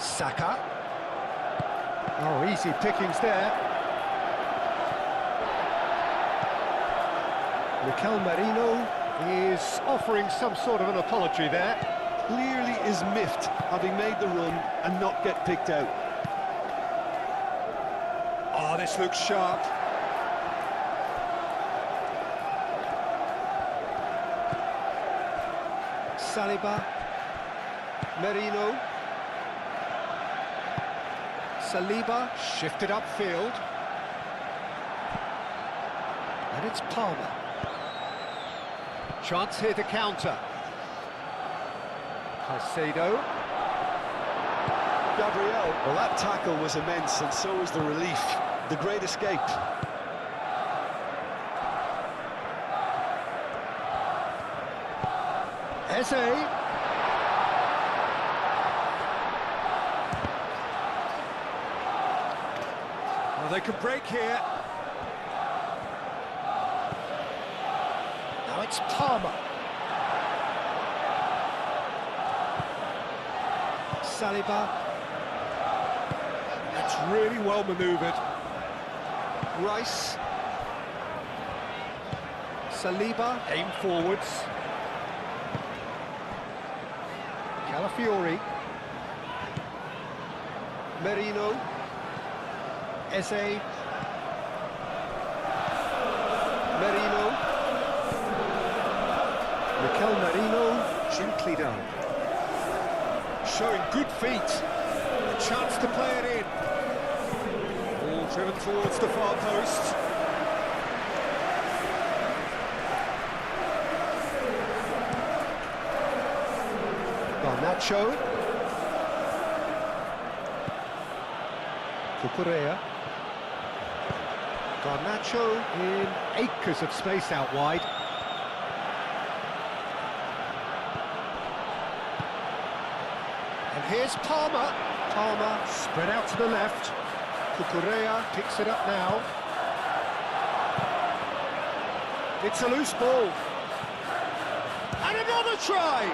Saka. Oh, easy pickings there. Mikel Merino is offering some sort of an apology there. Clearly is miffed, having made the run and not get picked out. Oh, this looks sharp. Saliba. Merino. Saliba, shifted upfield. And it's Palmer. Chance here to counter. Caicedo. Gabriel, well, that tackle was immense, and so was the relief. The great escape. Eze. Well, they could break here. Now it's Palmer. Saliba. That's really well manoeuvred. Rice. Saliba, aim forwards. Calafiori. Merino. Eze. Merino. Mikel Merino, gently done. Showing good feet. A chance to play it in. Ball driven towards the far post. Garnacho. Cucurella. Garnacho in acres of space out wide. And here's Palmer. Palmer spread out to the left. Cucurella picks it up now. It's a loose ball. And another try!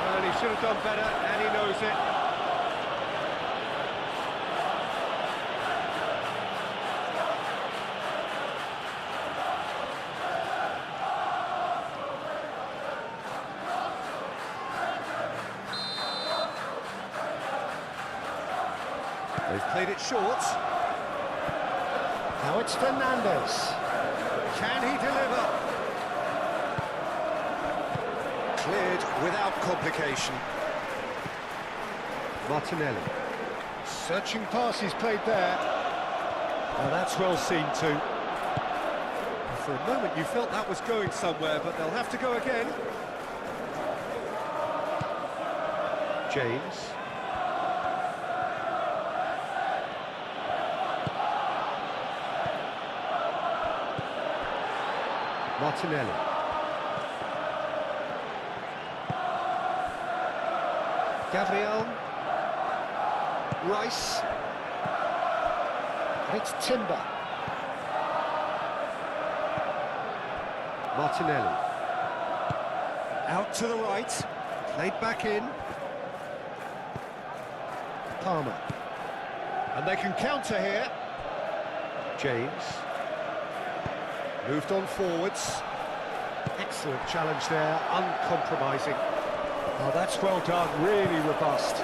Well, he should have done better, and he knows it. They've played it short. Now it's Fernandes. Can he deliver? Cleared without complication. Martinelli. Searching pass he's played there. Well, that's well seen too. For a moment you felt that was going somewhere, but they'll have to go again. James. Martinelli. Gabriel. Rice. And it's Timber. Martinelli. Out to the right. Played back in. Palmer. And they can counter here. James. Moved on forwards. Excellent challenge there, uncompromising. Oh, that's well done, really robust.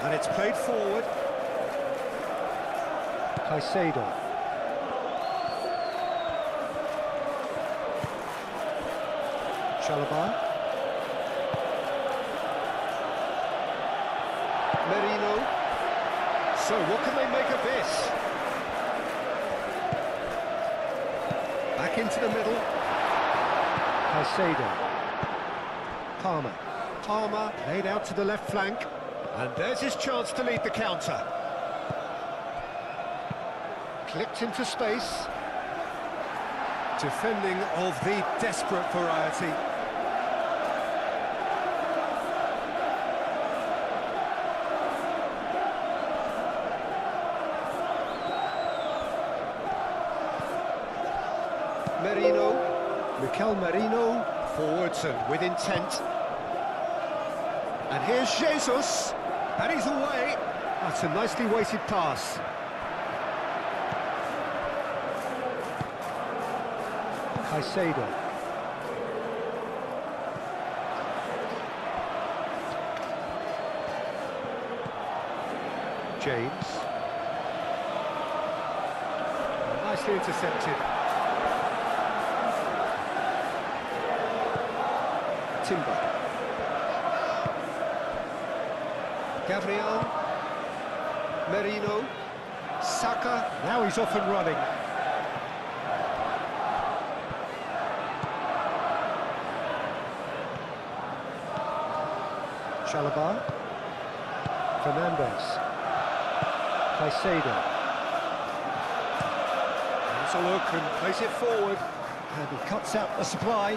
And it's played forward. Caicedo. Chalobah. Merino. So, what can they make of this? Back into the middle. Caicedo. Palmer. Palmer laid out to the left flank. And there's his chance to lead the counter. Clipped into space. Defending of the desperate variety. Merino. Mikel Merino, forwards and with intent. And here's Jesus. And he's away. That's a nicely weighted pass. Caicedo. James. Nicely intercepted. Timber. Gabriel. Merino. Saka. Now he's off and running. Carabao. Fernandez. Caicedo. Has a look and plays it forward. And he cuts out the supply.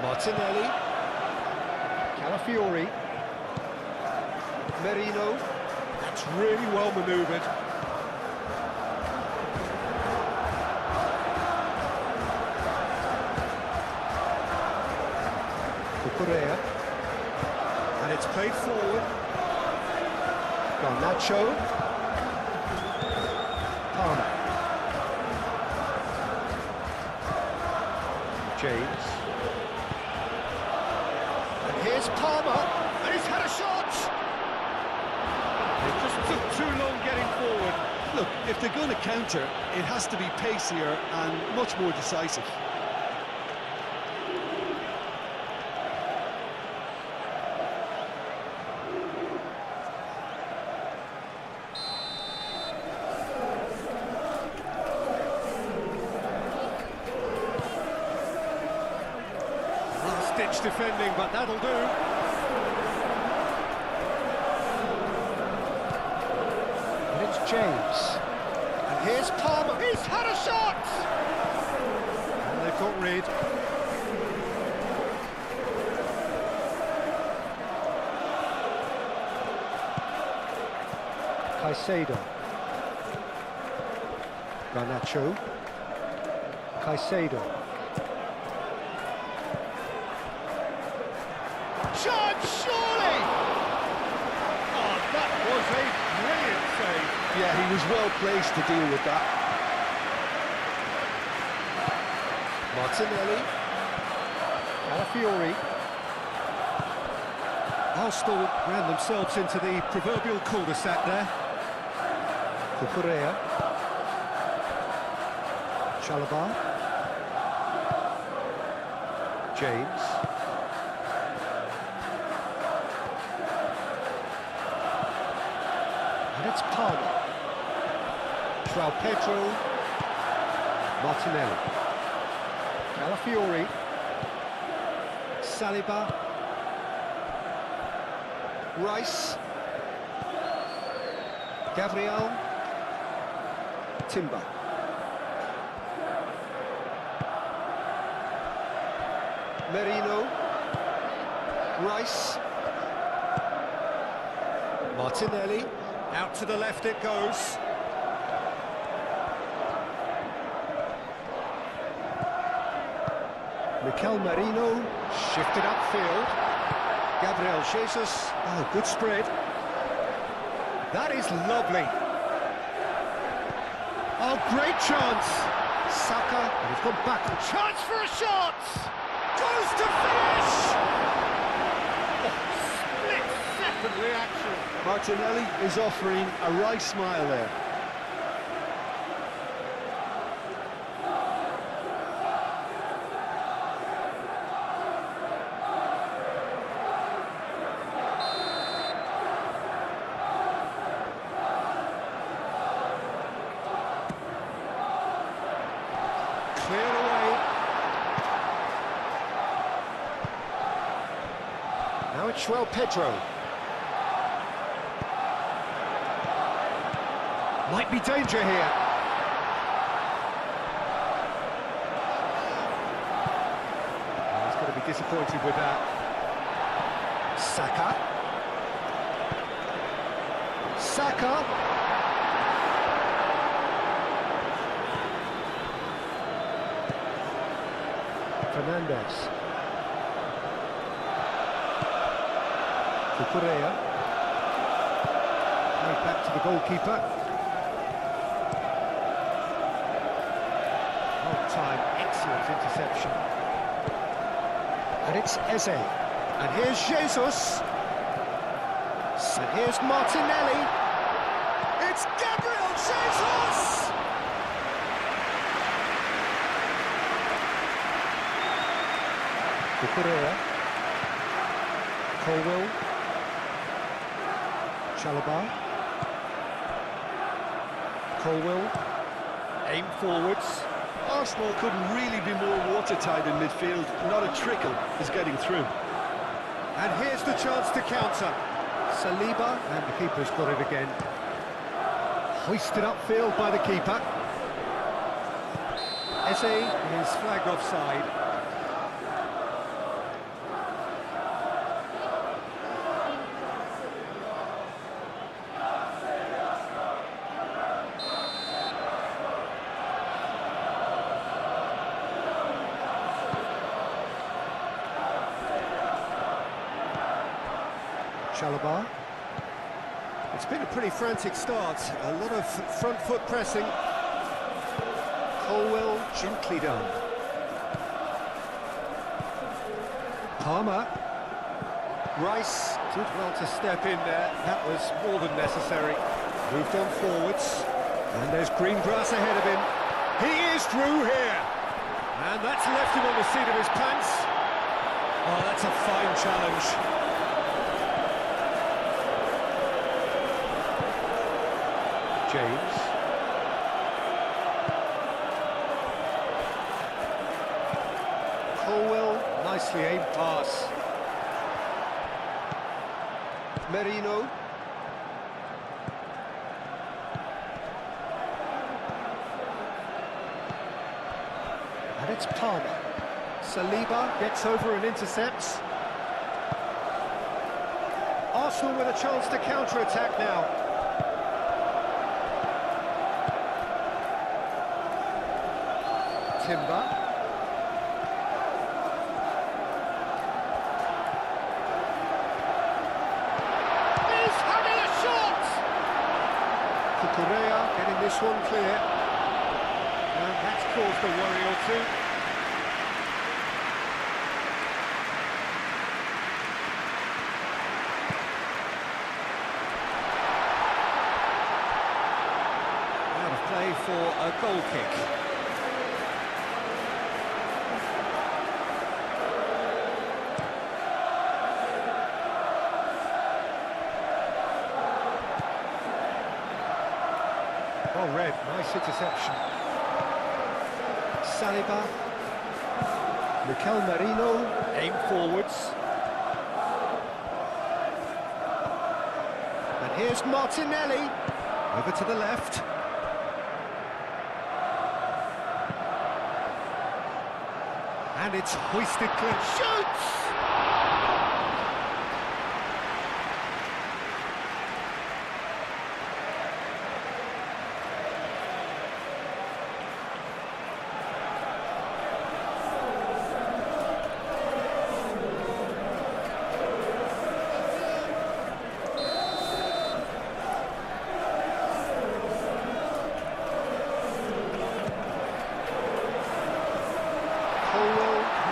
Martinelli. Calafiori. Merino. That's really well manoeuvred. Correa. And it's played forward. Garnacho. Palmer. James. And here's Palmer. And he's had a shot! It just took too long getting forward. Look, if they're going to counter, it has to be pacier and much more decisive. Ditch defending, but that'll do. And it's James. And here's Palmer. He's had a shot! And they've got rid. Caicedo. Garnacho. Caicedo. Chance, surely! Oh, that was a brilliant save. Yeah, he was well placed to deal with that. Martinelli. Calafiori. Arsenal ran themselves into the proverbial cul-de-sac there. Correa. Chalobah. James. It's Palmer. João Pedro. Martinelli. Calafiori. Saliba. Rice. Gabriel. Timber. Merino. Rice. Martinelli. Out to the left it goes. Mikel Merino shifted upfield. Gabriel Jesus. Oh, good spread. That is lovely. Oh, great chance. Saka. And he's gone back. Chance for a shot. Goes to finish. Split-second reaction. Martinelli is offering a wry smile there. Cleared away. Now it's João Pedro. Might be danger here. Oh, he's going to be disappointed with that. Saka. Saka. Fernandez. Correa. Played back to the goalkeeper. Long time, excellent interception. And it's Eze. And here's Jesus. And here's Martinelli. It's Gabriel Jesus! Cucurella. Colwell. Chalobah. Colwell. Aim forwards. Arsenal couldn't really be more watertight in midfield. Not a trickle is getting through. And here's the chance to counter. Saliba, and the keeper's got it again. Hoisted upfield by the keeper. Eze is flagged offside. Chalobah. It's been a pretty frantic start, a lot of front foot pressing. Colwell, gently done. Palmer. Rice did well to step in there, that was more than necessary. Moved on forwards, and there's green grass ahead of him. He is through here, and that's left him on the seat of his pants. Oh, that's a fine challenge. James. Colwell, nicely aimed pass. Merino. And it's Palmer. Saliba gets over and intercepts. Arsenal with a chance to counter-attack now. Timber. He's having a shot! Cucurella getting this one clear. And that's caused a worry or two. Out of play for a goal kick. Well read, nice interception. Saliba. Mikel Merino, aim forwards. And here's Martinelli, over to the left. And it's hoisted clear. Shoots!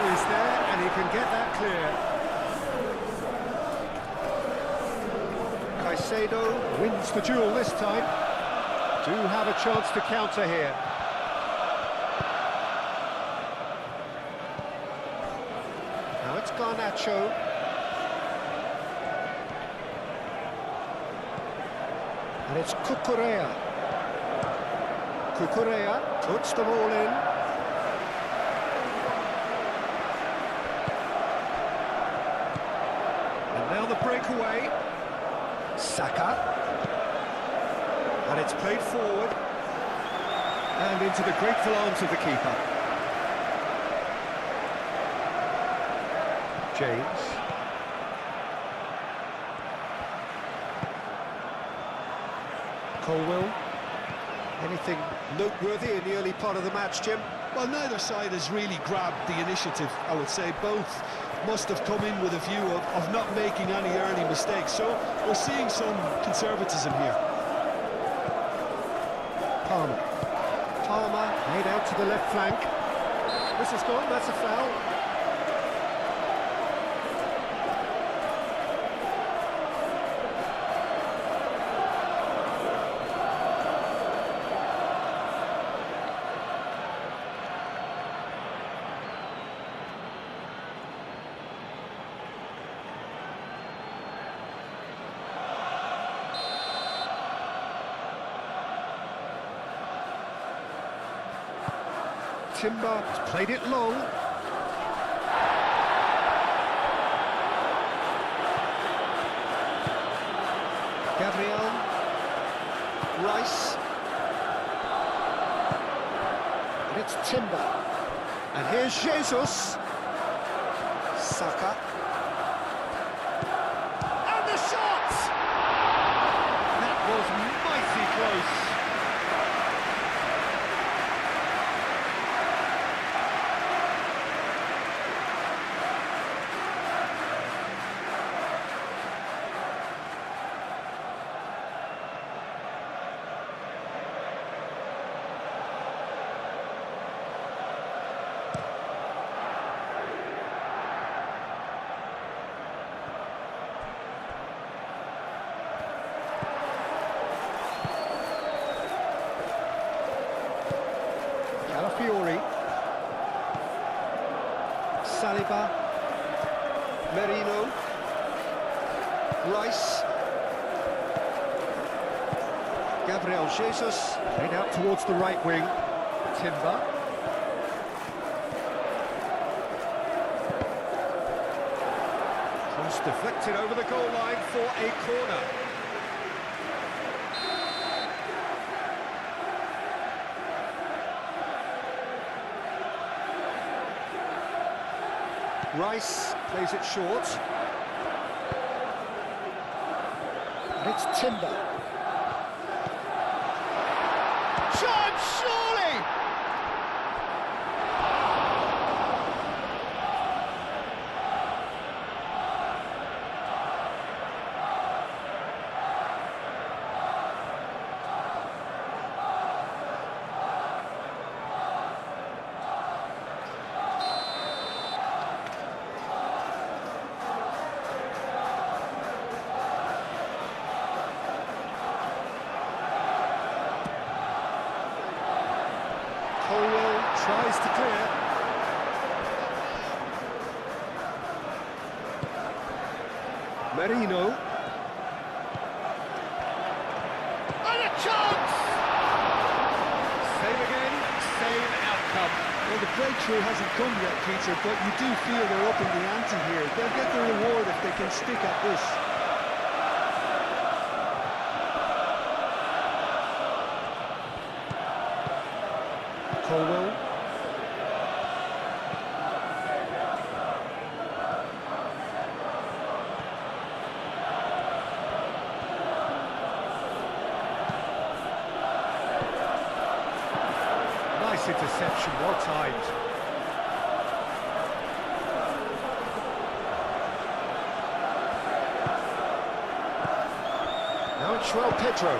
Is there, and he can get that clear. Caicedo wins the duel this time. Do have a chance to counter here. Now it's Garnacho. And it's Cucurella. Cucurella puts them all in. Now the breakaway, Saka, and it's played forward, and into the grateful arms of the keeper. James. Colwell. Anything noteworthy in the early part of the match, Jim? Well, neither side has really grabbed the initiative, I would say. Both must have come in with a view of not making any early mistakes. So we're seeing some conservatism here. Palmer. Palmer made out to the left flank. This is gone, that's a foul. Timber has played it long. Gabriel. Rice. And it's Timber. And here's Jesus. Saka. And the shot! That was mighty close. Fiori, Saliba, Merino, Rice, Gabriel Jesus, played out towards the right wing, Timber, cross deflected over the goal line for a corner. Rice plays it short. And it's Timber. Chance, surely! Tries to clear. Merino. And a chance! Same again, same outcome. Well, the breakthrough hasn't come yet, Peter, but you do feel they're up in the ante here. They'll get the reward if they can stick at this. Colwell. Nice interception, well timed. Now it's João Pedro.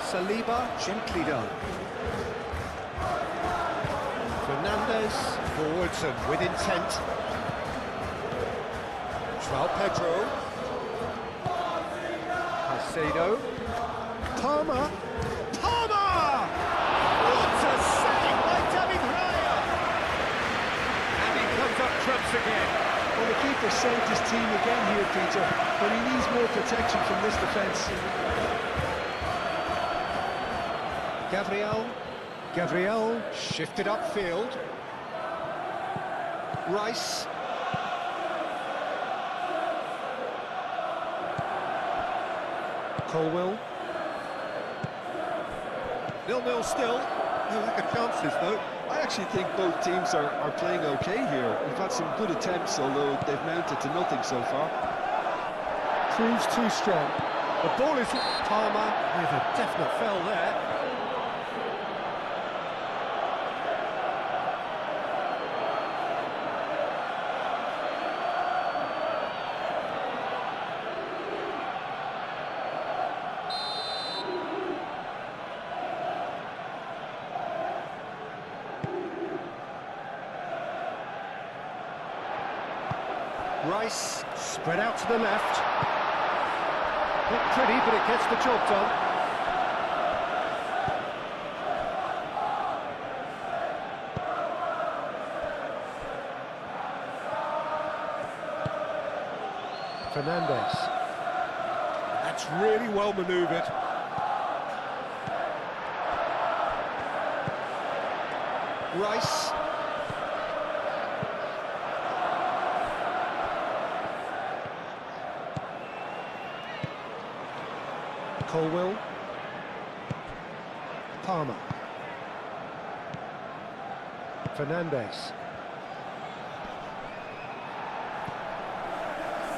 Saliba, gently done. Fernandez, forwards and with intent. João Pedro. Caicedo. Palmer. Palmer! What a save by David Raya! And he comes up trumps again. Well, the keeper saved his team again here, Peter, but he needs more protection from this defence. Gabriel shifted upfield. Rice. Colwell. 0-0 still. No lack of chances though. I actually think both teams are playing okay here. We've had some good attempts, although they've mounted to nothing so far. Proves too strong. The ball is... Palmer with a definite foul there. Rice, spread out to the left. Not pretty, but it gets the job done. Fernandez. That's really well manoeuvred. Rice. Colwell. Palmer. Fernandez.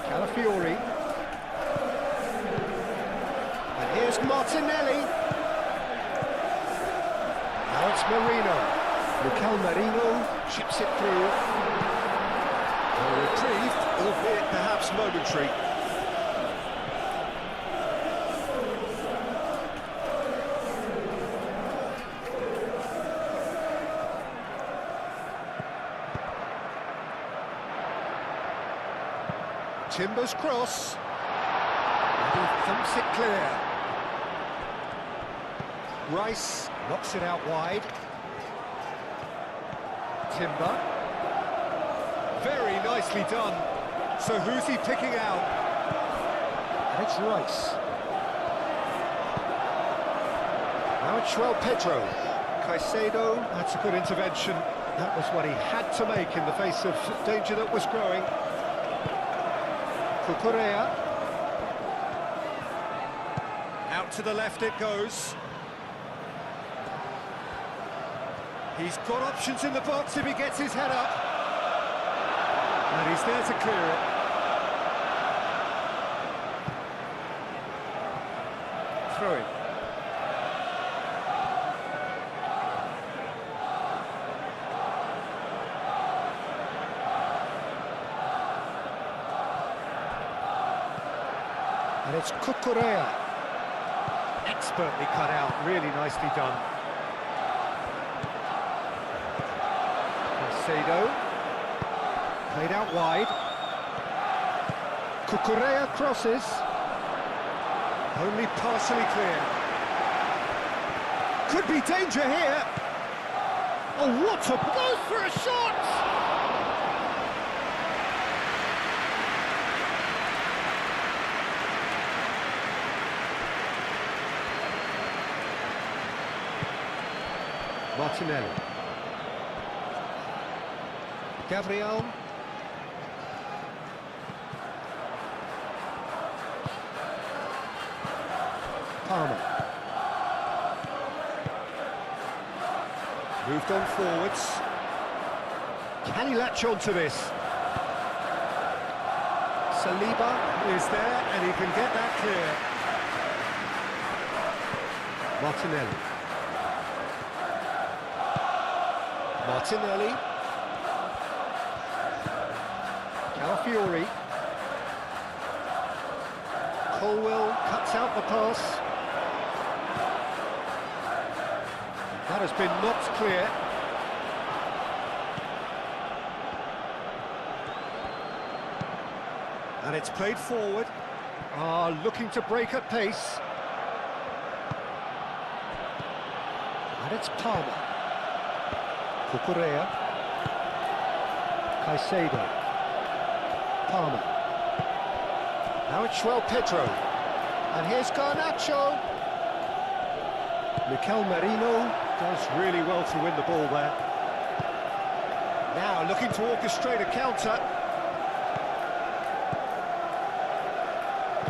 Calafiori. And here's Martinelli. Now it's Marino. Mikel Marino chips it through. A reprieve, albeit perhaps momentary. Timber's cross, and he thumps it clear. Rice knocks it out wide. Timber, very nicely done. So who's he picking out? And it's Rice. Now it's João Pedro. Caicedo, that's a good intervention. That was what he had to make in the face of danger that was growing. Cucurella. Out to the left it goes. He's got options in the box if he gets his head up. And he's there to clear it. Throw it. And it's Cucurella. Expertly cut out, really nicely done. Caicedo. Played out wide. Cucurella crosses. Only partially clear. Could be danger here. Oh, what a... Goes for a shot! Martinelli. Gabriel. Palmer. Moved on forwards. Can he latch on to this? Saliba is there and he can get that clear. Martinelli. Martinelli. Calafiori. Colwell cuts out the pass. That has been knocked clear. And it's played forward. Looking to break at pace. And it's Palmer. Cucurella. Caicedo. Palmer. Now it's João Pedro. And here's Garnacho. Mikel Marino does really well to win the ball there. Now looking to orchestrate a counter.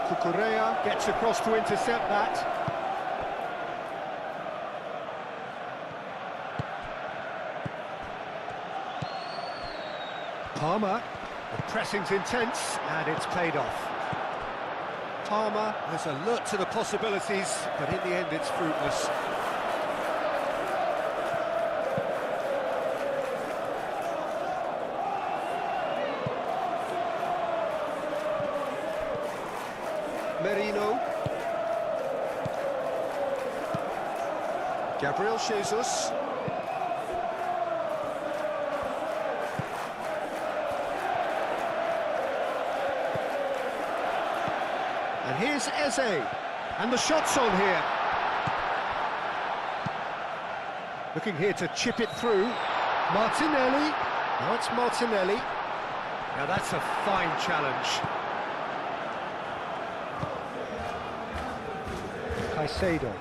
Cucurella gets across to intercept that. Palmer, the pressing's intense, and it's paid off. Palmer has alert to the possibilities, but in the end it's fruitless. Merino. Gabriel Jesus. And here's Eze, and the shot's on here. Looking here to chip it through. Martinelli. Now it's Martinelli. Now that's a fine challenge. Caicedo.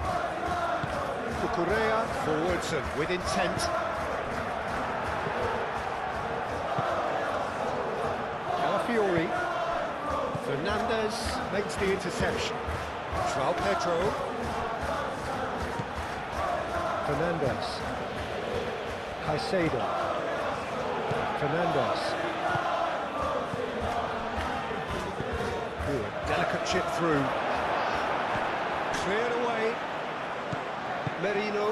Cucurella forwards and with intent. Calafiori. Fernandez makes the interception. João Pedro. Fernandez. Caicedo. Fernandez. Ooh, a delicate chip through. Cleared away. Merino.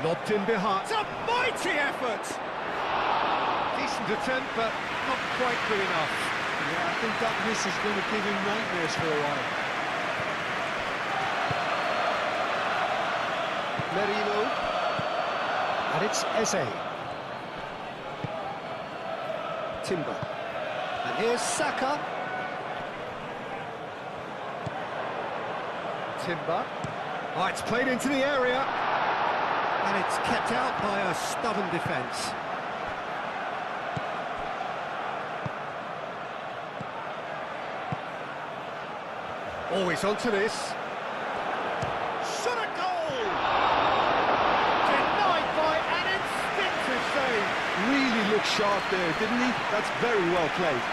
Lobbed in behind. It's a mighty effort! Decent attempt, but not quite good enough. Yeah, I think that miss is going to give him nightmares for a while. Merino. And it's Eze. Timber. And here's Saka. Timber. Oh, it's played into the area. And it's kept out by a stubborn defence. Always onto this. Shot a goal! Denied by an instinctive save. Really looked sharp there, didn't he? That's very well played.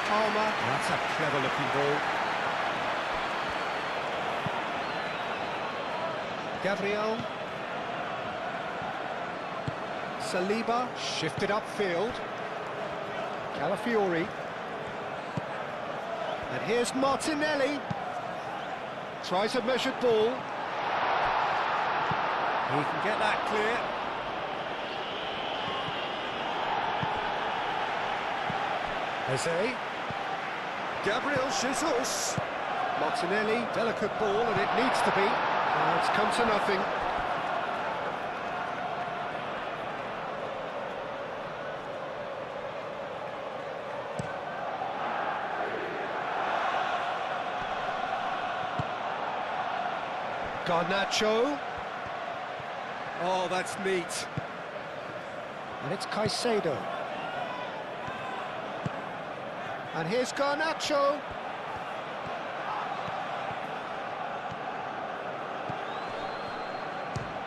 Palmer. That's a clever looking ball. Gabriel. Saliba shifted upfield. Calafiori. And here's Martinelli. Tries a measured ball. He can get that clear. Eze. Gabriel Jesus. Martinelli, delicate ball, and it needs to be. It's come to nothing. Garnacho. Oh, that's neat. And it's Caicedo. And here's Garnacho.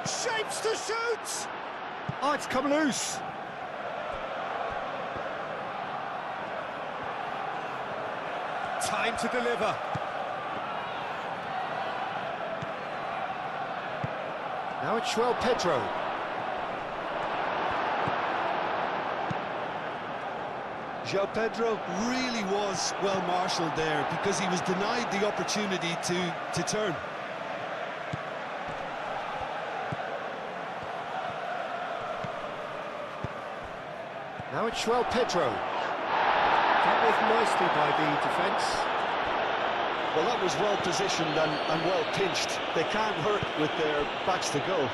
Shapes to shoot! Oh, it's come loose. Time to deliver. Now it's João Pedro. João Pedro really was well marshalled there because he was denied the opportunity to turn. Now it's João Pedro. Dealt with nicely by the defence. Well, that was well positioned and well pinched. They can't hurt with their backs to goal.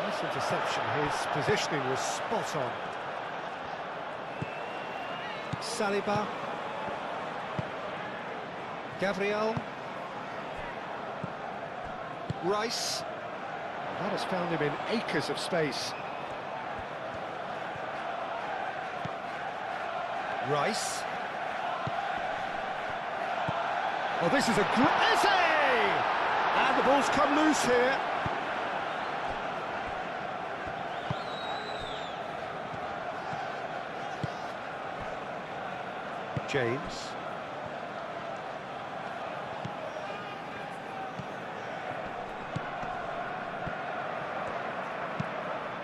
Nice interception. His positioning was spot on. Saliba. Gabriel. Rice. That has found him in acres of space. Rice. Oh, this is a great essay! And the ball's come loose here. James.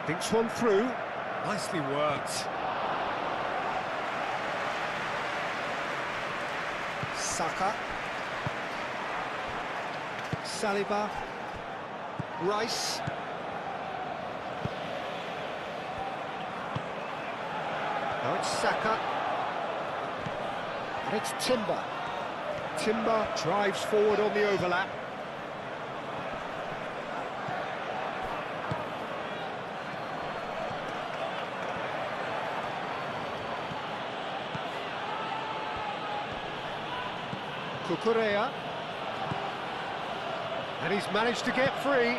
Thinks one through. Nicely worked. Saka. Saliba. Rice. Now it's Saka. And it's Timber. Timber drives forward on the overlap. Cucurella. And he's managed to get free.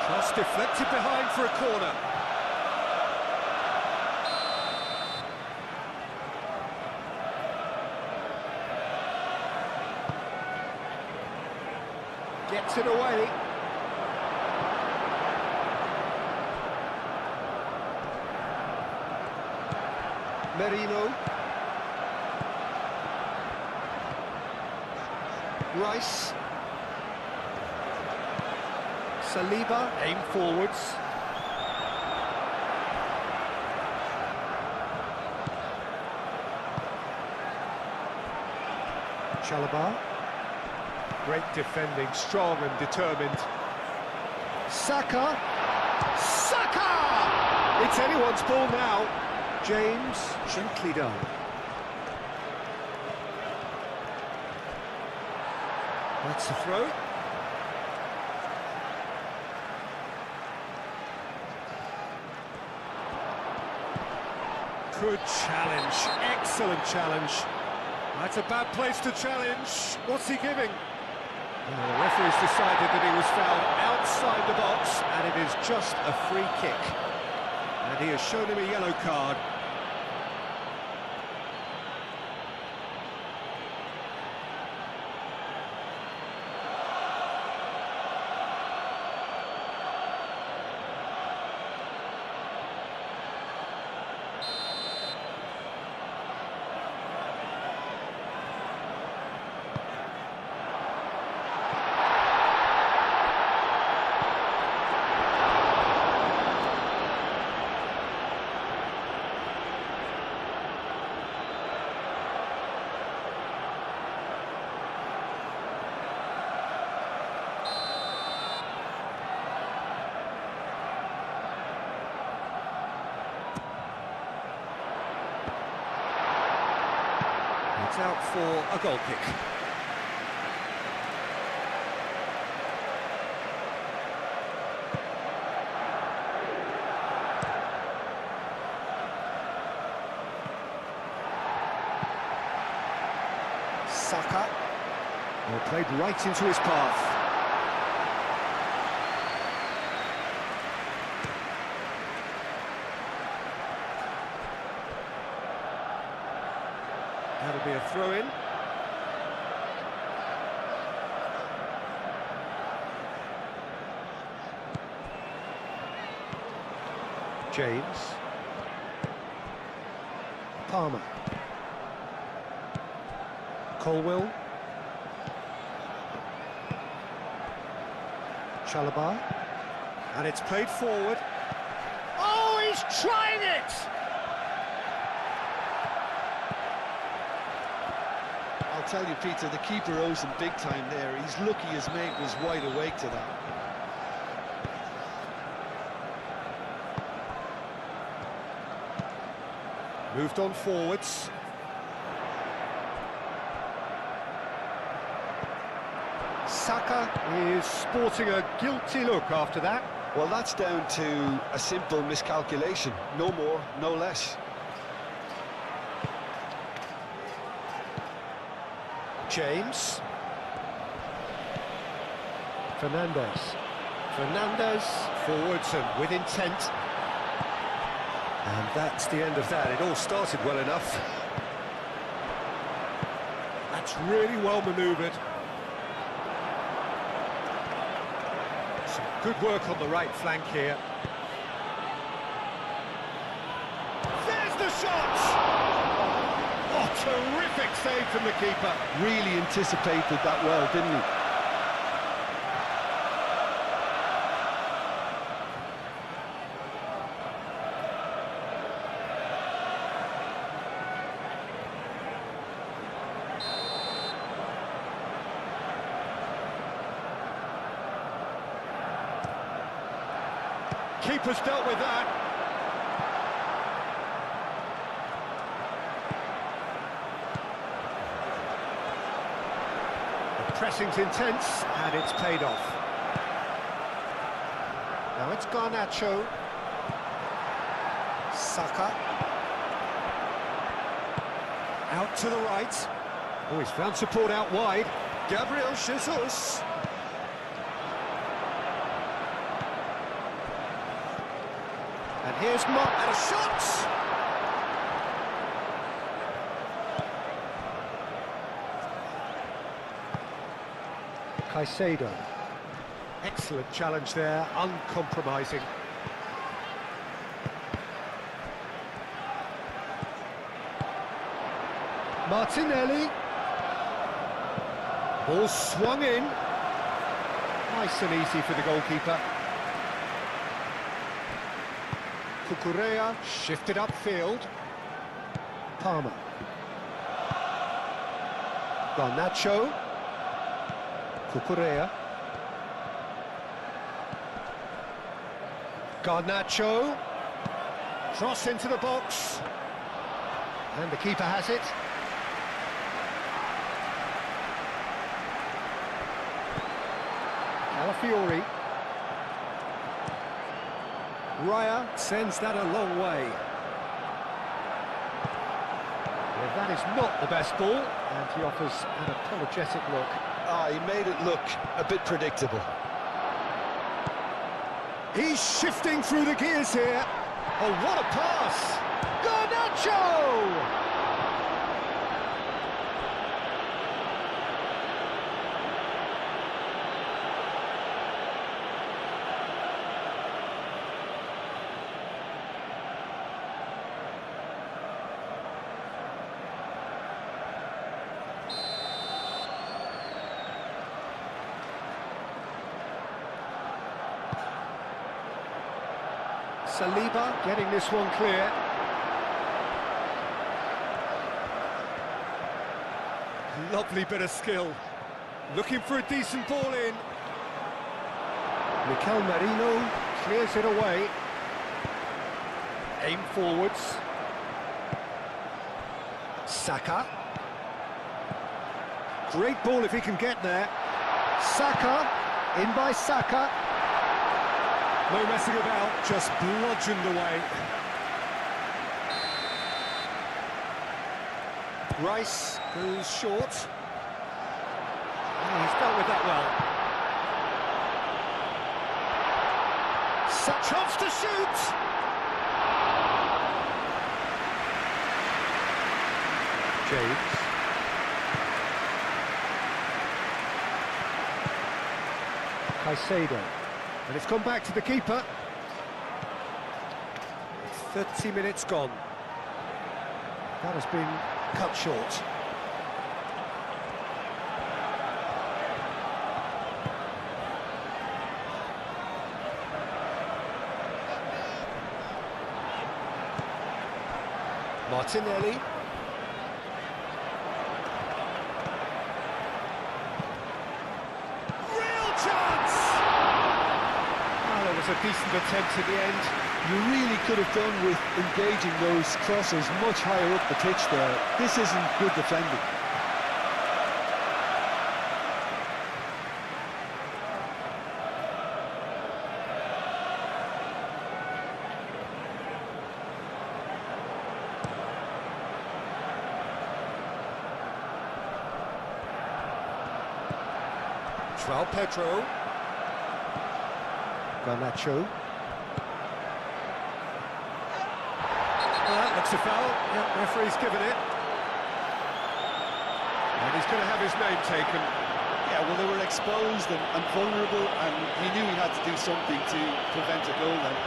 Cross deflected behind for a corner. Gets it away. Merino. Rice. Saliba, aim forwards. Chalobah. Great defending, strong and determined. Saka. Saka! It's anyone's ball now. James, gently done. That's a throw. Good challenge, excellent challenge. That's a bad place to challenge. What's he giving? The referee's decided that he was fouled outside the box, and it is just a free kick. And he has shown him a yellow card. It's out for a goal kick. Saka. Well, played right into his path. That'll be a throw-in. James. Palmer. Colwell. Chalobah. And it's played forward. Oh, he's trying it! I'll tell you, Peter, the keeper owes him big time there. He's lucky his mate was wide awake to that. Moved on forwards. Saka is sporting a guilty look after that. Well, that's down to a simple miscalculation. No more, no less. James. Fernandez. Fernandez forwards and with intent. And that's the end of that. It all started well enough. That's really well manoeuvred. Some good work on the right flank here. There's the shot! Oh, terrific save from the keeper. Really anticipated that well, didn't he? keeper's dealt with that. The pressing's intense, and it's paid off. Now it's Garnacho. Saka. Out to the right. Oh, he's found support out wide. Gabriel Jesus. And here's Mott, and a shot! Caicedo. Excellent challenge there, uncompromising. Martinelli. Ball swung in. Nice and easy for the goalkeeper. Cucurella shifted upfield. Palmer. Garnacho. Cucurella. Garnacho. Cross into the box. And the keeper has it. Alafiori. Raya sends that a long way. Well, that is not the best ball, and he offers an apologetic look. He made it look a bit predictable. He's shifting through the gears here. Oh, what a pass! Garnacho! Saliba getting this one clear. Lovely bit of skill. Looking for a decent ball in. Mikel Merino clears it away. Aim forwards. Saka. Great ball if he can get there. Saka, in by Saka. No messing about, just bludgeoned away. Rice goes short. Oh, he's dealt with that well. Chance to shoot! James. Caicedo. And it's gone back to the keeper. 30 minutes gone. That has been cut short. Martinelli. A decent attempt at the end. You really could have done with engaging those crosses much higher up the pitch there. This isn't good defending. João Pedro. Garnacho. That looks a foul. Yep, referee's given it. And he's going to have his name taken. Yeah, well, they were exposed and vulnerable, and he knew he had to do something to prevent a goal then.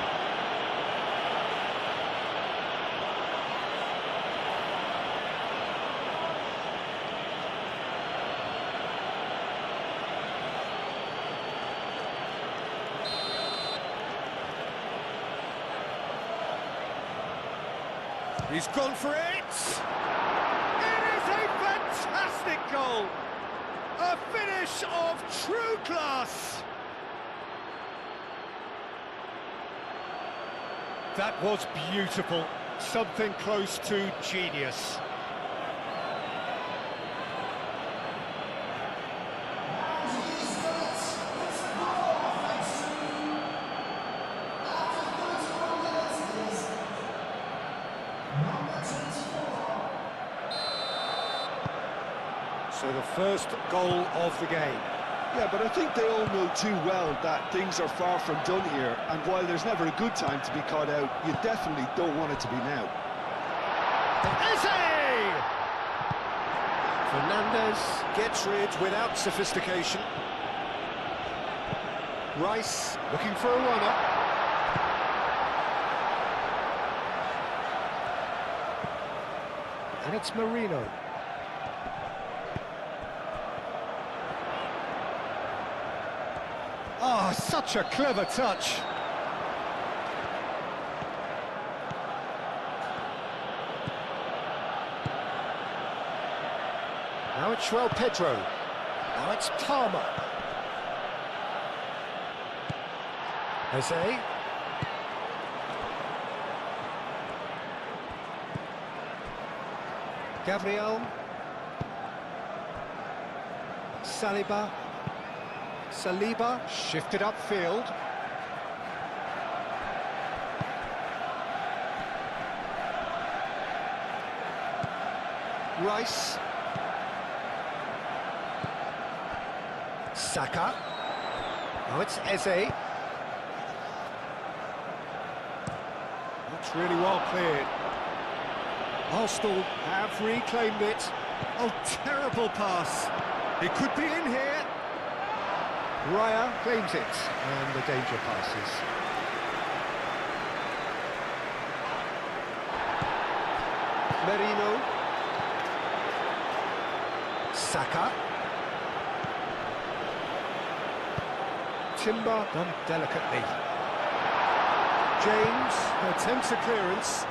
He's gone for it! It is a fantastic goal! A finish of true class! That was beautiful. Something close to genius. So the first goal of the game. Yeah, but I think they all know too well that things are far from done here, and while there's never a good time to be caught out, you definitely don't want it to be now. Eze! Fernandez gets rid without sophistication. Rice looking for a runner. And it's Marino. Oh, such a clever touch. Now it's Pedro. Now it's Palmer. Jose. Gabriel. Saliba shifted upfield. Rice. Saka. Now it's Eze. That's really well cleared. Arsenal have reclaimed it. Oh, terrible pass. It could be in here. Raya claims it, and the danger passes. Merino. Saka. Timber done delicately. James attempts a clearance.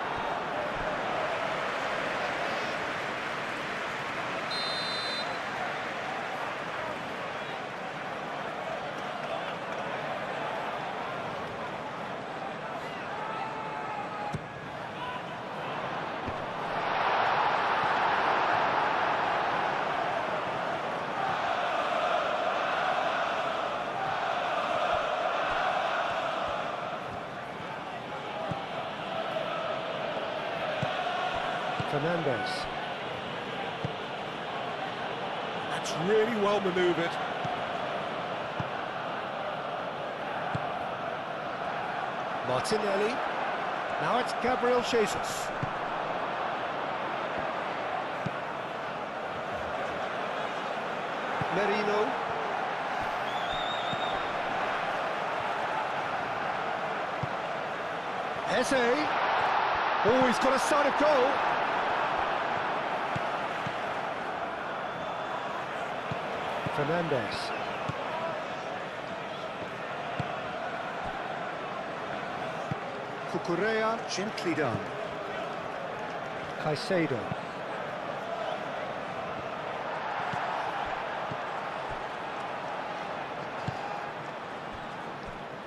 Fernandez. That's really well manoeuvred. Martinelli. Now it's Gabriel Jesus. Merino. Eze. Oh, he's got a sight of goal. Fernandez. Cucurella, gently done. Caicedo.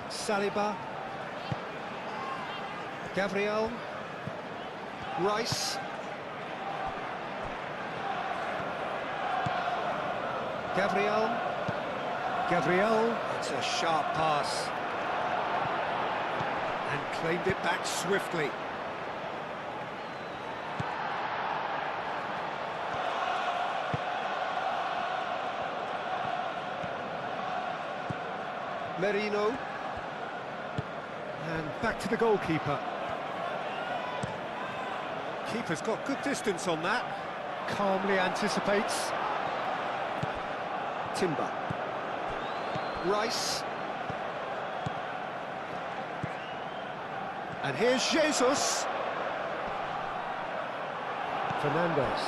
Saliba. Gabriel. Rice. Gabriel, it's a sharp pass. And claimed it back swiftly. Merino. And back to the goalkeeper. Keeper's got good distance on that. Calmly anticipates. Timber. Rice. And here's Jesus. Fernandez.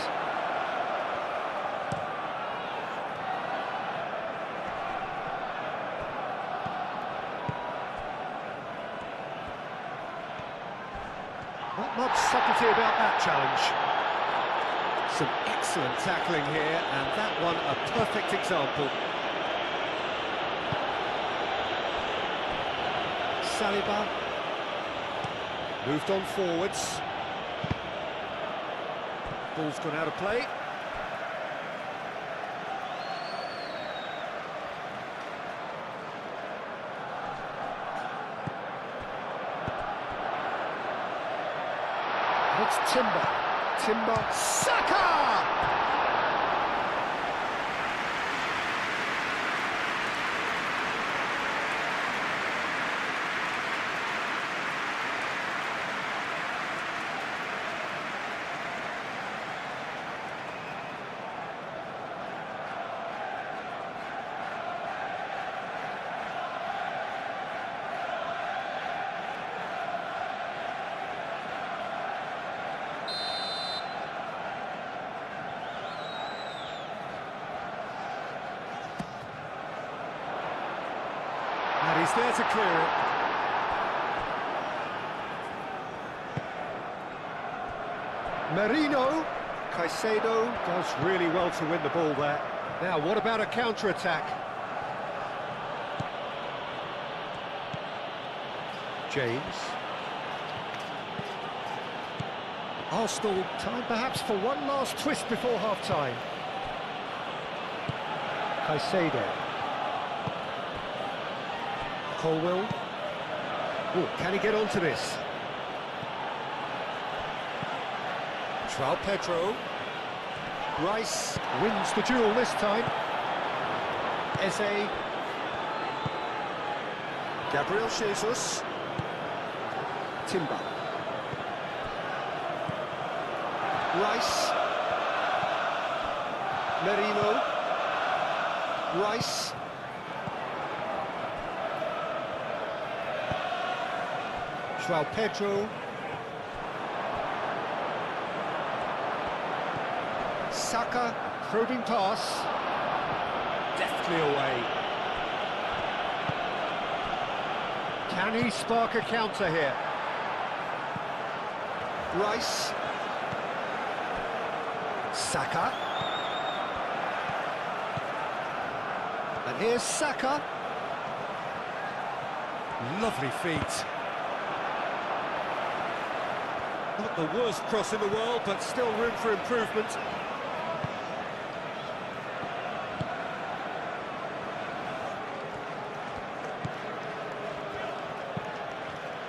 Not much subtlety about that challenge. Some excellent tackling here, and that one a perfect example. Saliba. Moved on forwards. Ball's gone out of play. It's Timber, Saka! And he's there to clear it. Merino. Caicedo does really well to win the ball there. Now, what about a counter-attack? James. Arsenal, time perhaps for one last twist before half-time. Caicedo. Colwell. Oh, can he get onto this? João Pedro. Rice wins the duel this time. Eze. Gabriel Jesus. Timber. Rice. Merino. Rice. João Pedro. Saka, probing pass. Deftly away. Can he spark a counter here? Rice. Saka. And here's Saka. Lovely feet. Not the worst cross in the world, but still room for improvement.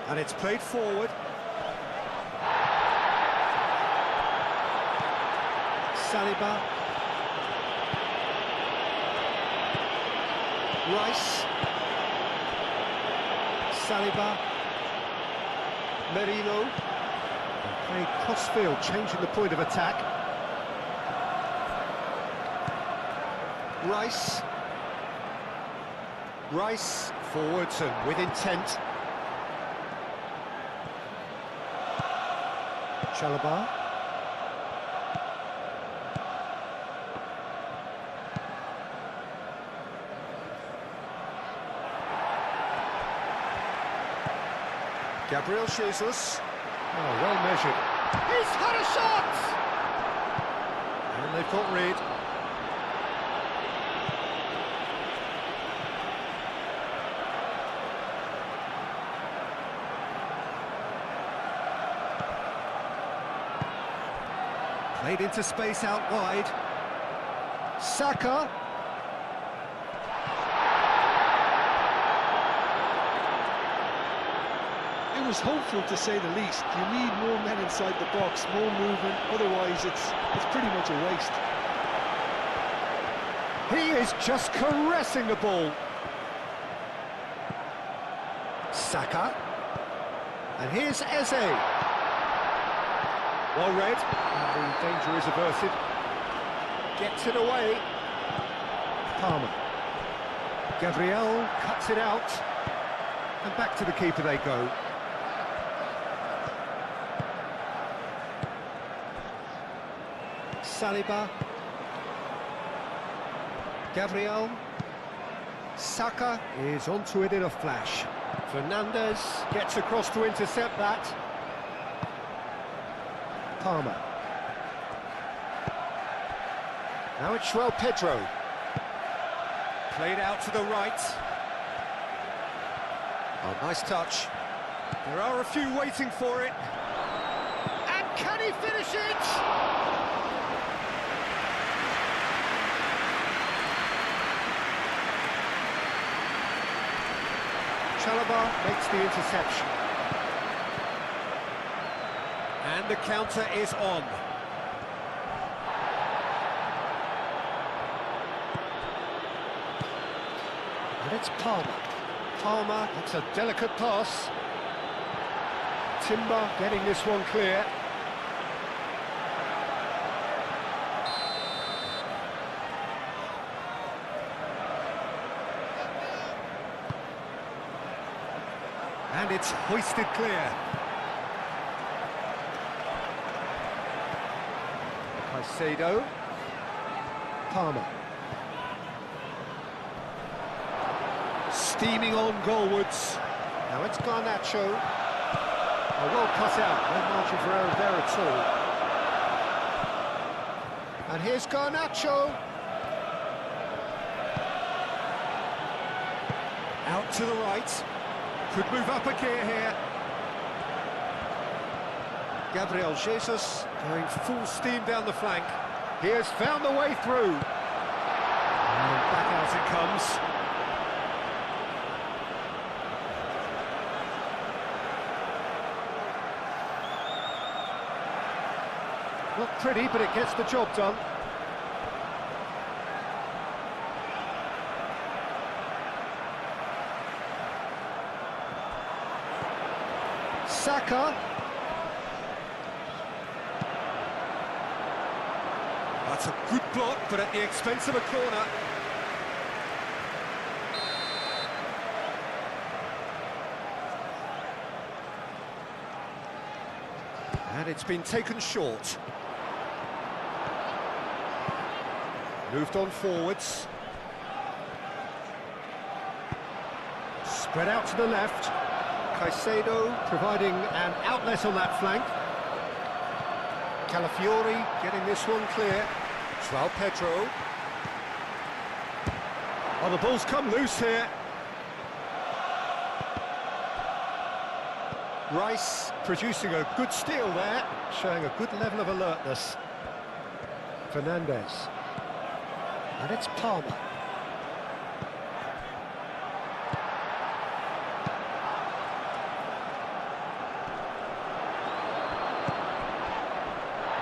And it's played forward. Saliba. Rice. Saliba. Merino. Played cross-field, changing the point of attack. Rice. Rice forwards and with intent. Chalobah. Gabriel Jesus. Oh, well measured. He's had a shot! And they've got rid. Played into space out wide. Saka. It was hopeful, to say the least. You need more men inside the box, more movement, otherwise it's pretty much a waste. He is just caressing the ball. Saka. And here's Eze. Well read, and the danger is averted. Gets it away. Palmer. Gabriel cuts it out. And back to the keeper they go. Saliba. Gabriel. Saka is onto it in a flash. Fernandez gets across to intercept that. Palmer. Now it's João Pedro. Played out to the right. Oh, nice touch. There are a few waiting for it. And can he finish it? Carabao makes the interception. And the counter is on. And it's Palmer. Palmer, that's a delicate pass. Timber getting this one clear. And it's hoisted clear. Caicedo. Palmer. Steaming on goalwards. Now it's Garnacho. Oh, well cut out. No margin for error there at all. And here's Garnacho. Out to the right. Could move up a gear here. Gabriel Jesus going full steam down the flank. He has found the way through. And back out it comes. Not pretty, but it gets the job done. Saka. That's a good block, but at the expense of a corner. And it's been taken short. Moved on forwards. Spread out to the left. Caicedo providing an outlet on that flank. Calafiori getting this one clear. João Pedro. Oh, the ball's come loose here. Rice producing a good steal there, showing a good level of alertness. Fernandez. And it's Palmer.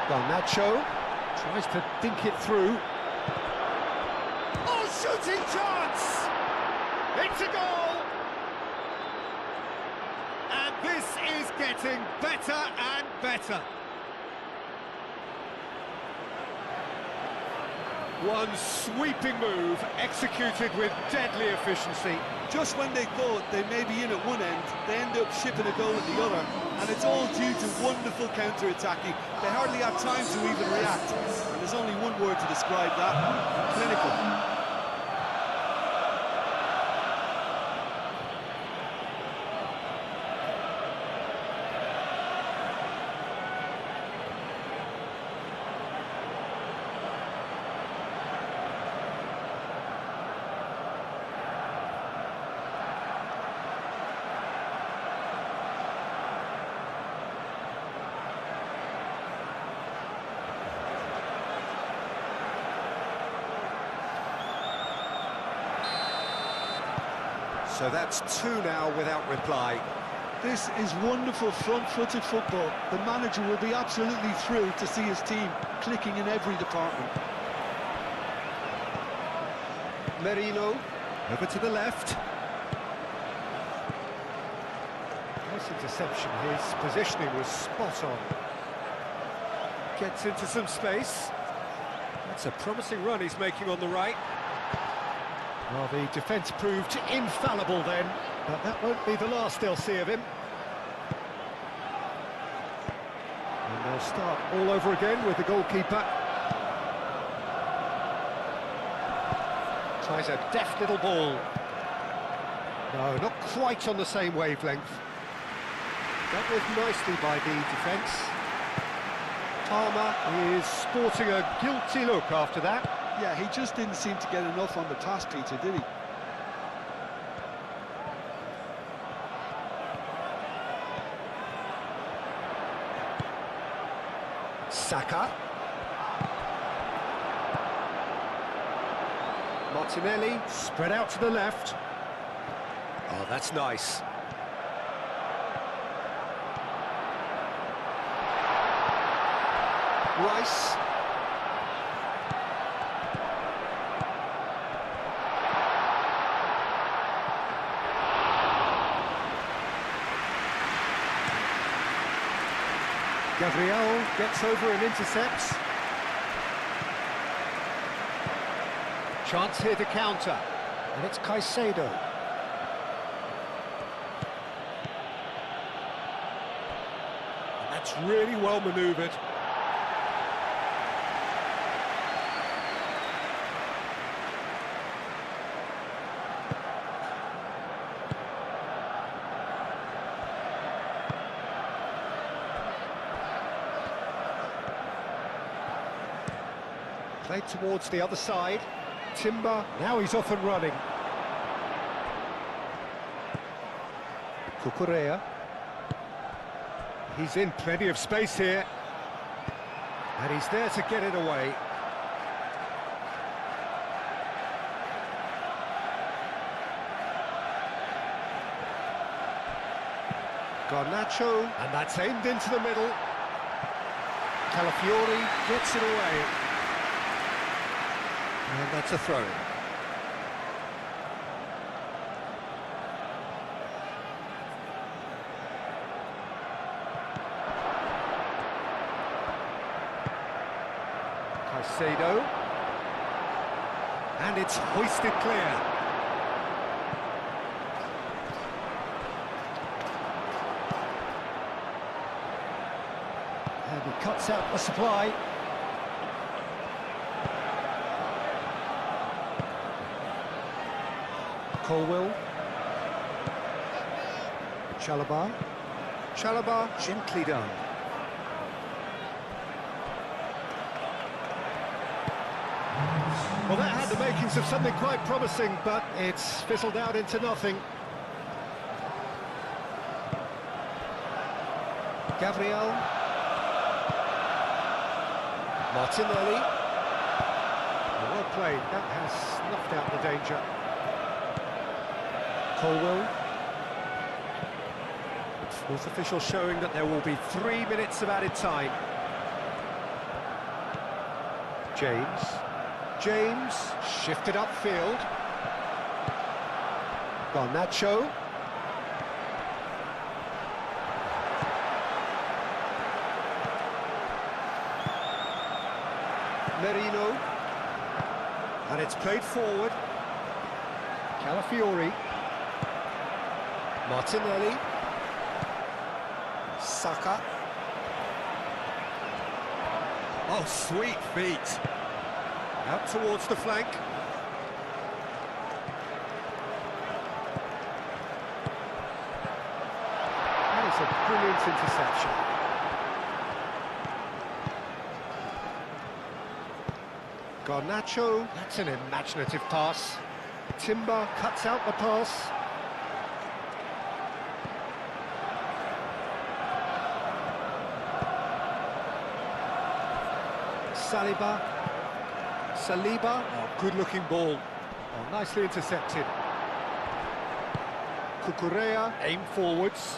Garnacho tries to dink it through. Oh, shooting chance! It's a goal! And this is getting better and better. One sweeping move, executed with deadly efficiency. Just when they thought they may be in at one end, they end up shipping a goal at the other, and it's all due to wonderful counter-attacking. They hardly had time to even react, and there's only one word to describe that: clinical. So that's two now without reply. This is wonderful front-footed football. The manager will be absolutely thrilled to see his team clicking in every department. Merino, over to the left. Nice interception, his positioning was spot on. Gets into some space. That's a promising run he's making on the right. Well, the defence proved infallible then, but that won't be the last they'll see of him. And they'll start all over again with the goalkeeper. Tries a deft little ball. No, not quite on the same wavelength. Dealt with nicely by the defence. Palmer is sporting a guilty look after that. Yeah, he just didn't seem to get enough on the pass, Peter, did he? Saka. Martinelli, spread out to the left. Oh, that's nice. Rice. Gabriel gets over and intercepts. Chance here to counter, and it's Caicedo. And that's really well manoeuvred. Played towards the other side. Timber, now he's off and running. Cucurella. He's in plenty of space here. And he's there to get it away. Garnacho, and that's aimed into the middle. Calafiori gets it away. And that's a throw-in. Caicedo. And it's hoisted clear. And he cuts out the supply. Colwell. Chalobah. Chalobah gently done. Well, that had the makings of something quite promising, but it's fizzled out into nothing. Gabriel. Martinelli. Well played, that has snuffed out the danger. Colwell. Fourth official showing that there will be 3 minutes of added time. James shifted upfield. Garnacho. Merino. And it's played forward. Calafiori. Martinelli. Saka. Oh, sweet feet. Out towards the flank. That is a brilliant interception. Garnacho, that's an imaginative pass. Timber cuts out the pass. Saliba, oh, good-looking ball. Oh, nicely intercepted. Cucurella, aim forwards.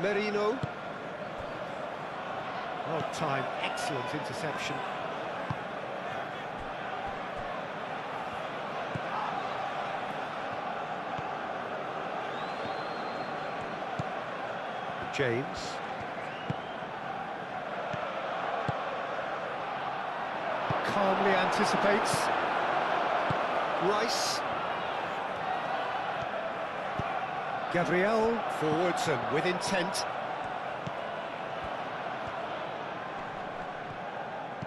Merino. Well timed, excellent interception. James. Calmly anticipates. Rice. Gabriel, forwards and with intent.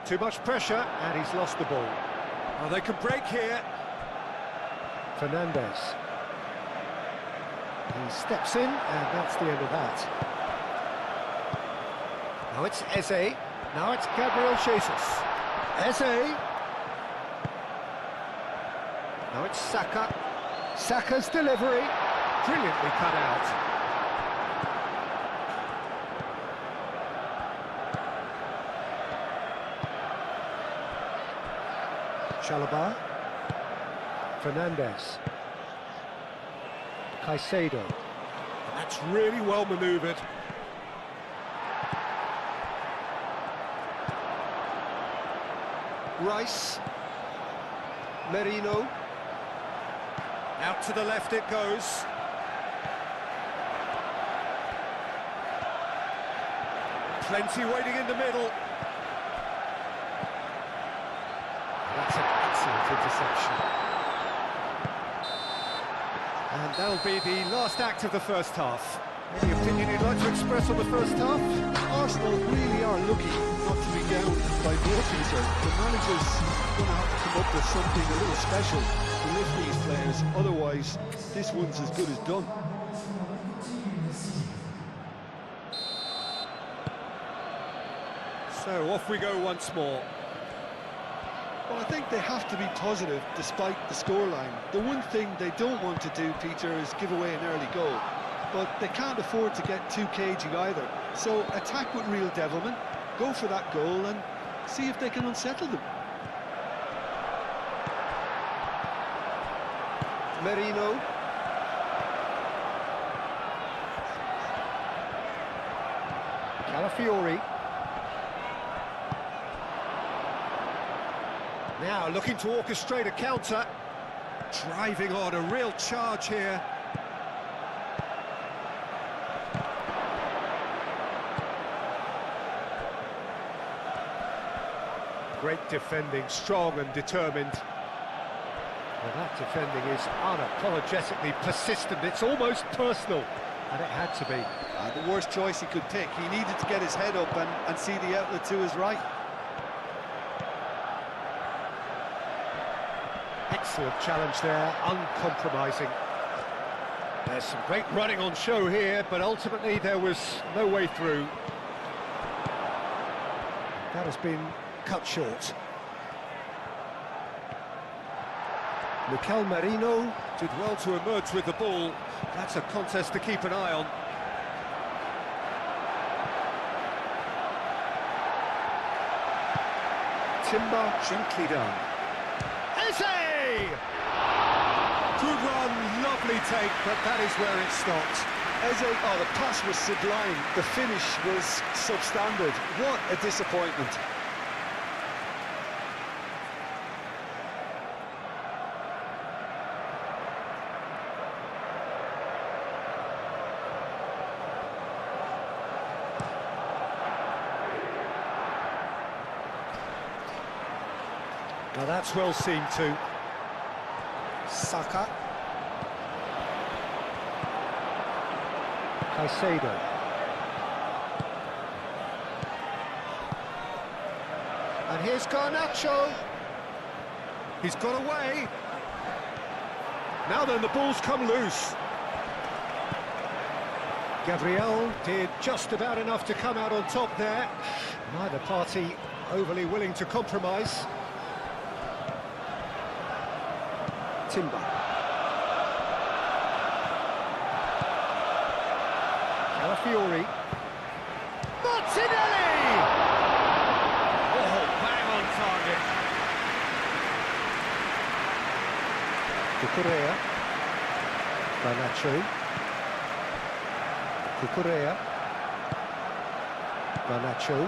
Too much pressure, and he's lost the ball. Well, they can break here. Fernandez. He steps in, and that's the end of that. Now it's Eze. Now it's Gabriel Jesus. Eze. Now it's Saka. Saka's delivery. Brilliantly cut out. Chalobah. Fernandez. Caicedo. That's really well manoeuvred. Rice. Merino. Out to the left it goes. Plenty waiting in the middle. That's an excellent interception. And that'll be the last act of the first half. Any opinion you'd like to express on the first half? Arsenal really are lucky not to be down by more, Peter. The manager's going to have to come up with something a little special to lift these players. Otherwise, this one's as good as done. So off we go once more. Well, I think they have to be positive despite the scoreline. The one thing they don't want to do, Peter, is give away an early goal. But they can't afford to get too cagey either. So attack with real devilment, go for that goal and see if they can unsettle them. Merino. Calafiori. Now looking to orchestrate a counter. Driving on, a real charge here. Great defending, strong and determined. Well, that defending is unapologetically persistent. It's almost personal, and it had to be. The worst choice he could pick. He needed to get his head up and see the outlet to his right. Excellent challenge there, uncompromising. There's some great running on show here, but ultimately there was no way through. That has been cut short. Mikel Merino did well to emerge with the ball. That's a contest to keep an eye on. Timber gently done. Eze! Good run, lovely take, but that is where it stopped. Eze, oh, the pass was sublime. The finish was substandard. What a disappointment. Now that's well seen too. Saka. Caicedo. And here's Garnacho. He's got away. Now then, the ball's come loose. Gabriel did just about enough to come out on top there. Neither party overly willing to compromise. Timber. Calafiori. Martinelli! Oh, bang on target. Cucurella. Garnacho. Cucurella. Garnacho.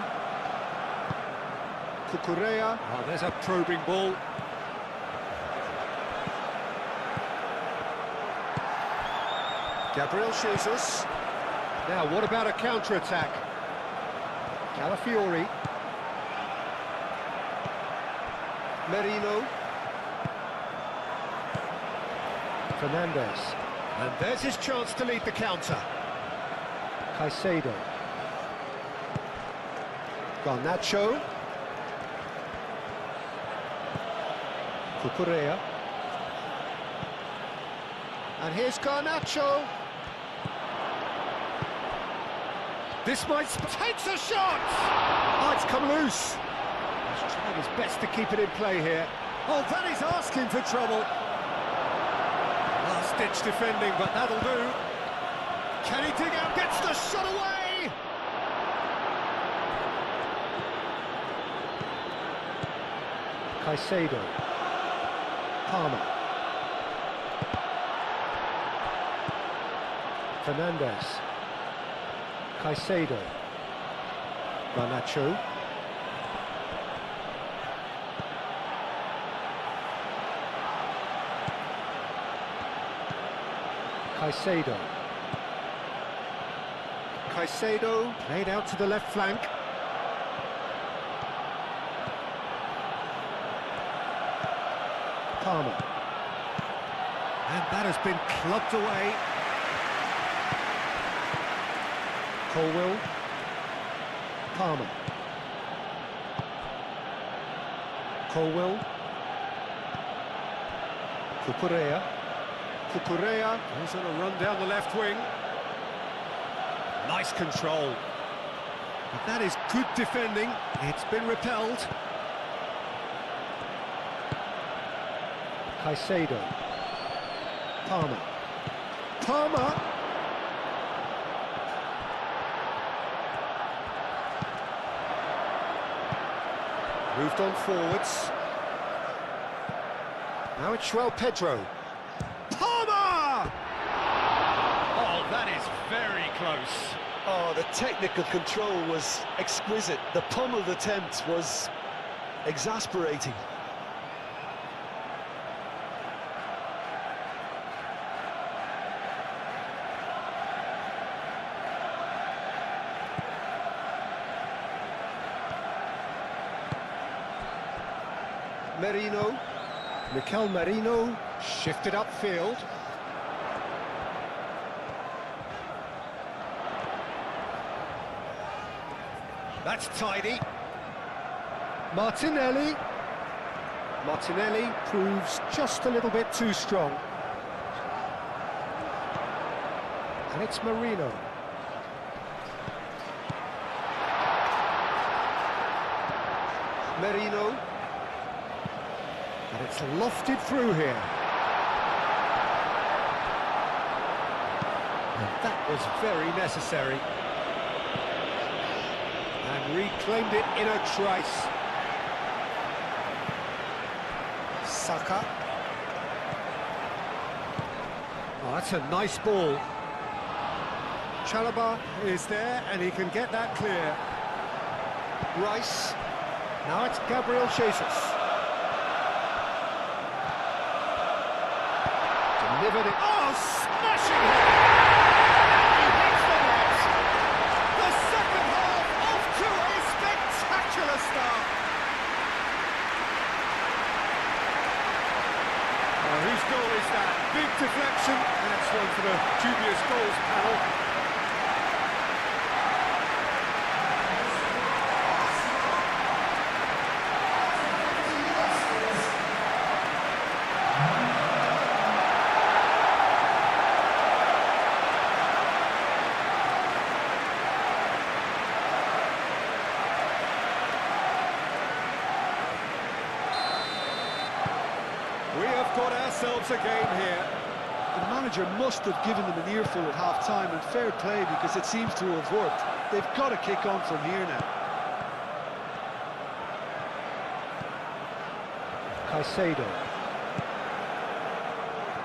Cucurella. Oh, there's a probing ball. Gabriel Jesus. Now, what about a counter-attack? Calafiori. Merino. Fernandez. And there's his chance to lead the counter. Caicedo. Garnacho. Cucurella. And here's Garnacho. This might... takes a shot! Oh, it's come loose. He's trying his best to keep it in play here. Oh, that is asking for trouble. Well, last-ditch defending, but that'll do. Can he dig out? Gets the shot away! Caicedo. Palmer. Fernandez. Caicedo. Garnacho. Caicedo. Caicedo played out to the left flank. Palmer. And that has been clubbed away. Colwill. Palmer. Colwill. Cucurella. Cucurella goes on a run down the left wing. Nice control. But that is good defending. It's been repelled. Caicedo. Palmer. Palmer! Moved on forwards. Now it's João Pedro. Palmer! Oh, that is very close. Oh, the technical control was exquisite. The pummeled attempt was exasperating. Merino. Mikel Merino shifted upfield. That's tidy. Martinelli. Martinelli proves just a little bit too strong. And it's Merino. Merino. And it's lofted through here. And that was very necessary. And reclaimed it in a trice. Saka. Oh, that's a nice ball. Carabao is there and he can get that clear. Rice. Now it's Gabriel Jesus. Delivered it. Oh, smashing hit! He hits the net. The second half off to a spectacular start. Whose goal is that? Big deflection. That's one for the dubious goals panel. We have got ourselves a game here. The manager must have given them an earful at half-time, and fair play, because it seems to have worked. They've got to kick on from here now. Caicedo.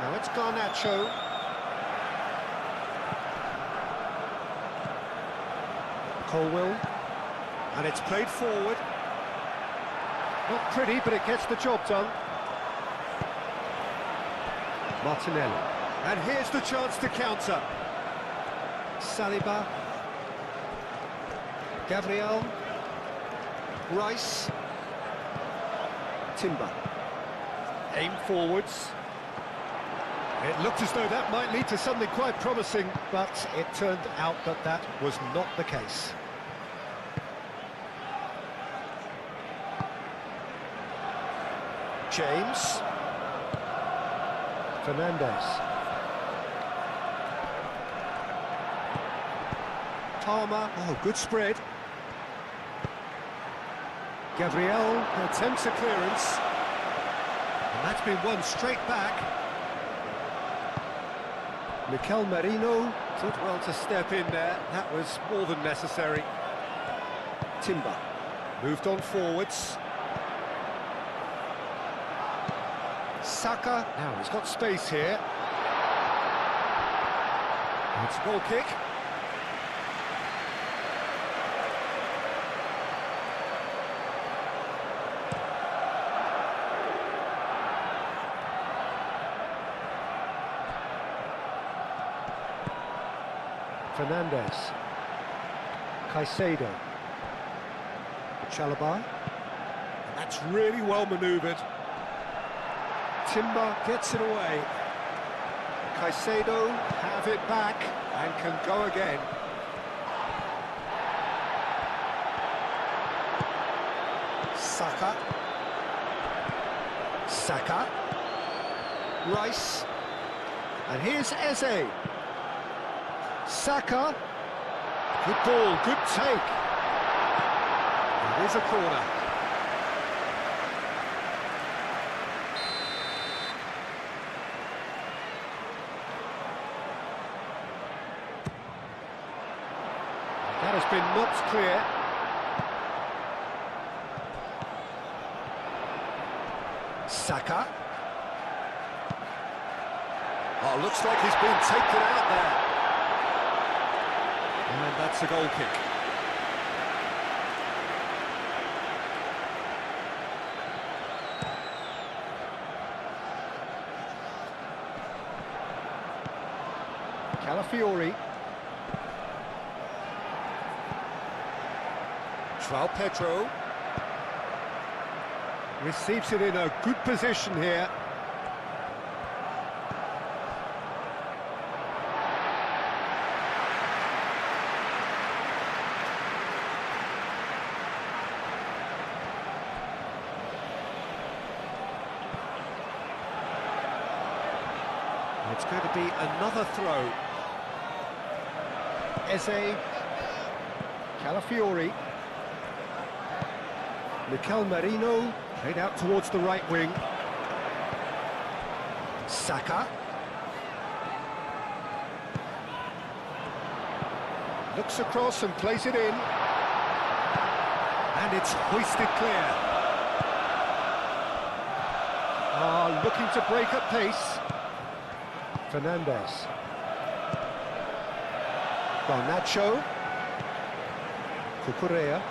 Now it's Garnacho. Colwill. And it's played forward. Not pretty, but it gets the job done. Martinelli. And here's the chance to counter. Saliba. Gabriel. Rice. Timber. Aim forwards. It looked as though that might lead to something quite promising, but it turned out that that was not the case. James. Fernandez. Palmer. Oh, good spread. Gabriel attempts a clearance. And that's been won straight back. Mikel Merino did well to step in there. That was more than necessary. Timber moved on forwards. Saka, now he's got space here. It's a goal kick. Fernandez, Caicedo, Chalobah, that's really well manoeuvred. Timber gets it away. Caicedo have it back and can go again. Saka, Rice, and here's Eze. Saka, good ball, good take. It is a corner. That has been knocked clear. Saka. Oh, looks like he's been taken out there. And that's a goal kick. Calafiori. João Pedro. Receives it in a good position here. It's going to be another throw. Eze, Calafiori, Mikel Merino, played out towards the right wing. Saka. Looks across and plays it in. And it's hoisted clear. Looking to break at pace. Fernandez. Garnacho. Cucurella.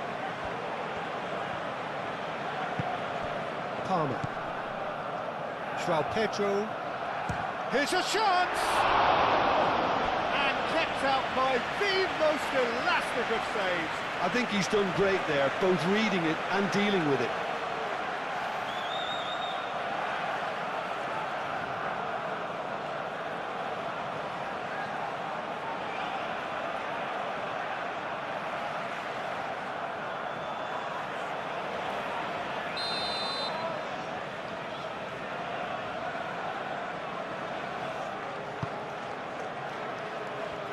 Palmer. João Pedro. Here's a chance! And kept out by the most elastic of saves. I think he's done great there, both reading it and dealing with it.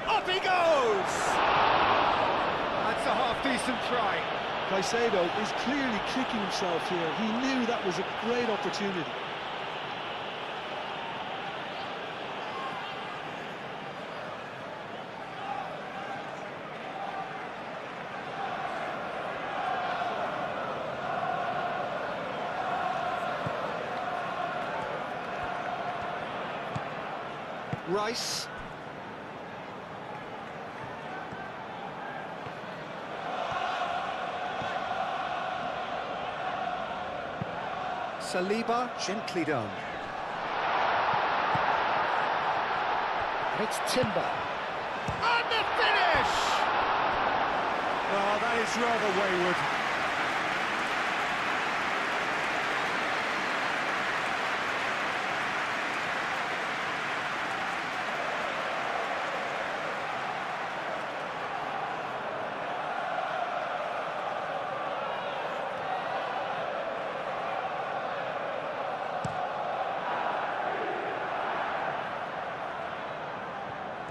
Up he goes! That's a half-decent try. Caicedo is clearly kicking himself here. He knew that was a great opportunity. Rice. Saliba, gently done. It's Timber. And the finish! Oh, that is rather wayward.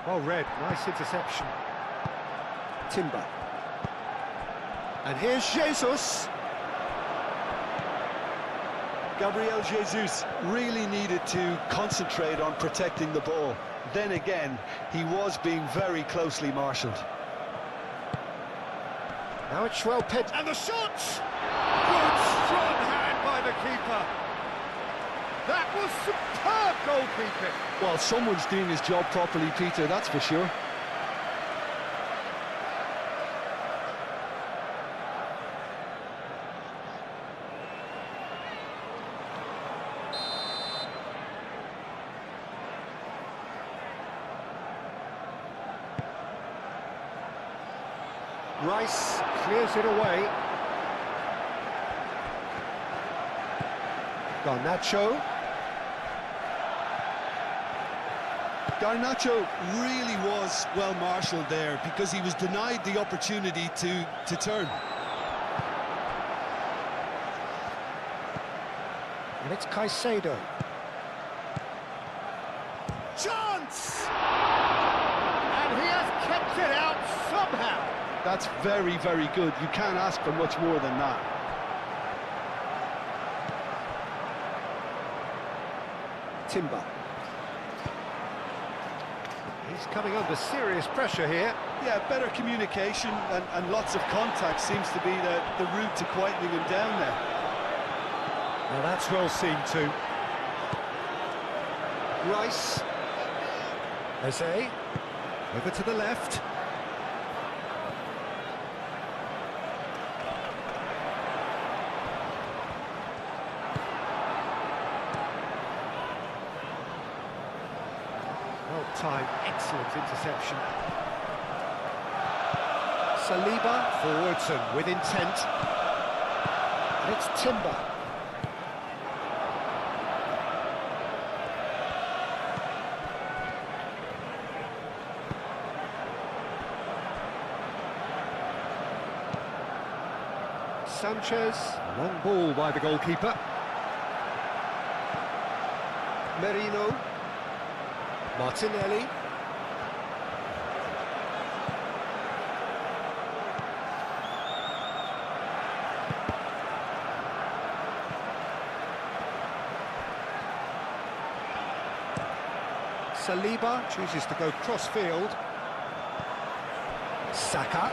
Well read, nice interception. Timber. And here's Jesus. Gabriel Jesus really needed to concentrate on protecting the ball. Then again, he was being very closely marshalled. Now it's Pes. And the shot! Good, strong hand by the keeper. That was superb goalkeeping. Well, someone's doing his job properly, Peter, that's for sure. Rice clears it away. Garnacho really was well marshalled there because he was denied the opportunity to turn. And it's Caicedo. Chance! And he has kept it out somehow. That's very, very good. You can't ask for much more than that. Timber. He's coming under serious pressure here. Yeah, better communication and lots of contact seems to be the route to quietening him down there. Now that's well seen too. Rice. Eze. Over to the left. Well-timed, excellent interception. Saliba forwards and with intent. And it's Timber. Sanchez, long ball by the goalkeeper. Merino. Martinelli. Saliba chooses to go cross-field. Saka.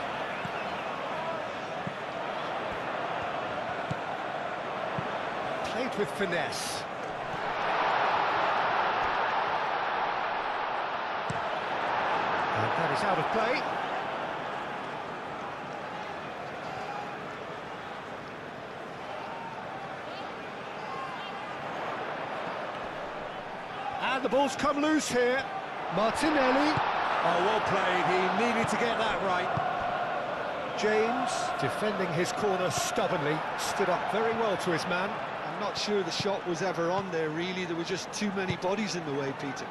Played with finesse. And that is out of play. And the ball's come loose here. Martinelli. Oh, well played. He needed to get that right. James, defending his corner stubbornly, stood up very well to his man. I'm not sure the shot was ever on there, really. There were just too many bodies in the way, Peter.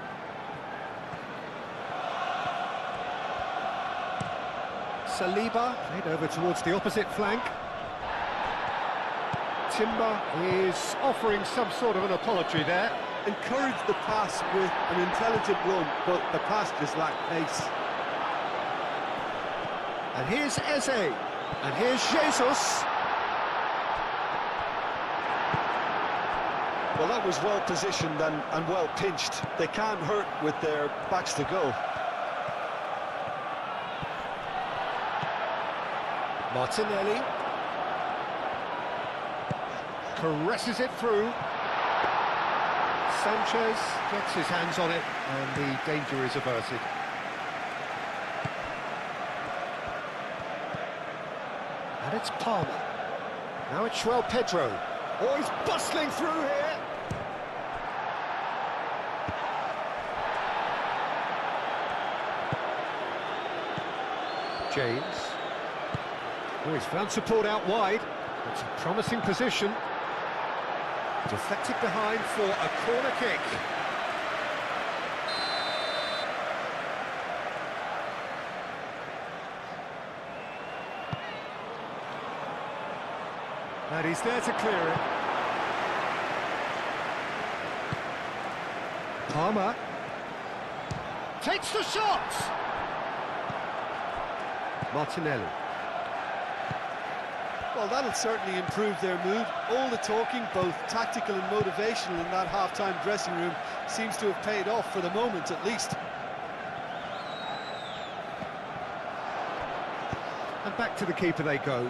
Saliba, played over towards the opposite flank. Timber is offering some sort of an apology there. Encouraged the pass with an intelligent run, but the pass just lacked pace. And here's Eze. And here's Jesus. Well, that was well positioned and well pinched. They can't hurt with their backs to goal. Martinelli. Caresses it through. Sanchez gets his hands on it, and the danger is averted. And it's Palmer. Now it's Pedro. Oh, he's bustling through here. James. Oh, he's found support out wide. It's a promising position. Deflected behind for a corner kick. And he's there to clear it. Palmer takes the shot. Martinelli. Well, that'll certainly improve their mood. All the talking, both tactical and motivational, in that half-time dressing room seems to have paid off for the moment, at least. And back to the keeper they go.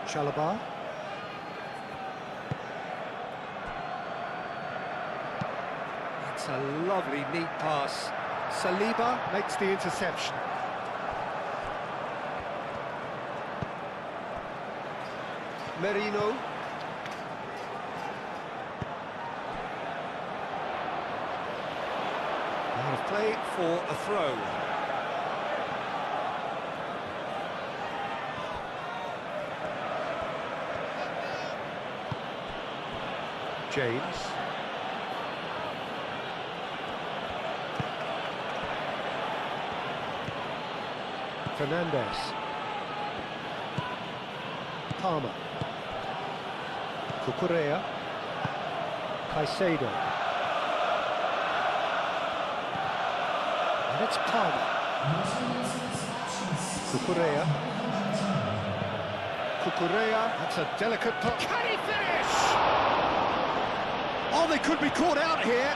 Chalobah. That's a lovely, neat pass. Saliba makes the interception. Merino. Out of play for a throw. James. Fernandez. Palmer. Cucurella. Caicedo. And it's Palmer. Cucurella. Cucurella, that's a delicate puck. Can he finish? Oh, they could be caught out here.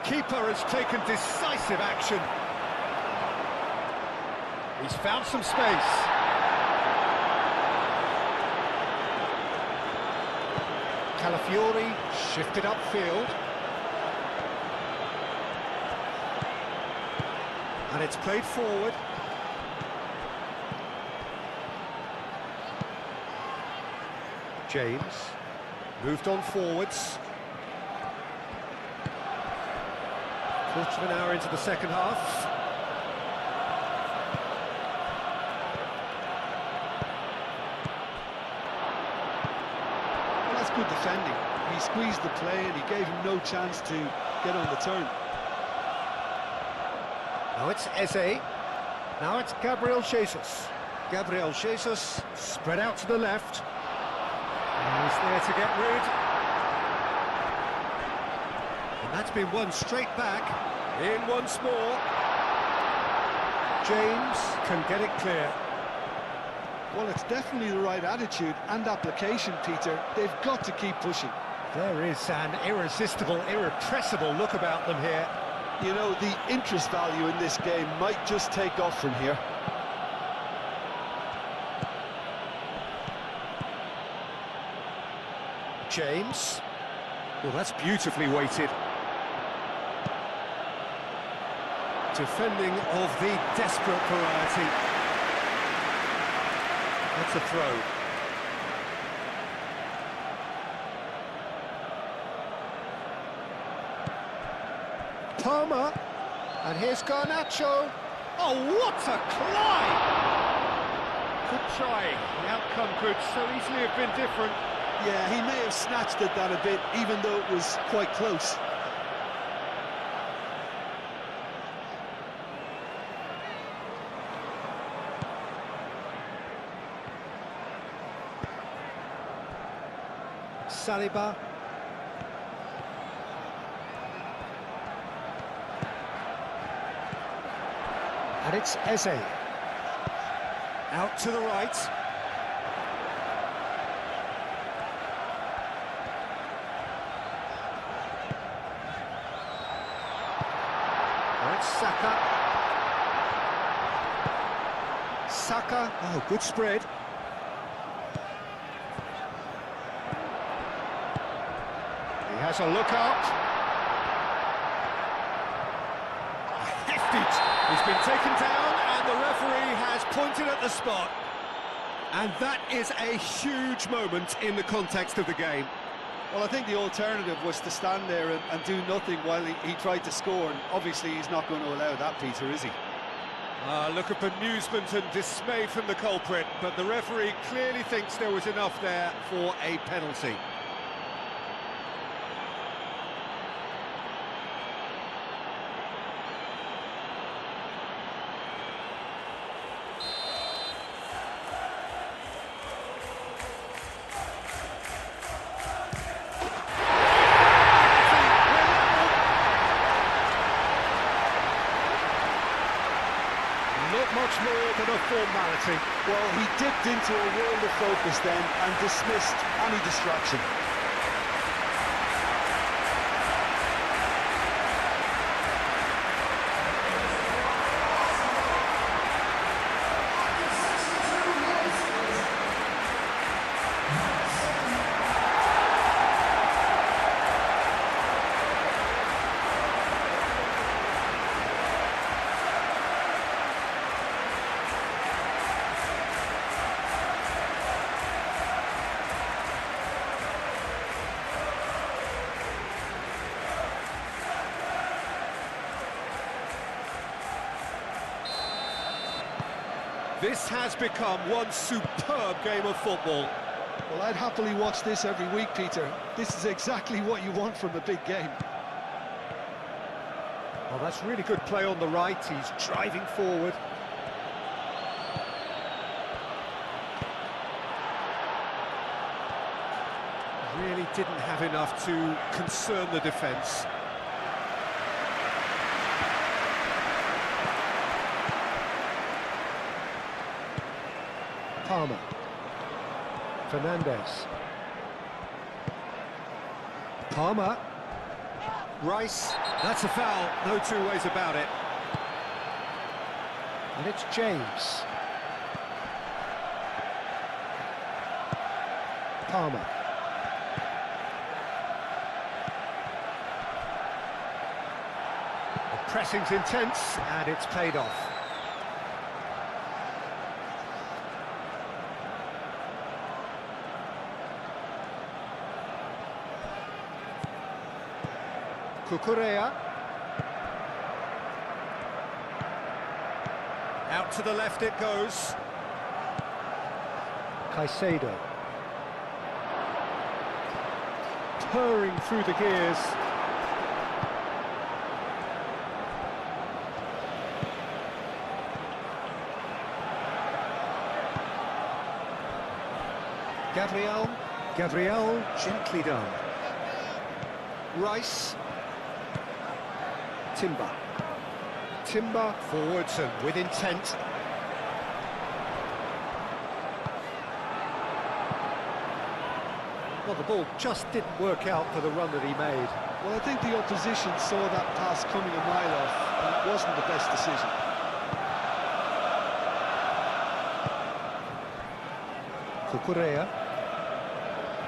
Keeper has taken decisive action. He's found some space. Calafiori shifted upfield. And it's played forward. James moved on forwards. Quarter of an hour into the second half. Well, that's good defending. He squeezed the play and he gave him no chance to get on the turn. Now it's Eze. Now it's Gabriel Jesus. Gabriel Jesus spread out to the left. And he's there to get rid. And that's been won straight back. In once more. James can get it clear. Well, it's definitely the right attitude and application, Peter. They've got to keep pushing. There is an irresistible, irrepressible look about them here. You know, the interest value in this game might just take off from here. James. Well, that's beautifully weighted. Defending of the desperate variety. That's a throw. Palmer. And here's Garnacho. Oh, what a climb! Good try. The outcome could so easily have been different. Yeah, he may have snatched at that a bit, even though it was quite close. Saliba. And it's Eze. Out to the right. And it's Saka. Saka. Oh, good spread. He has a look up. Hefty. He's been taken down and the referee has pointed at the spot. And that is a huge moment in the context of the game. Well, I think the alternative was to stand there and do nothing while he tried to score, and obviously he's not going to allow that, Peter, is he? Look of bemusement and dismay from the culprit, but the referee clearly thinks there was enough there for a penalty. Not much more than a formality. Well, he dipped into a world of focus then and dismissed any distraction. This has become one superb game of football. Well, I'd happily watch this every week, Peter. This is exactly what you want from a big game. Well, that's really good play on the right. He's driving forward. Really didn't have enough to concern the defence. Palmer. Fernandez. Palmer. Rice. That's a foul, no two ways about it. And it's James. Palmer. The pressing's intense, and it's paid off. Cucurella. Out to the left it goes. Caicedo. Purring through the gears. Gabriel, gently done. Rice. Timber forwards and with intent. Well, the ball just didn't work out for the run that he made. Well, I think the opposition saw that pass coming a mile off, and it wasn't the best decision. Cucurella.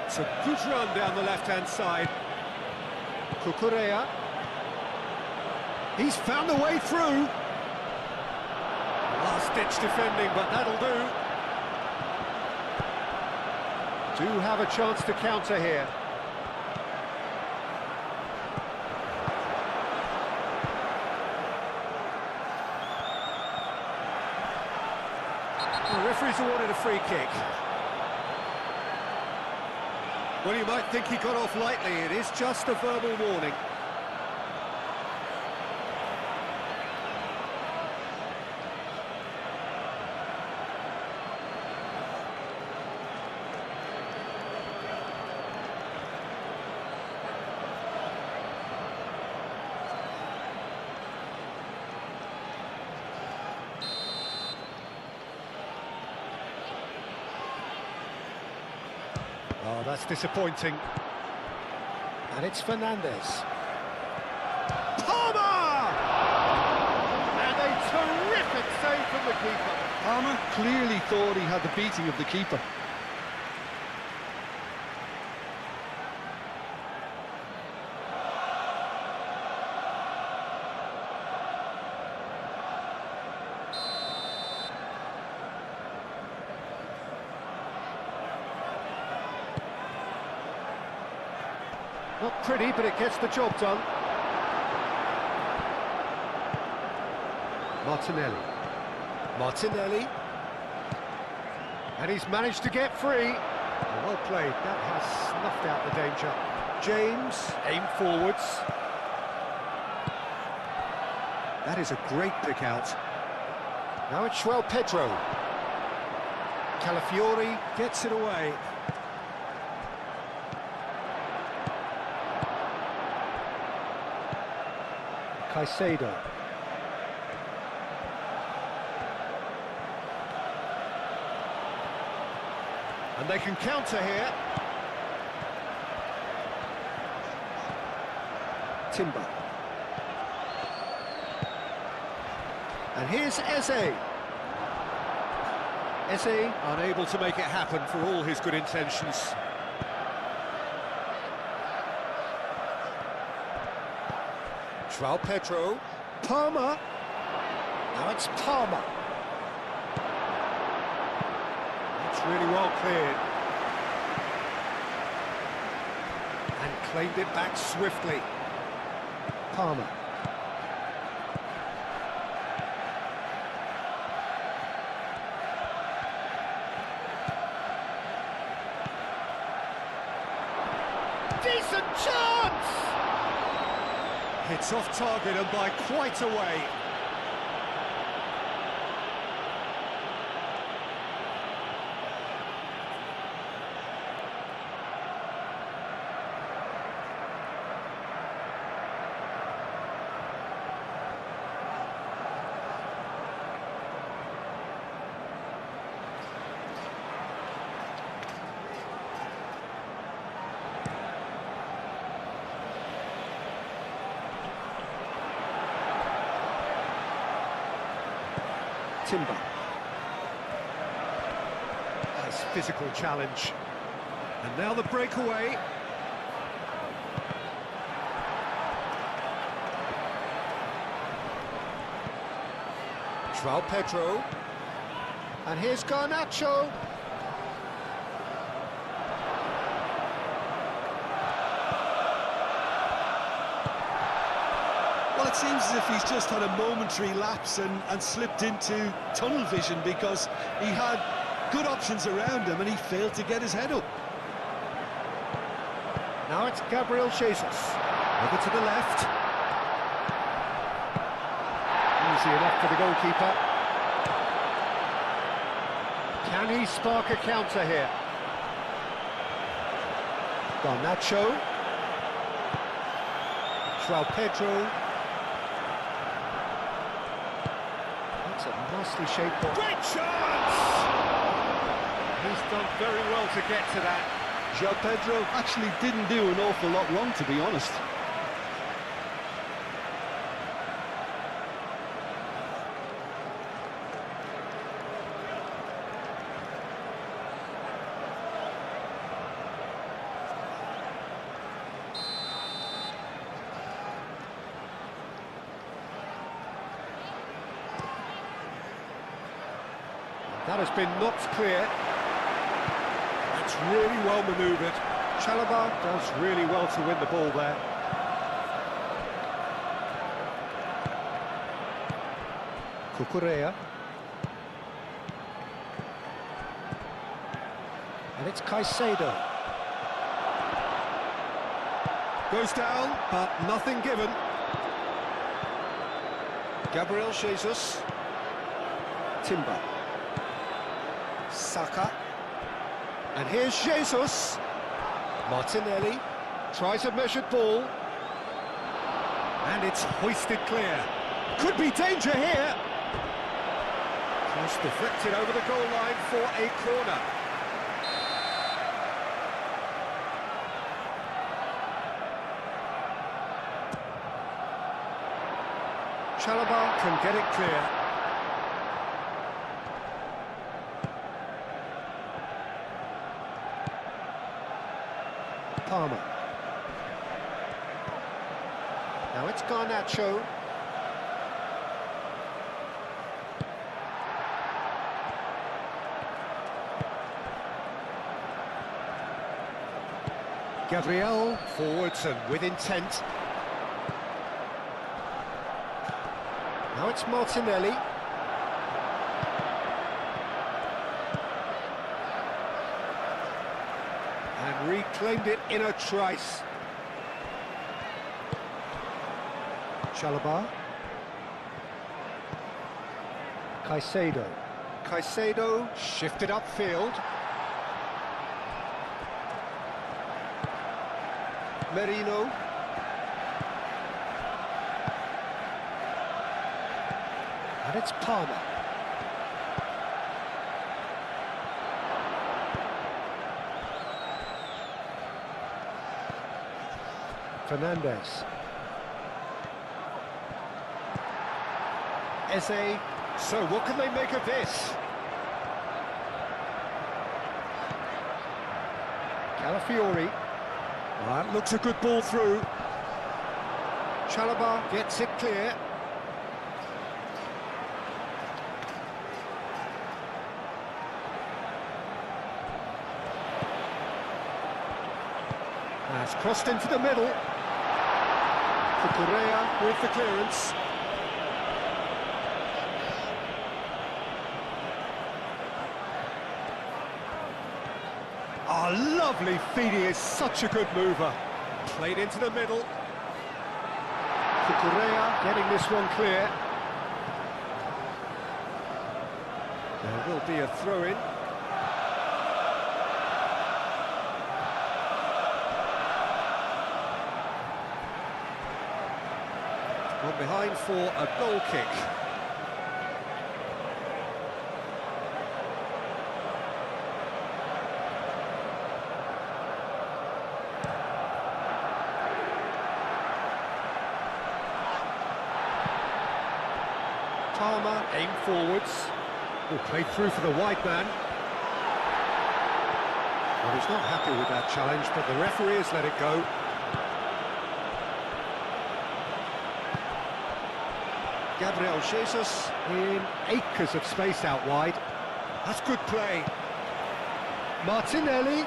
It's a good run down the left-hand side. Cucurella. He's found the way through. Last-ditch defending, but that'll do. Do have a chance to counter here. The referee's awarded a free kick. Well, you might think he got off lightly. It is just a verbal warning. Oh, that's disappointing. And it's Fernandez. Palmer! And a terrific save from the keeper. Palmer clearly thought he had the beating of the keeper. Not pretty, but it gets the job done. Martinelli. Martinelli. And he's managed to get free. Well played, that has snuffed out the danger. James, aim forwards. That is a great pick out. Now it's Pedro. Calafiori gets it away. Caicedo. And they can counter here. Timber. And here's Eze. Eze unable to make it happen for all his good intentions. Pedro. Palmer. Now it's Palmer. That's really well cleared. And claimed it back swiftly. Palmer. Decent chance! It's off target and by quite a way. Timber. Nice physical challenge. And now the breakaway. Pedro. And here's Garnacho. Well, it seems as if he's just had a momentary lapse and slipped into tunnel vision, because he had good options around him and he failed to get his head up. Now it's Gabriel Jesus. Over to the left. Easy enough for the goalkeeper. Can he spark a counter here? Garnacho. Pedro. That's a nicely shaped ball. Great chance! He's done very well to get to that. Pedro actually didn't do an awful lot wrong, to be honest. That has been knocked clear. That's really well manoeuvred. Carabao does really well to win the ball there. Cucurella. And it's Caicedo. Goes down, but nothing given. Gabriel Jesus. Timber. Saka. And here's Jesus. Martinelli tries a measured ball. And it's hoisted clear. Could be danger here. Cross deflected over the goal line for a corner. Carabao can get it clear. Palmer. Now it's Garnacho. Gabriel forwards and with intent. Now it's Martinelli. claimed it in a trice. Chalobah. Caicedo. Caicedo shifted upfield. Merino. And it's Palmer. Fernandez. Eze. So what can they make of this? Calafiori. That looks a good ball through. Chalobah gets it clear. That's crossed into the middle. Correa with the clearance. Oh, lovely feed, he is such a good mover. Played into the middle. Correa getting this one clear. There will be a throw-in. Gone behind for a goal kick. Palmer aimed forwards. Oh, played through for the wide man. Well, he's not happy with that challenge, but the referee has let it go. Gabriel Jesus in acres of space out wide. That's good play. Martinelli.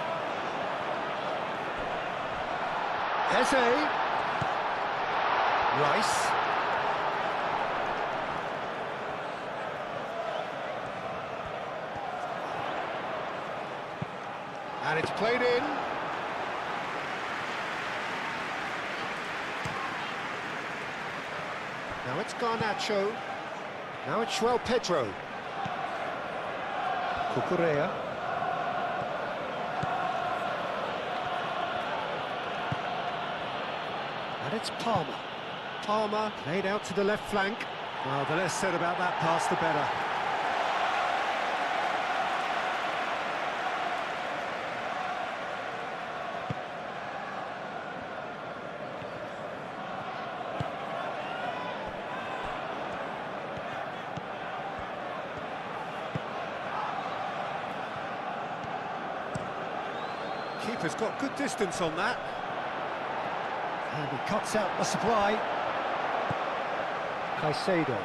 Eze. Rice. And it's played in. Now it's Garnacho. Now it's João Pedro. Cucurella. And it's Palmer. Palmer played out to the left flank. Well, the less said about that pass, the better. Keeper's got good distance on that. And he cuts out the supply. Caicedo.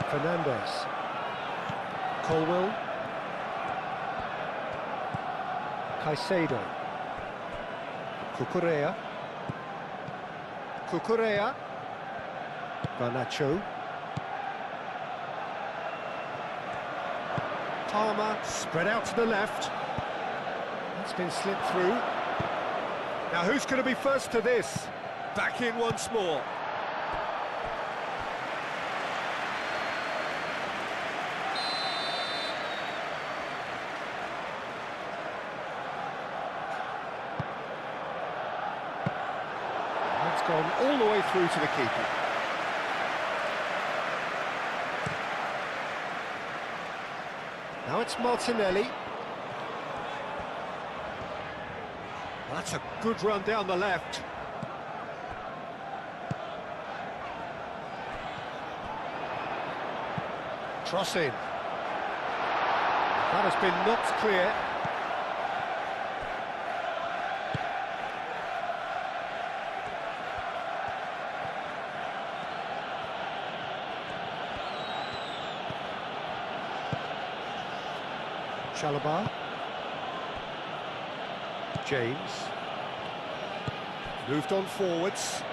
Fernandez. Colwell. Caicedo. Cucurella. Cucurella. Garnacho. Palmer spread out to the left. That's been slipped through. Now who's going to be first to this? Back in once more. That's gone all the way through to the keeper. Now it's Martinelli. Well, that's a good run down the left. Crossing. That has been knocked clear. Chalobah. James. Moved on forwards.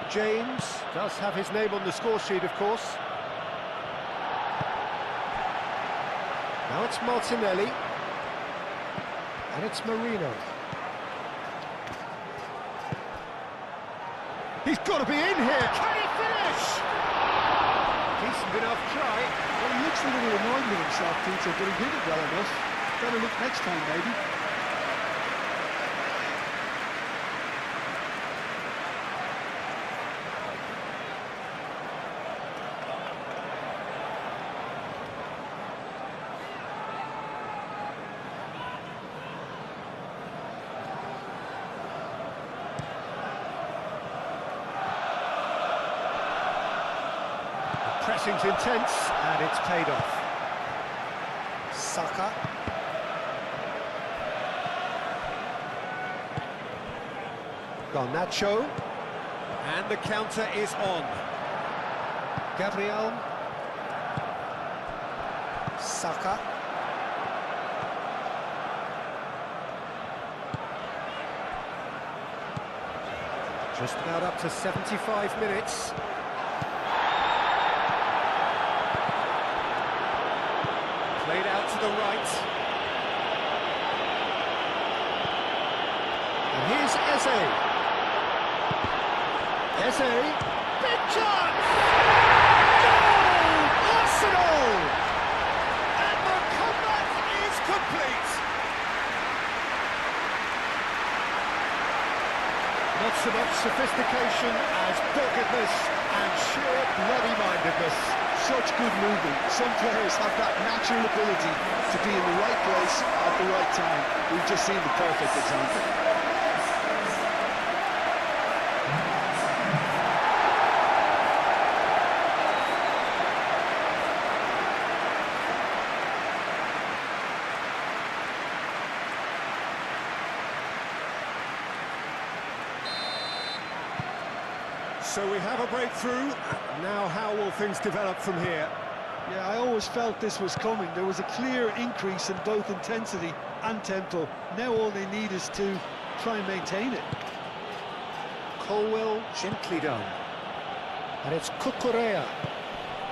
James does have his name on the score sheet, of course. Now it's Martinelli. And it's Marino. He's got to be in here. Can he finish? Decent enough try. Well, he looks a little annoyed with himself, Peter, but he did it well enough. Better look next time, maybe. Pressing's intense, and it's paid off. Saka. Garnacho. And the counter is on. Gabriel. Saka. Just about up to 75 minutes. Played out to the right. And here's Eze. Eze. Big chance! Goal! Arsenal! And the comeback is complete. Not so much sophistication as doggedness and sheer bloody-mindedness. Such good movement. Some players have that natural ability to be in the right place at the right time. We've just seen the perfect example. So we have a breakthrough. Now how will things develop from here? Yeah, I always felt this was coming. There was a clear increase in both intensity and tempo. Now all they need is to try and maintain it. Colwell gently done. And it's Cucurella.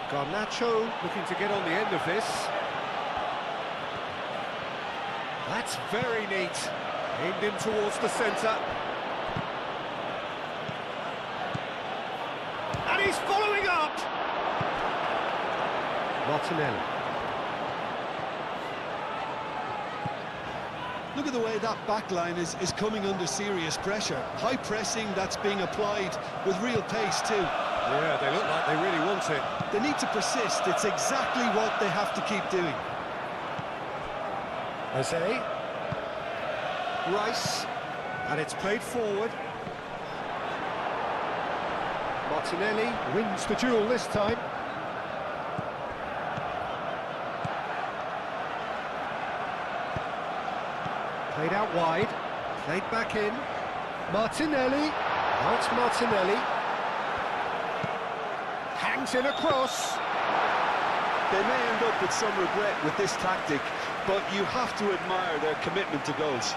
Garnacho looking to get on the end of this. That's very neat. Aimed in towards the centre. And he's following up! Martinelli. Look at the way that back line is coming under serious pressure. High pressing that's being applied with real pace too. Yeah, they look like they really want it. They need to persist. It's exactly what they have to keep doing. Eze. Rice. And it's played forward. Martinelli wins the duel this time. Played out wide, played back in. Martinelli, now it's Martinelli. Hangs in across. They may end up with some regret with this tactic, but you have to admire their commitment to goals.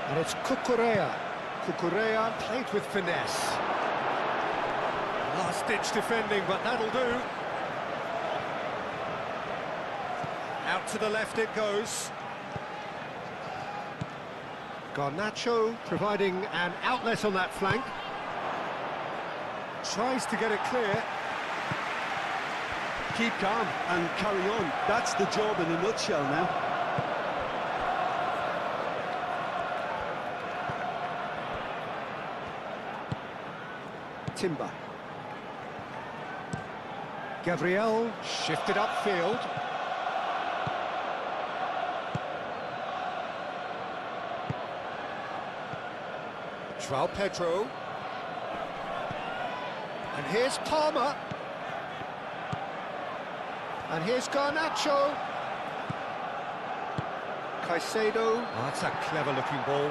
And it's Cucurella. Cucurella played with finesse. Last-ditch defending, but that'll do. Out to the left it goes. Garnacho providing an outlet on that flank. Tries to get it clear. Keep calm and carry on. That's the job in a nutshell now. Timber. Gabriel shifted upfield. João Pedro. And here's Palmer. And here's Garnacho. Caicedo. Oh, that's a clever-looking ball.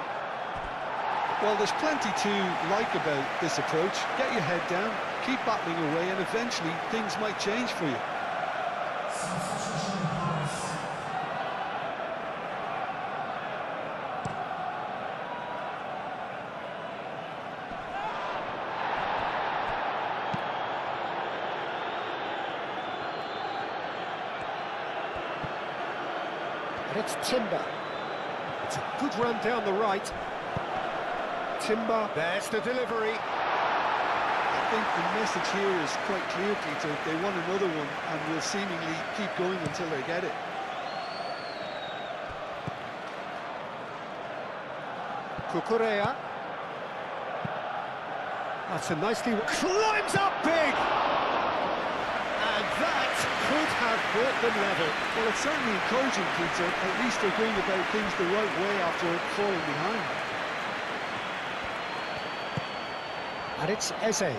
Well, there's plenty to like about this approach. Get your head down, keep battling away, and eventually things might change for you. And it's Timber. It's a good run down the right. Timber, there's the delivery. I think the message here is quite clear, Peter. They want another one and will seemingly keep going until they get it. Cucurella. That's a nicely... climbs up big! And that could have brought them level. Well, it's certainly encouraging, Peter. At least they're going about things the right way after falling behind. And it's Eze.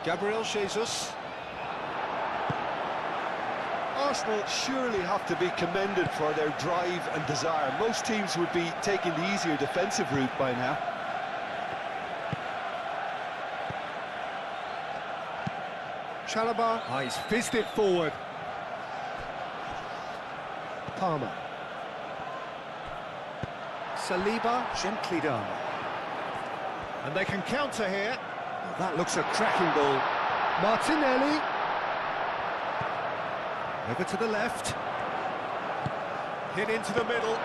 Gabriel Jesus. Arsenal surely have to be commended for their drive and desire. Most teams would be taking the easier defensive route by now. Carabao. Oh, he's fizzed it forward. Palmer. Saliba, gently done. And they can counter here. Well, that looks a cracking ball. Martinelli. Over to the left. Hit into the middle.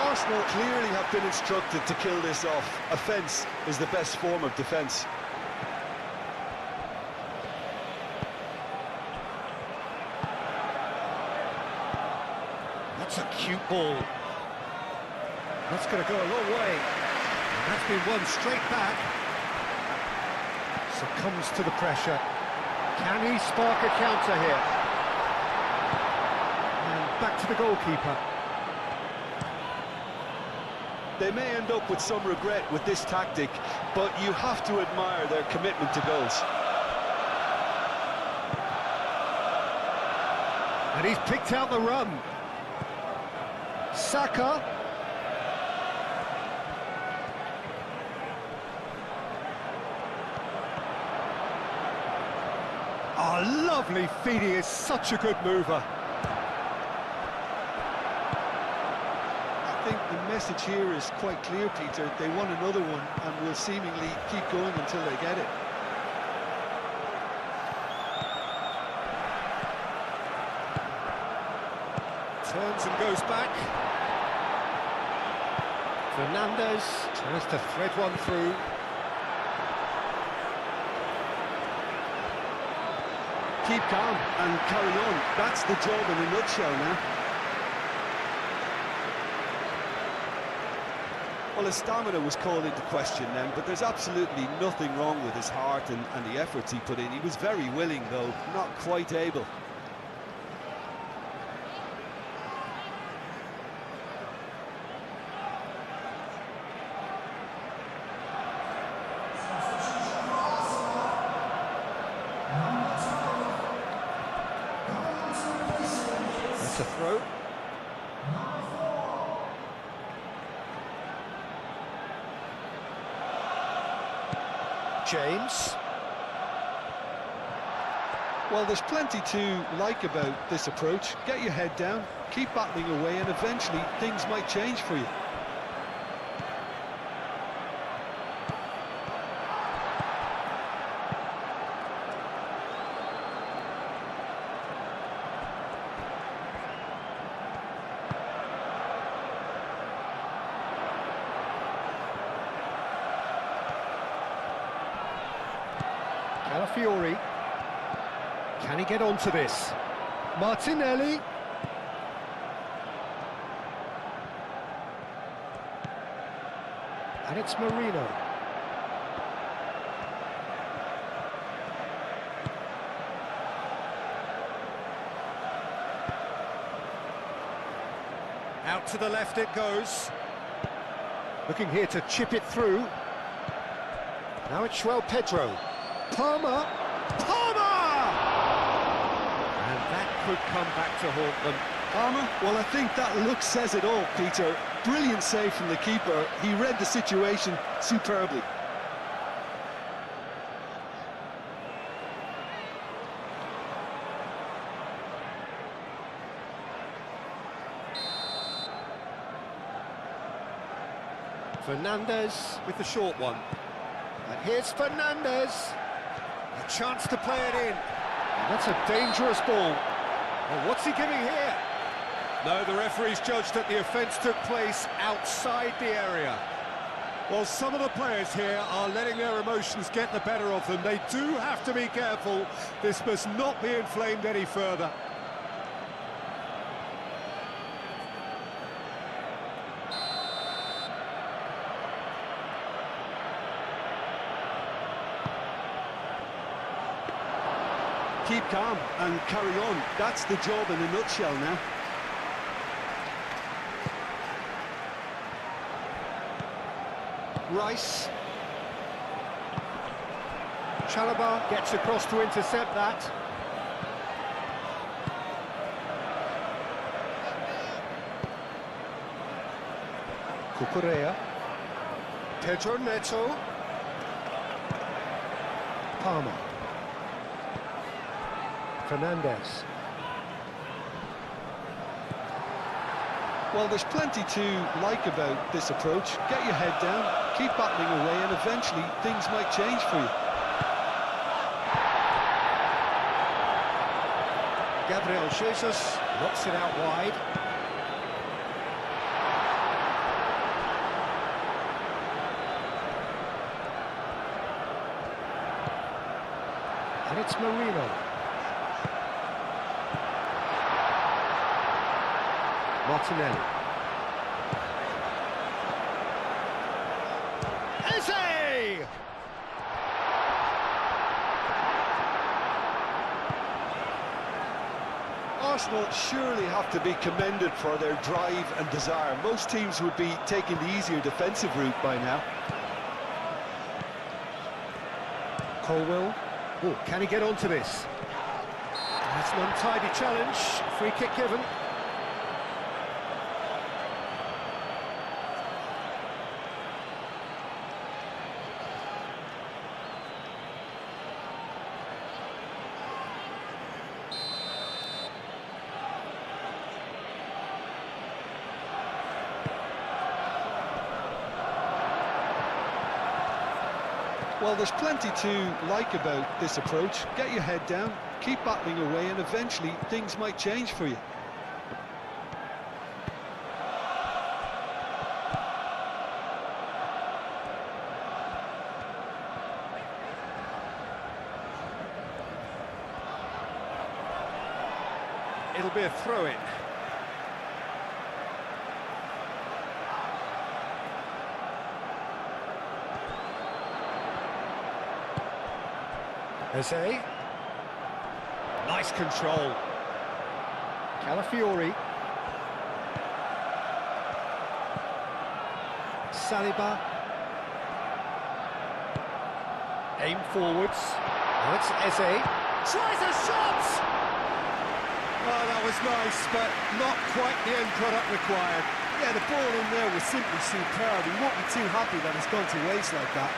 Arsenal clearly have been instructed to kill this off. Offence is the best form of defence. That's a cute ball. That's going to go a long way. And that's been won straight back. Succumbs to the pressure. Can he spark a counter here? And back to the goalkeeper. They may end up with some regret with this tactic, but you have to admire their commitment to goals. And he's picked out the run. Saka. Oh, lovely feed. He is such a good mover. I think the message here is quite clear, Peter. They want another one and will seemingly keep going until they get it. Turns and goes back. Fernandez tries to thread one through. Keep calm and carry on. That's the job in a nutshell now. Well, his stamina was called into question then, but there's absolutely nothing wrong with his heart and the efforts he put in. He was very willing, though, not quite able. That's a throw. James. Well, there's plenty to like about this approach. Get your head down, keep battling away, and eventually things might change for you. Calafiori. Can he get onto this? Martinelli. And it's Marino. Out to the left it goes. Looking here to chip it through. Now it's João Pedro. Palmer. Palmer! And that could come back to haunt them. Palmer? Well, I think that look says it all, Peter. Brilliant save from the keeper. He read the situation superbly. Fernandez with the short one. And here's Fernandez. A chance to play it in. And that's a dangerous ball. Well, what's he giving here? No, the referee's judged that the offence took place outside the area. Well, some of the players here are letting their emotions get the better of them. They do have to be careful. This must not be inflamed any further. Keep calm and carry on. That's the job in a nutshell now. Rice. Carabao gets across to intercept that. Cucurella. Pedro Neto. Palmer. Fernandez. Well, there's plenty to like about this approach. Get your head down, keep battling away, and eventually things might change for you. Gabriel Jesus knocks it out wide. And it's Marino. Martinelli. Eze! Arsenal surely have to be commended for their drive and desire. Most teams would be taking the easier defensive route by now. Colwell. Oh, can he get onto this? That's an untidy challenge. Free kick given. Well, there's plenty to like about this approach. Get your head down, keep battling away, and eventually things might change for you. It'll be a throw-in. Eze. Nice control. Calafiori. Saliba. Aim forwards. Now it's Eze. Tries a shot! Oh, that was nice, but not quite the end product required. Yeah, the ball in there was simply superb. He won't be too happy that it's gone to waste like that.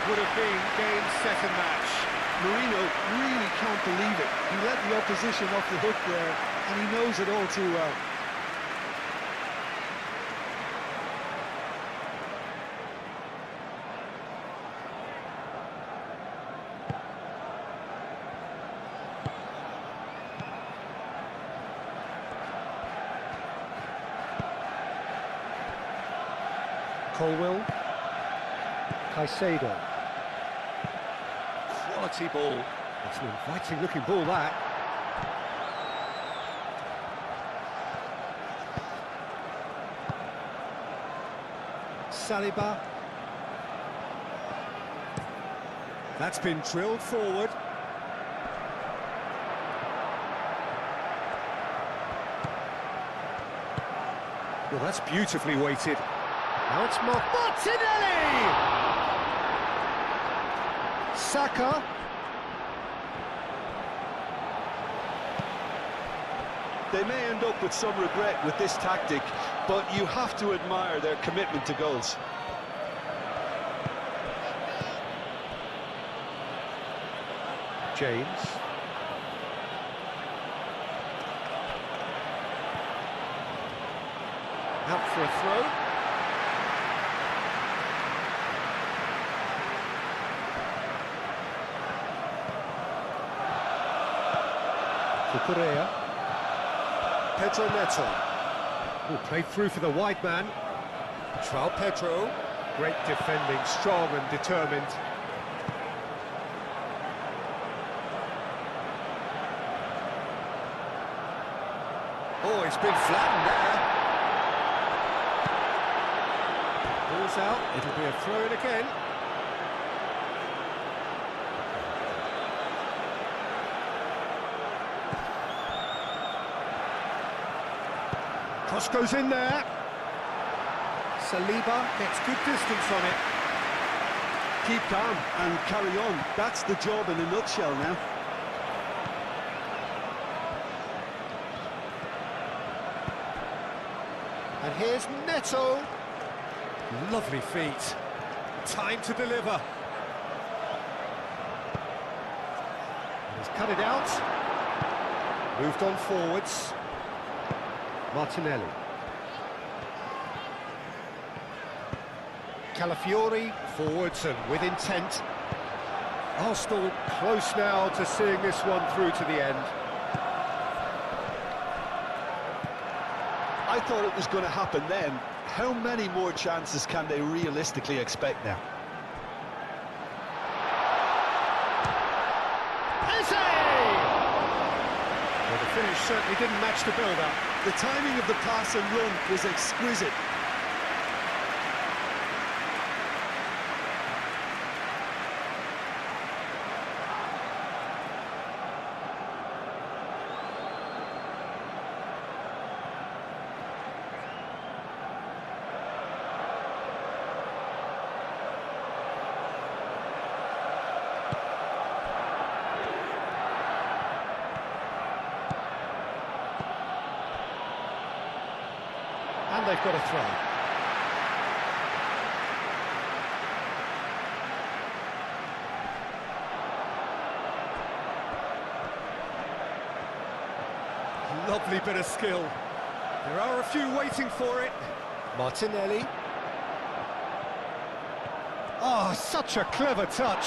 Would have been game, set and match. Marino really can't believe it. He let the opposition off the hook there, and he knows it all too well. Colwell. Caicedo. Quality ball. It's an inviting looking ball, that. Saliba. That's been drilled forward. Well, that's beautifully weighted. Now it's Martinelli! Saka. They may end up with some regret with this tactic, but you have to admire their commitment to goals. James. Out for a throw. Cucurella. Pedro Neto. Oh, played through for the wide man. João Pedro. Great defending, strong and determined. Oh, he's been flattened there. Ball's out, it'll be a throw-in again. Cross goes in there. Saliba gets good distance on it. Keep calm and carry on. That's the job in a nutshell now. And here's Neto. Lovely feet. Time to deliver. He's cut it out. Moved on forwards. Martinelli. Calafiori, forwards and with intent. Arsenal close now to seeing this one through to the end. I thought it was going to happen then. How many more chances can they realistically expect now? Well, the finish certainly didn't match the build-up. The timing of the pass and run was exquisite. And they've got a throw. Lovely bit of skill. There are a few waiting for it. Martinelli. Oh, such a clever touch.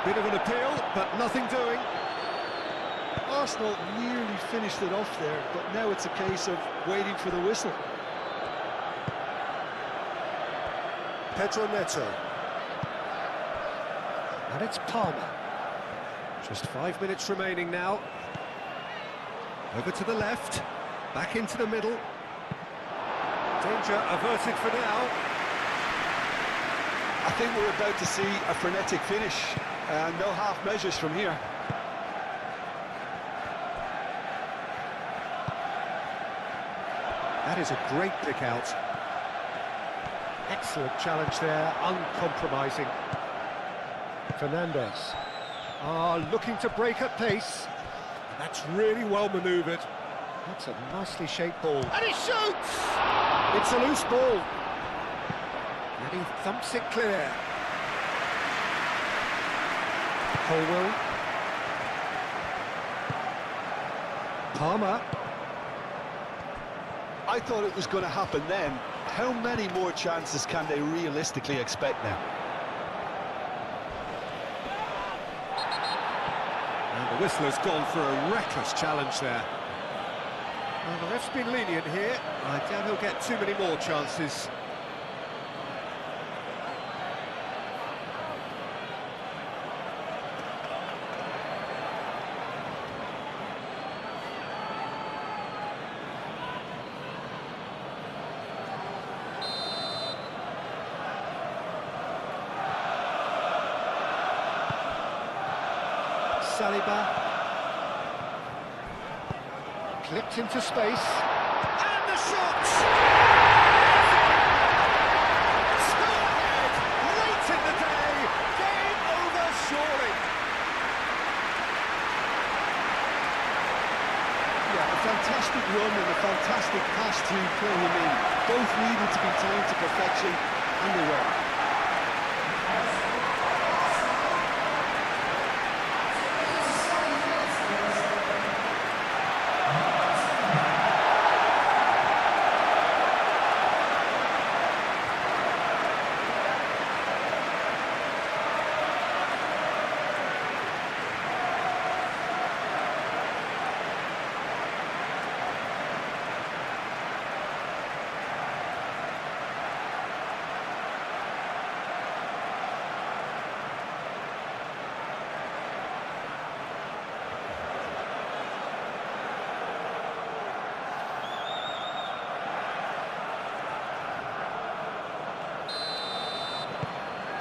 Bit of an appeal, but nothing doing. Arsenal nearly finished it off there, but now it's a case of waiting for the whistle. Pedro Neto. And it's Palmer. Just 5 minutes remaining now. Over to the left. Back into the middle. Danger averted for now. I think we're about to see a frenetic finish. No half measures from here. That is a great pick out. Excellent challenge there, uncompromising. Fernandes. Looking to break at pace. That's really well manoeuvred. That's a nicely shaped ball. And he shoots! It's a loose ball. And he thumps it clear. Colwell. Palmer. I thought it was going to happen then. How many more chances can they realistically expect now? And the whistler's gone for a reckless challenge there. Well, the ref's been lenient here. I doubt he'll get too many more chances. Saliba. Clipped into space. And the shot! Two ahead, late in the day. Game over, surely. Yeah, a fantastic run and a fantastic pass to play him in. Both needed to be timed to perfection, and they were.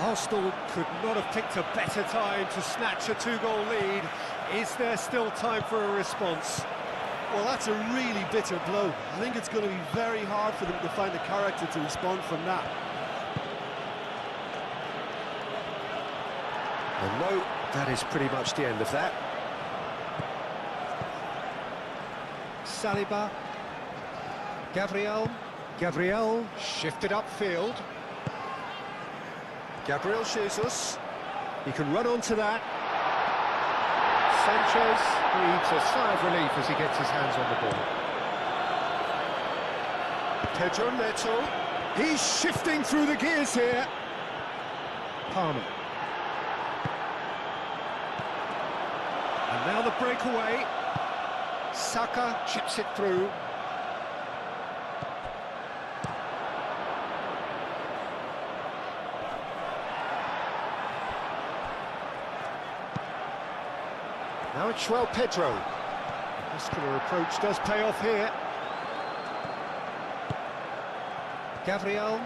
Arsenal could not have picked a better time to snatch a two-goal lead. Is there still time for a response? Well, that's a really bitter blow. I think it's going to be very hard for them to find the character to respond from that. And no, that is pretty much the end of that. Saliba. Gabriel shifted upfield. Gabriel Jesus. He can run onto that. Sanchez breathes a sigh of relief as he gets his hands on the ball. Pedro Neto. He's shifting through the gears here. Palmer. And now the breakaway. Saka chips it through. Now it's Pedro. Muscular approach does pay off here. Gabriel.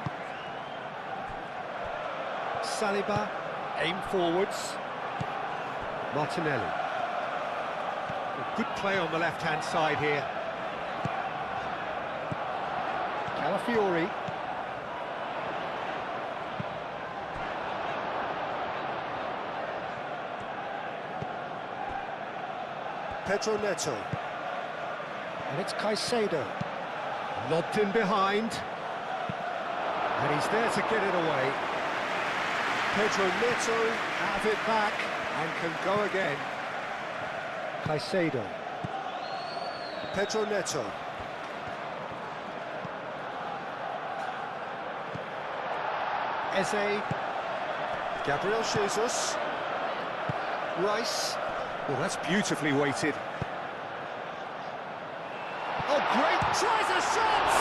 Saliba. Aim forwards. Martinelli. Good play on the left-hand side here. Calafiori. Pedro Neto. And it's Caicedo. Lobbed in behind. And he's there to get it away. Pedro Neto have it back and can go again. Caicedo. Pedro Neto. Eze. Gabriel Jesus. Rice. Well, that's beautifully weighted. Oh, great! Tries a shot!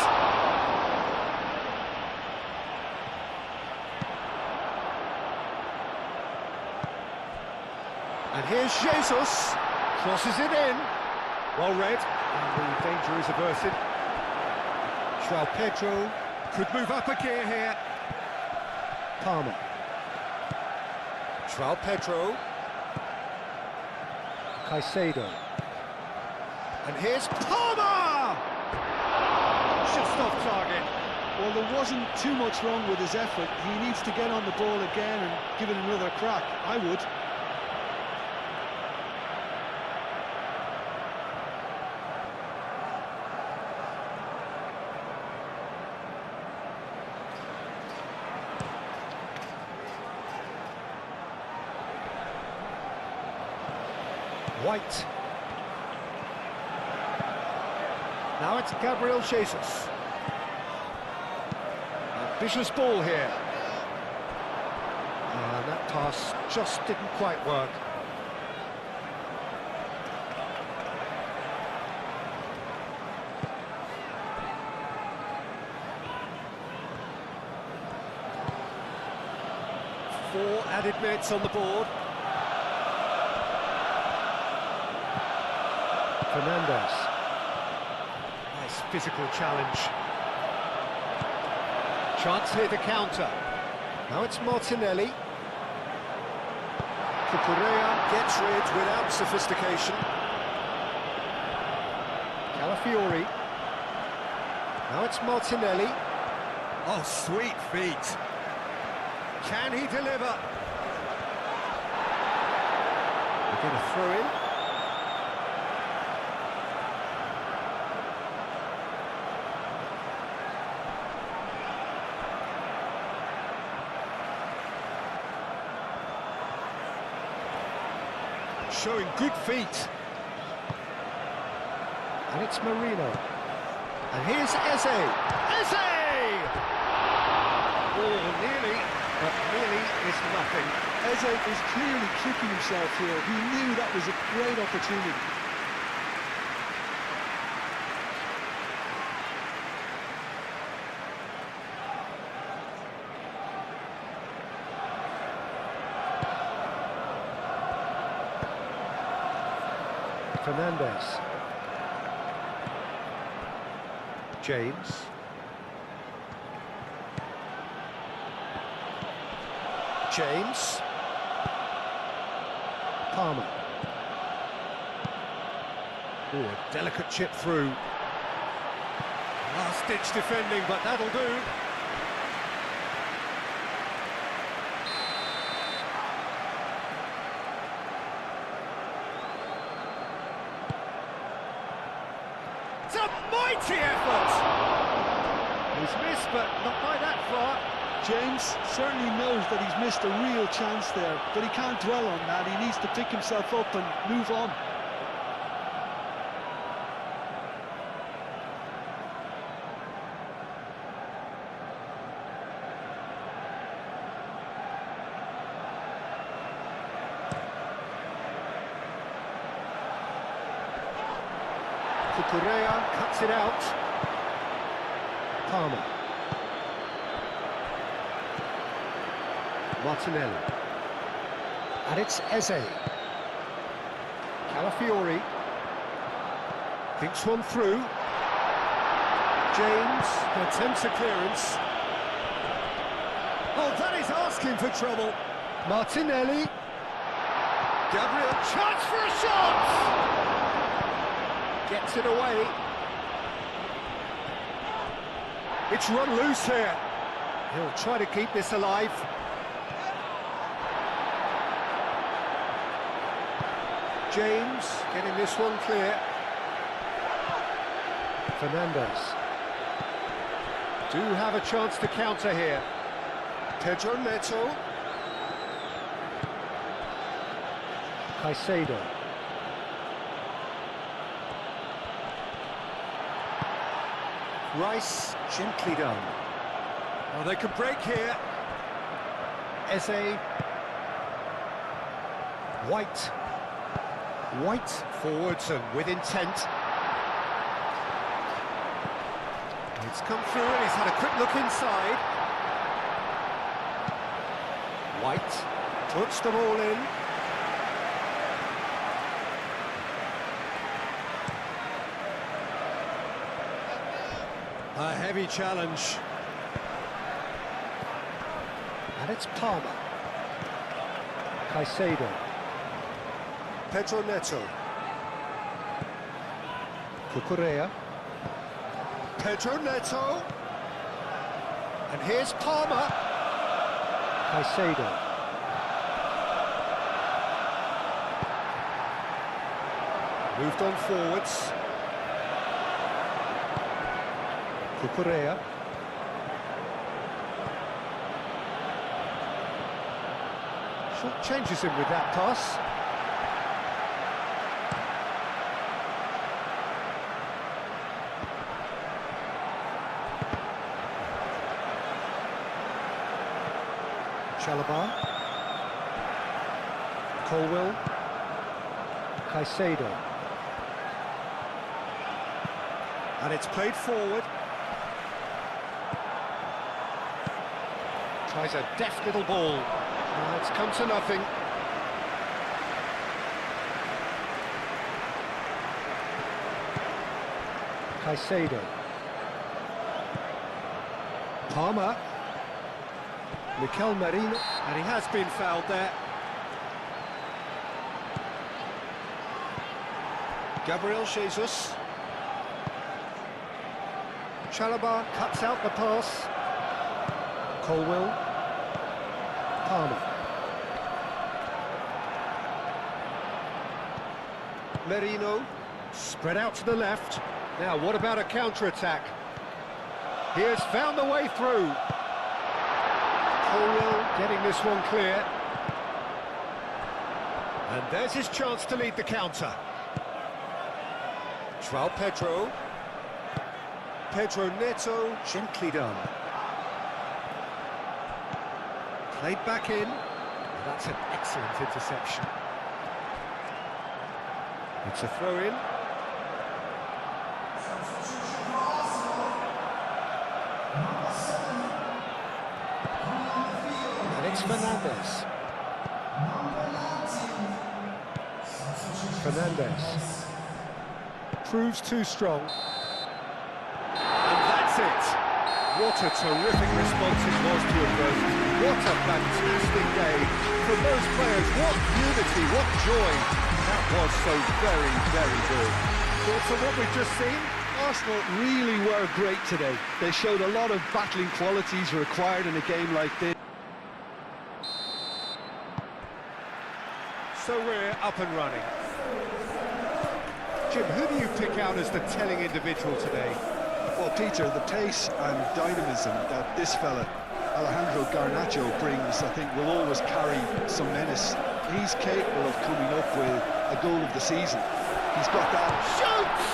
And here's Jesus. Crosses it in. Well read. And the danger is averted. João Pedro could move up a gear here. Palmer. João Pedro. Caicedo. And here's Palmer! Just off target. Well, there wasn't too much wrong with his effort. He needs to get on the ball again and give it another crack. I would. White. Now it's Gabriel Jesus. Ambitious ball here. That pass just didn't quite work. Four added minutes on the board. Fernandes. Nice physical challenge. Chance here to counter. Now it's Martinelli. Cucurella gets rid without sophistication. Calafiori. Now it's Martinelli. Oh, sweet feet. Can he deliver? We're going to throw in. Showing good feet. And it's Marino. And here's Eze. Eze! Oh, nearly, but nearly is nothing. Eze is clearly kicking himself here. He knew that was a great opportunity. Fernandes. James. James. Palmer. Oh, a delicate chip through. Last-ditch defending, but that'll do. It's a mighty effort! He's missed, but not by that far. James certainly knows that he's missed a real chance there, but he can't dwell on that. He needs to pick himself up and move on. Correa cuts it out. Palmer. Martinelli. And it's Eze. Calafiori. Thinks one through. James attempts a clearance. Oh, that is asking for trouble. Martinelli. Gabriel, chance for a shot! Gets it away. It's run loose here. He'll try to keep this alive. James getting this one clear. Fernandez. Do have a chance to counter here. Pedro Neto. Caicedo. Rice, gently done. Oh, they could break here. Eze. White forwards and with intent. It's come through and he's had a quick look inside. White puts them all in. A heavy challenge. And it's Palmer. Caicedo. Pedro Neto. Cucurella. Pedro Neto. And here's Palmer. Caicedo. Moved on forwards. Cucurella. Short changes him with that pass. Chalobah. Colwell. Caicedo. And it's played forward. Tries a deft little ball. It's come to nothing. Caicedo. Palmer. Mikel Merino. And he has been fouled there. Gabriel Jesus. Chalobah cuts out the pass. Colwell. Palmer. Merino. Spread out to the left. Now, what about a counter-attack? He has found the way through. Colwell getting this one clear. And there's his chance to lead the counter. João Pedro. Pedro Neto, gently done. Played back in. That's an excellent interception. It's a throw-in. And it's Fernandez. Fernandez. Proves too strong. And that's it. What a terrific response it was to adversity. What a fantastic day from those players. What unity, what joy. That was so very, very good. Thoughts on what we've just seen? Arsenal really were great today. They showed a lot of battling qualities required in a game like this. So we're up and running. Jim, who do you pick out as the telling individual today? Well, Peter, the pace and dynamism that this fella, Alejandro Garnacho, brings, I think, will always carry some menace. He's capable of coming up with a goal of the season. He's got that. Shoots!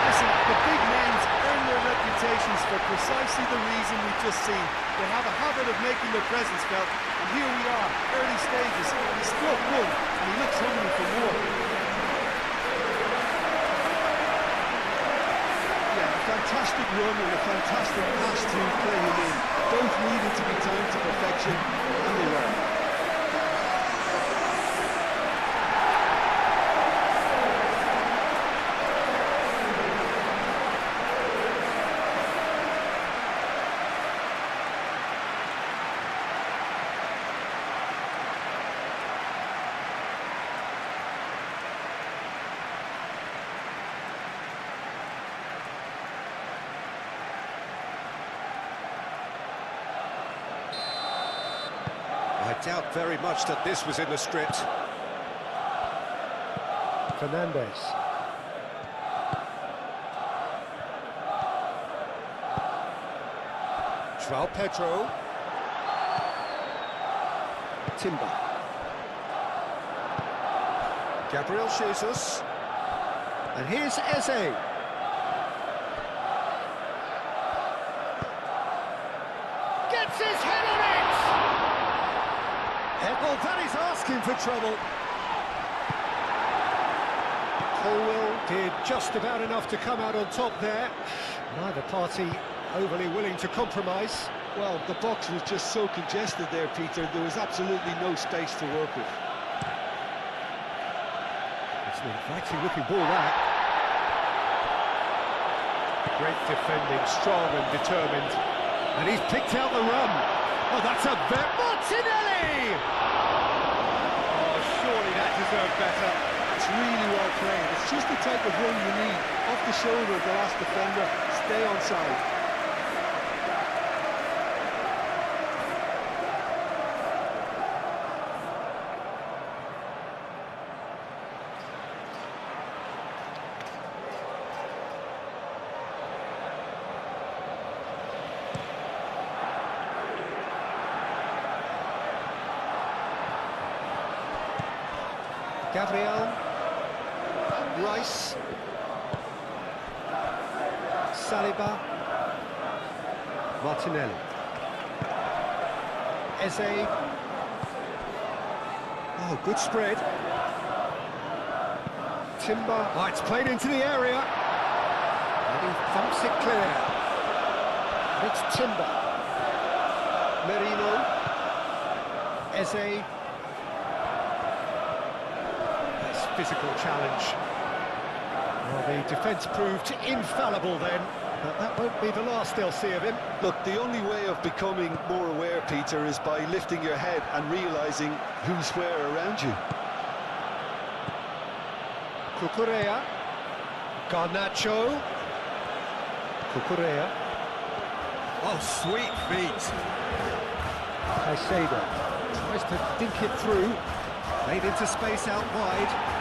Listen, the big names earn their reputations for precisely the reason we've just seen. They have a habit of making their presence felt, and here we are, early stages. He struck one, and he looks hungry for more. Fantastic run and a fantastic pass to play him in. Both needed to be timed to perfection, and they were. I doubt very much that this was in the script. Fernandez. João Pedro. Timber. Gabriel Jesus. And here's Eze. Gets his head on it! Well, that is asking for trouble. Colwell did just about enough to come out on top there. Neither party overly willing to compromise. Well, the box was just so congested there, Peter. There was absolutely no space to work with. It's an inviting looking ball, that. Great defending, strong and determined. And he's picked out the run. Oh, that's a bet. Martinelli! Oh, surely that deserved better. It's really well played. It's just the type of run you need. Off the shoulder of the last defender, stay onside. Gabriel, Rice, Saliba, Martinelli, Eze. Oh, good spread. Timber. Oh, it's played into the area. And he thumps it clear. And it's Timber. Merino. Eze. Physical challenge. Well, the defence proved infallible then, but that won't be the last they'll see of him. Look, the only way of becoming more aware, Peter, is by lifting your head and realising who's where around you. Cucurella. Garnacho. Cucurella. Oh, sweet feet. Caicedo tries to dink it through. Made into space out wide.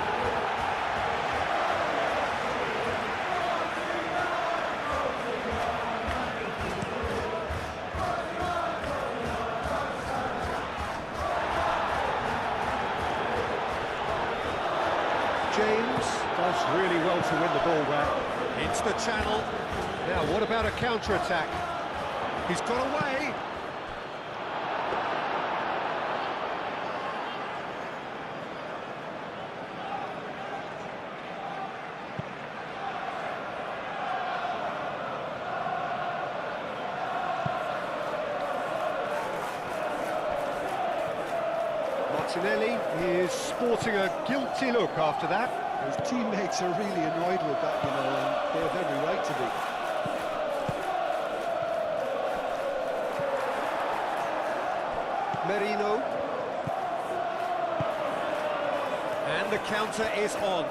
James does really well to win the ball there. It's the channel. Now, what about a counter-attack? He's got away. Martinelli is sporting a guilty look after that. His teammates are really annoyed with that, you know, and they have every right to be. Merino. And the counter is on.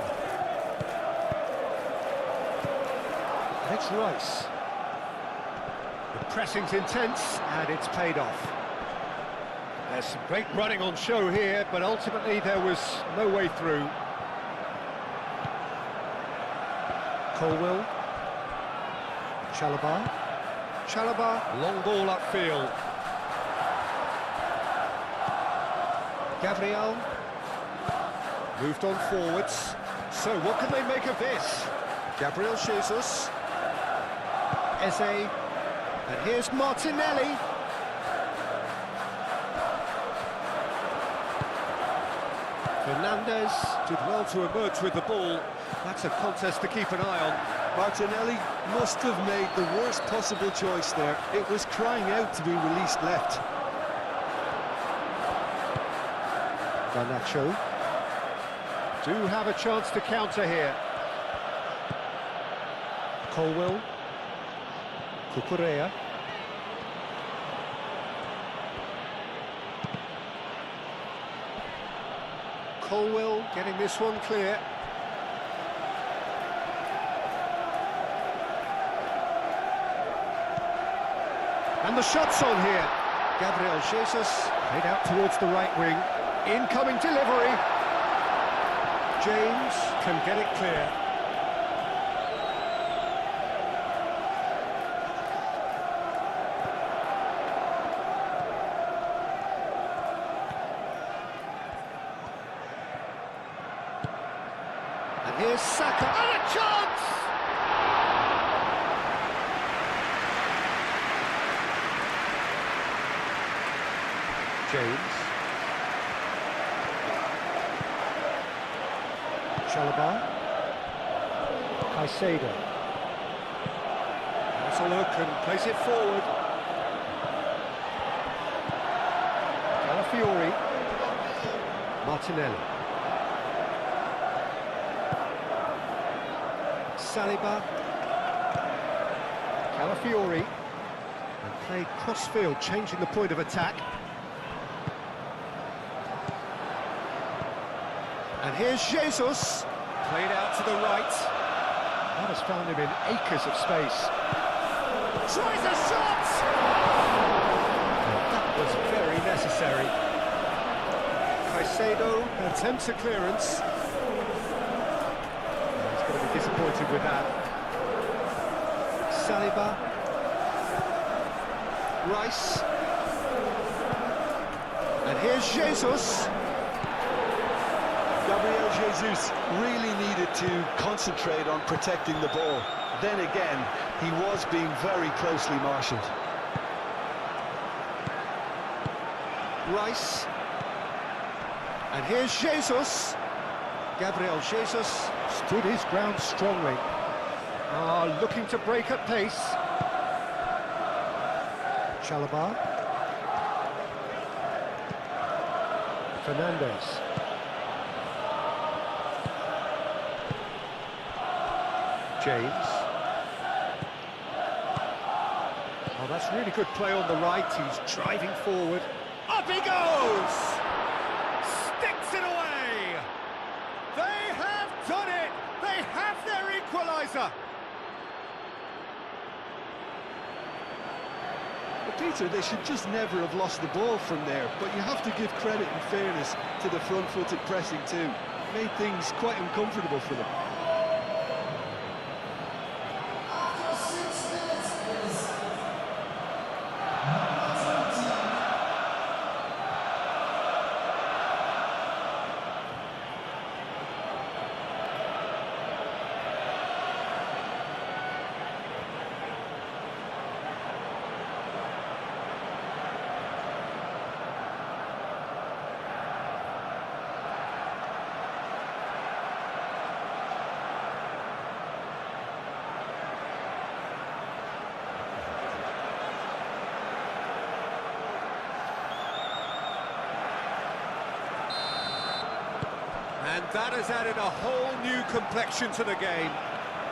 And it's Rice. The pressing's intense, and it's paid off. There's some great running on show here, but ultimately there was no way through. Colwell. Chalobah, long ball upfield. Gabriel. Moved on forwards. So what can they make of this? Gabriel Jesus. Eze. And here's Martinelli. Fernandez did well to emerge with the ball. That's a contest to keep an eye on. Martinelli must have made the worst possible choice there. It was crying out to be released left. Garnacho do have a chance to counter here. Colwell. Cucurella. Colwell getting this one clear. And the shot's on here. Gabriel Jesus played out towards the right wing. Incoming delivery. James can get it clear. And here's Saka. And a chance! James. Chalobah. Caicedo. That's a look and place it forward. Calafiori. Martinelli. Saliba. Calafiori. And played cross-field, changing the point of attack. And here's Jesus, played out to the right. That has found him in acres of space. Tries a shot! And that was very necessary. Caicedo attempts a clearance. He's going to be disappointed with that. Saliba. Rice. And here's Jesus. Gabriel Jesus really needed to concentrate on protecting the ball. Then again, he was being very closely marshalled. Rice. And here's Jesus. Gabriel Jesus stood his ground strongly. Looking to break at pace. Chalobah. Fernandez. James. Oh, that's really good play on the right. He's driving forward. Up he goes! Sticks it away! They have done it! They have their equaliser! Peter, they should just never have lost the ball from there, but you have to give credit and fairness to the front-footed pressing too. Made things quite uncomfortable for them. And that has added a whole new complexion to the game.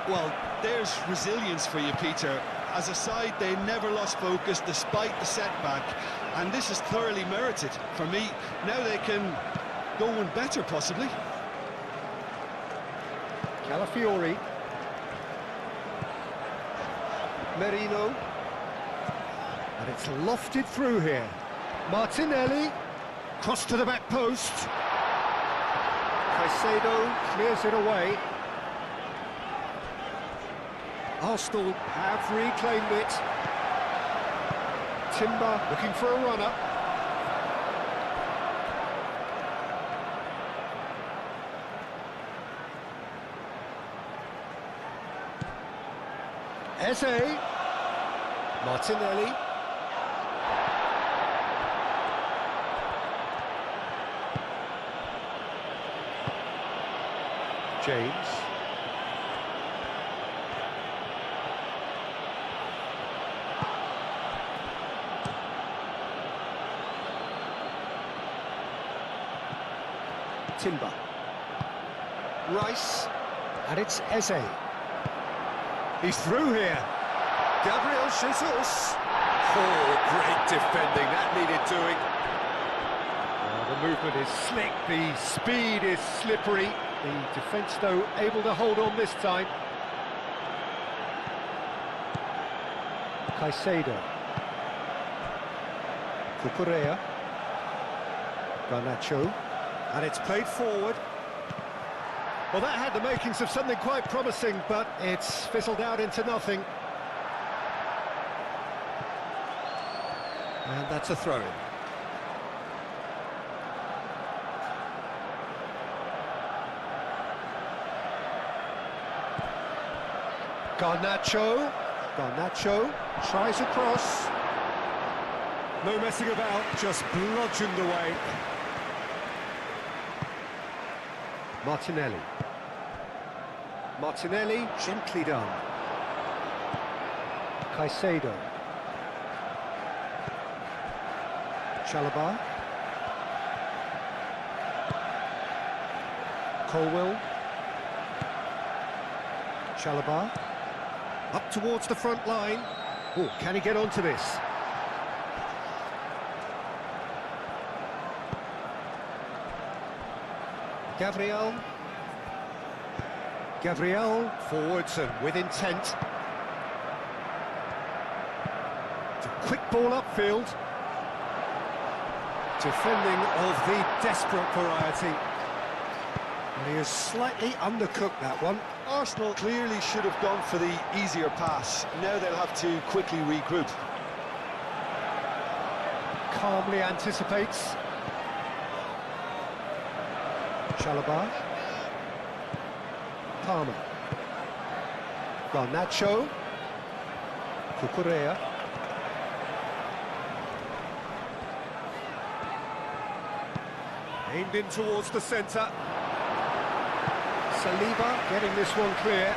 Well, there's resilience for you, Peter. As a side, they never lost focus despite the setback, And this is thoroughly merited for me. Now they can go one better, possibly. Calafiori. Merino. And it's lofted through here. Martinelli. Cross to the back post. Caicedo clears it away. Arsenal have reclaimed it. Timber looking for a runner. Eze. Martinelli. James. Timber. Rice. And it's Eze. He's through here. Gabriel Jesus. Oh, great defending. That needed doing. The movement is slick. The speed is slippery. The defence, though, able to hold on this time. Caicedo. Cucurella. Garnacho. And it's played forward. Well, that had the makings of something quite promising, but it's fizzled out into nothing. And that's a throw-in. Garnacho. Garnacho tries across. No messing about, just bludgeoned away. Martinelli. Martinelli, gently done. Caicedo. Chalobah. Colwell. Chalobah. Up towards the front line. Oh, can he get onto this? Gabriel. Gabriel forwards and with intent. It's a quick ball upfield. Defending of the desperate variety. And he has slightly undercooked that one. Arsenal clearly should have gone for the easier pass. Now they'll have to quickly regroup. Calmly anticipates. Chalobah. Palmer. Garnacho. Cucurella. Aimed in towards the centre. Saliba getting this one clear.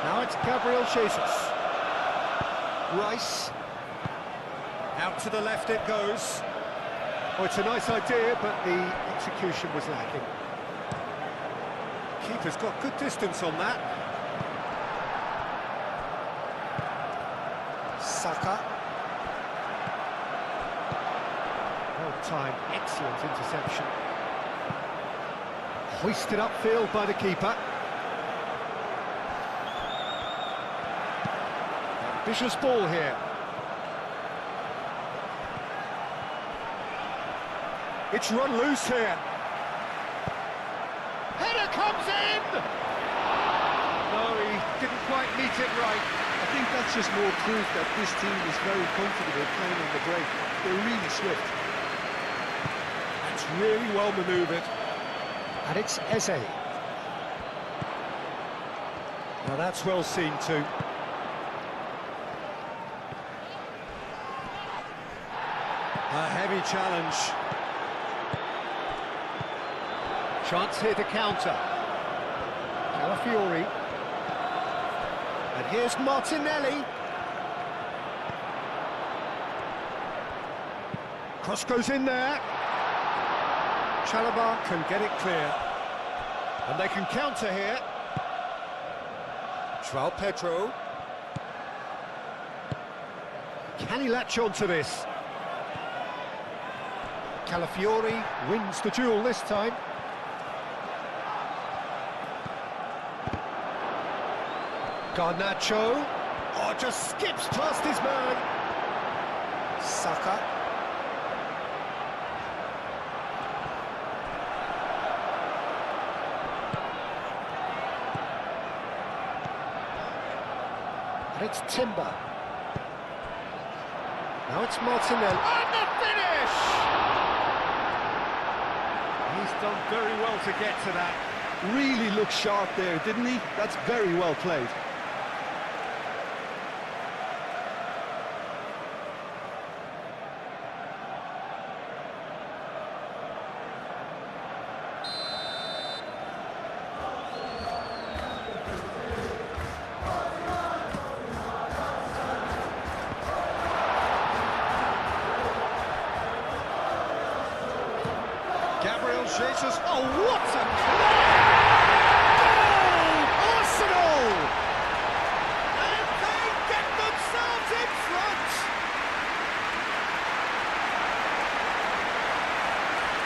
Now it's Gabriel Jesus. Rice. Out to the left it goes. Oh, it's a nice idea, but the execution was lacking. Keeper's got good distance on that. Saka. Well-timed, excellent interception. Hoisted upfield by the keeper. Ambitious ball here. It's run loose here. Header comes in! No, he didn't quite meet it right. I think that's just more proof that this team is very comfortable playing on the break. They're really swift. It's really well manoeuvred. And it's Eze. Now that's well seen too. A heavy challenge. Chance here to counter. Calafiori. And here's Martinelli. Cross goes in there. Chalobah can get it clear. And they can counter here. João Pedro. Can he latch on to this? Calafiori wins the duel this time. Garnacho. Oh, just skips past his man. Saka. And it's Timber. Now it's Martinelli. And the finish! He's done very well to get to that. Really looked sharp there, didn't he? That's very well played. Jesus, oh, what a goal! Arsenal! And they get themselves in front!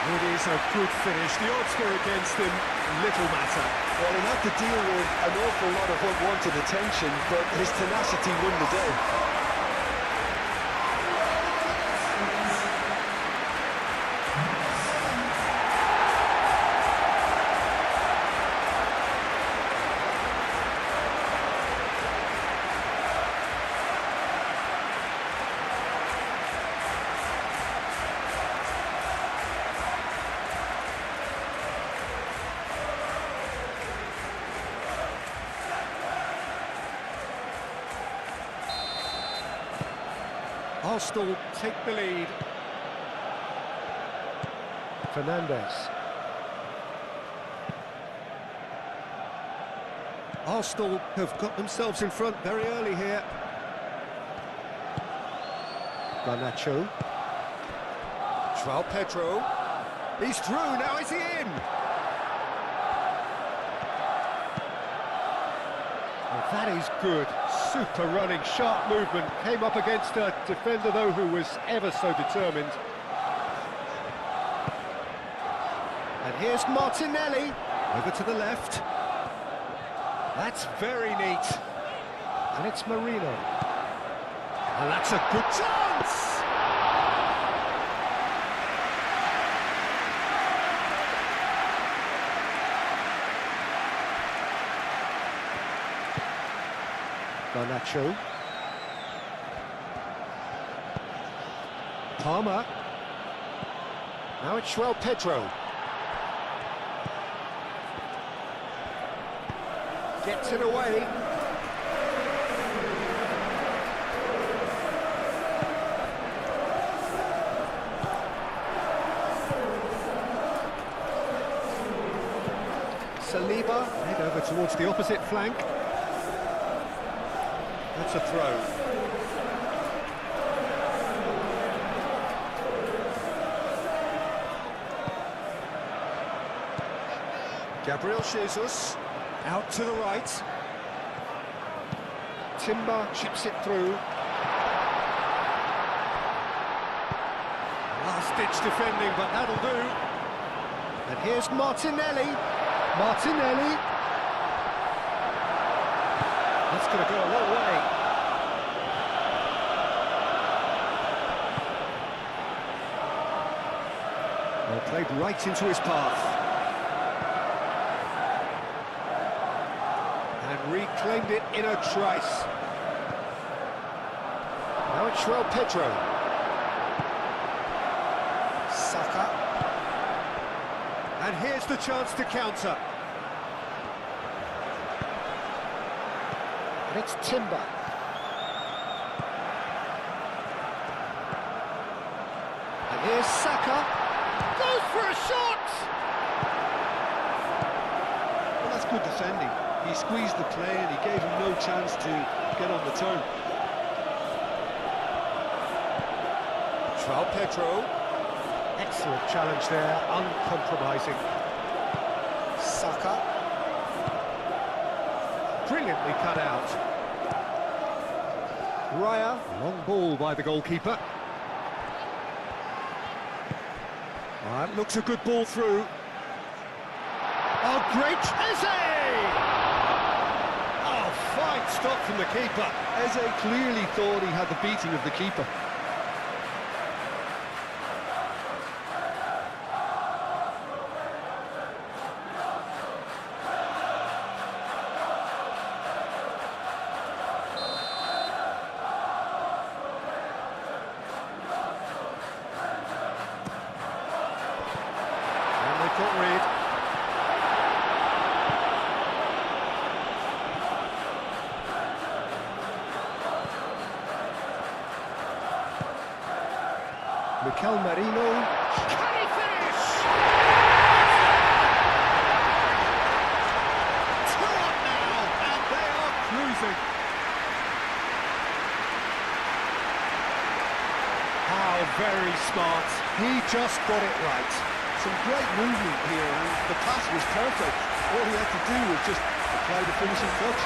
It is a good finish. The odds were against him, little matter. Well, he had to deal with an awful lot of unwanted attention, but his tenacity won the day. Arsenal take the lead. Fernandez. Arsenal have got themselves in front very early here. Garnacho. João Pedro. He's through, now is he in? Oh, that is good. Super running, sharp movement. Came up against a defender, though, who was ever so determined. And here's Martinelli. Over to the left. That's very neat. And it's Marino. And that's a good chance! Garnacho. Palmer. Now it's João Pedro. Gets it away. Saliba, head over towards the opposite flank. That's a throw. Gabriel Jesus, out to the right. Timber chips it through. Last-ditch defending, but that'll do. And here's Martinelli. Martinelli. That's going to go a long way. Well, played right into his path. And reclaimed it in a trice. Now it's João Pedro. Saka. And here's the chance to counter. And it's Timber. And here's Saka. Goes for a shot! Well, that's good defending. He squeezed the play and he gave him no chance to get on the turn. João Pedro. Excellent challenge there, uncompromising. Saka. Brilliantly cut out. Raya, long ball by the goalkeeper. That looks a good ball through. Oh, great Eze! Oh, fine stop from the keeper. Eze clearly thought he had the beating of the keeper. Got rid. Mikel Merino. Can he finish? 2 up now, and they are cruising. How very smart. He just got it right. Some great movement here, and the pass was perfect. All he had to do was just apply the finishing touch.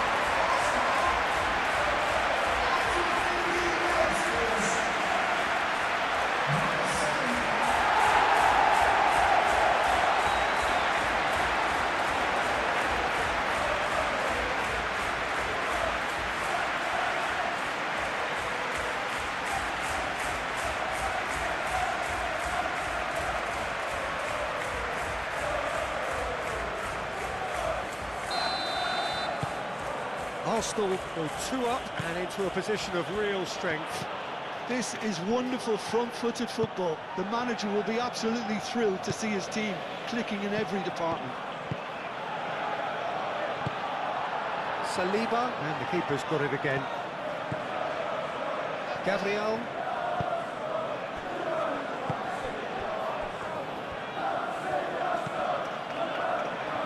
Arsenal go 2 up and into a position of real strength. This is wonderful front-footed football. The manager will be absolutely thrilled to see his team clicking in every department. Saliba, and the keeper's got it again. Gabriel.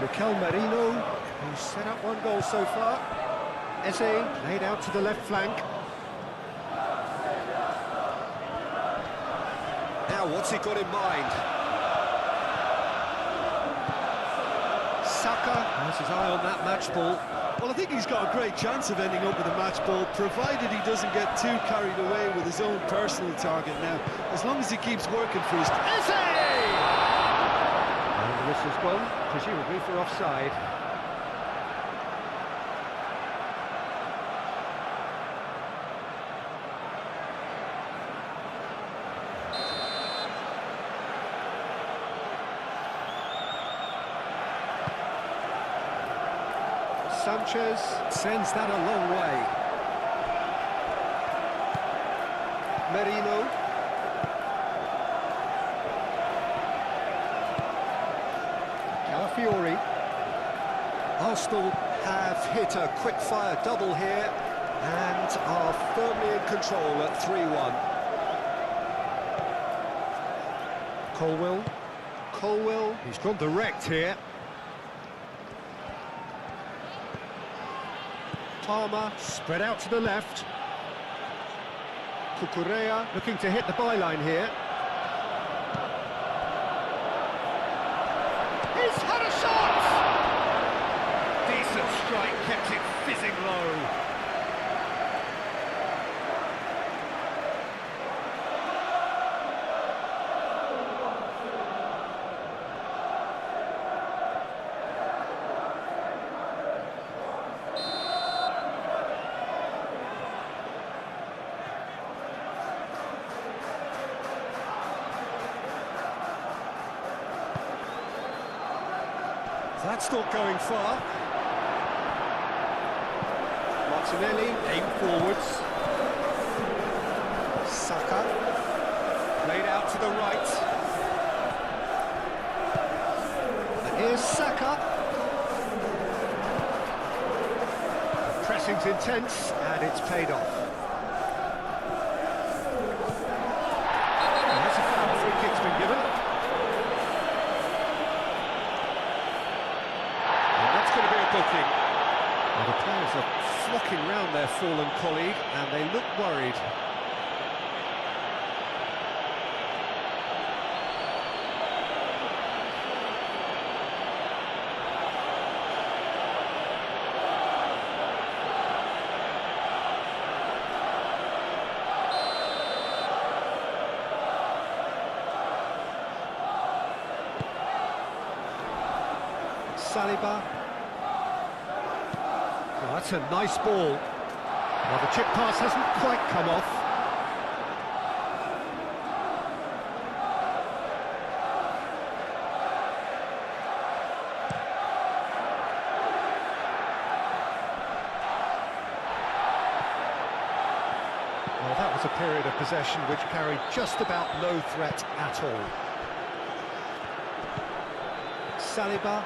Mikel Merino, who's set up 1 goal so far. Eze laid out to the left flank. Now, what's he got in mind? Saka has his eye on that match ball. Well, I think he's got a great chance of ending up with a match ball, provided he doesn't get too carried away with his own personal target now. As long as he keeps working for his... Eze! And the whistle's gone, presumably for offside. Sanchez sends that a long way. Merino. Calafiori. Arsenal have hit a quick-fire double here and are firmly in control at 3-1. Colwill, he's gone direct here. Palmer, spread out to the left. Cucurella looking to hit the byline here. He's had a shot! Decent strike, kept it fizzing low. That's not going far. Martinelli, aim forwards. Saka, played out to the right. And here's Saka. The pressing's intense, and it's paid off. And that's a foul, free kick's been given. Booking. Well, the players are flocking round their fallen colleague and they look worried. Saliba. Oh, that's a nice ball. Well, the chip pass hasn't quite come off. Well, that was a period of possession which carried just about no threat at all. Saliba,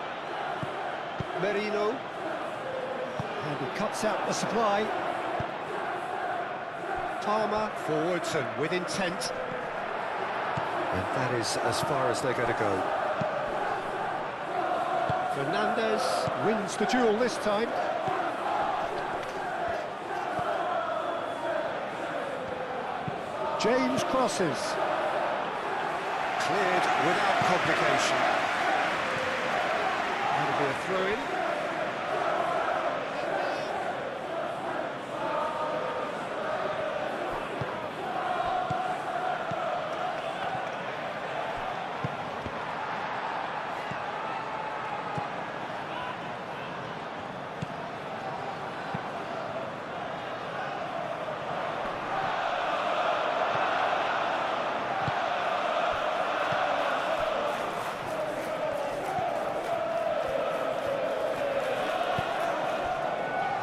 Merino, and he cuts out the supply. Palmer, forwards and with intent. And that is as far as they're going to go. Fernandez wins the duel this time. James crosses. Cleared without complication. That'll be a throw-in.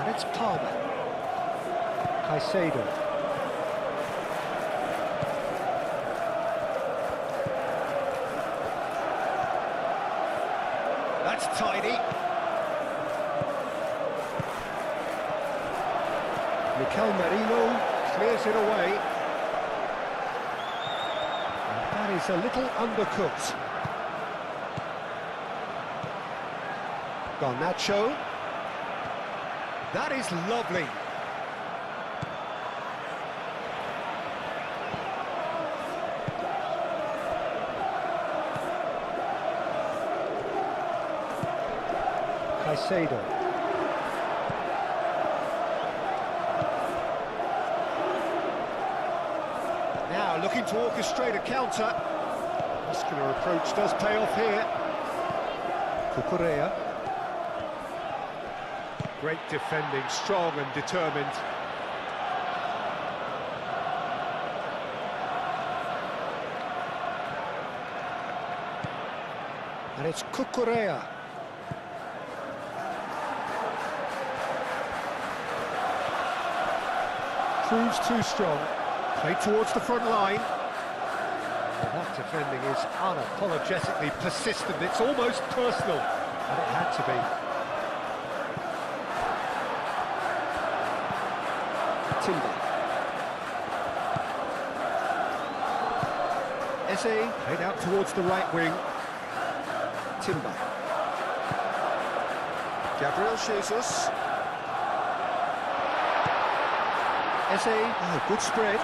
It's Palmer. Caicedo. That's tidy. Mikel Merino clears it away. And that is a little undercooked. Garnacho. That is lovely. Caicedo. Now looking to orchestrate a counter. Muscular approach does pay off here. Cucurella. Great defending, strong and determined. And it's Cucurella. Proves too strong. Play towards the front line. And that defending is unapologetically persistent. It's almost personal, and it had to be. Timber. Eze played out towards the right wing. Timber. Gabriel Jesus. Eze, oh, good spread.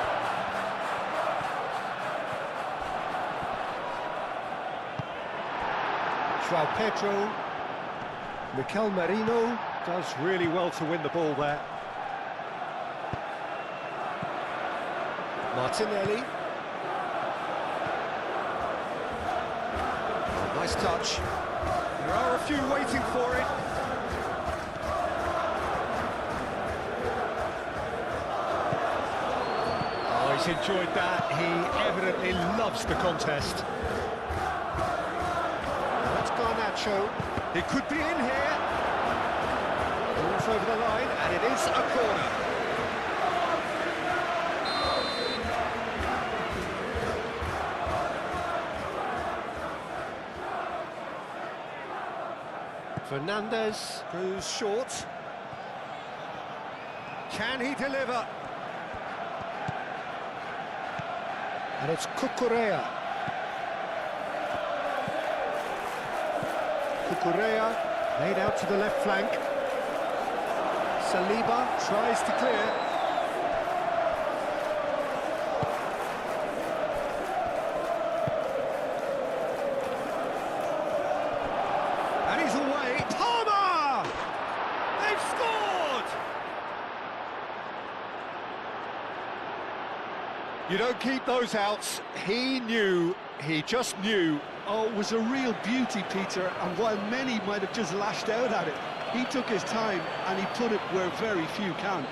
João Pedro. Mikel Merino does really well to win the ball there. Martinelli. Oh, nice touch. There are a few waiting for it. Oh, he's enjoyed that. He evidently loves the contest. That's Garnacho. It could be in here. Ball's over the line, and it is a corner. Fernandez goes short. Can he deliver? And it's Cucurella. Cucurella laid out to the left flank. Saliba tries to clear. And he's away. Palmer! They've scored! You don't keep those outs. He knew He just knew. Oh, it was a real beauty, Peter, and while many might have just lashed out at it, he took his time and he put it where very few can.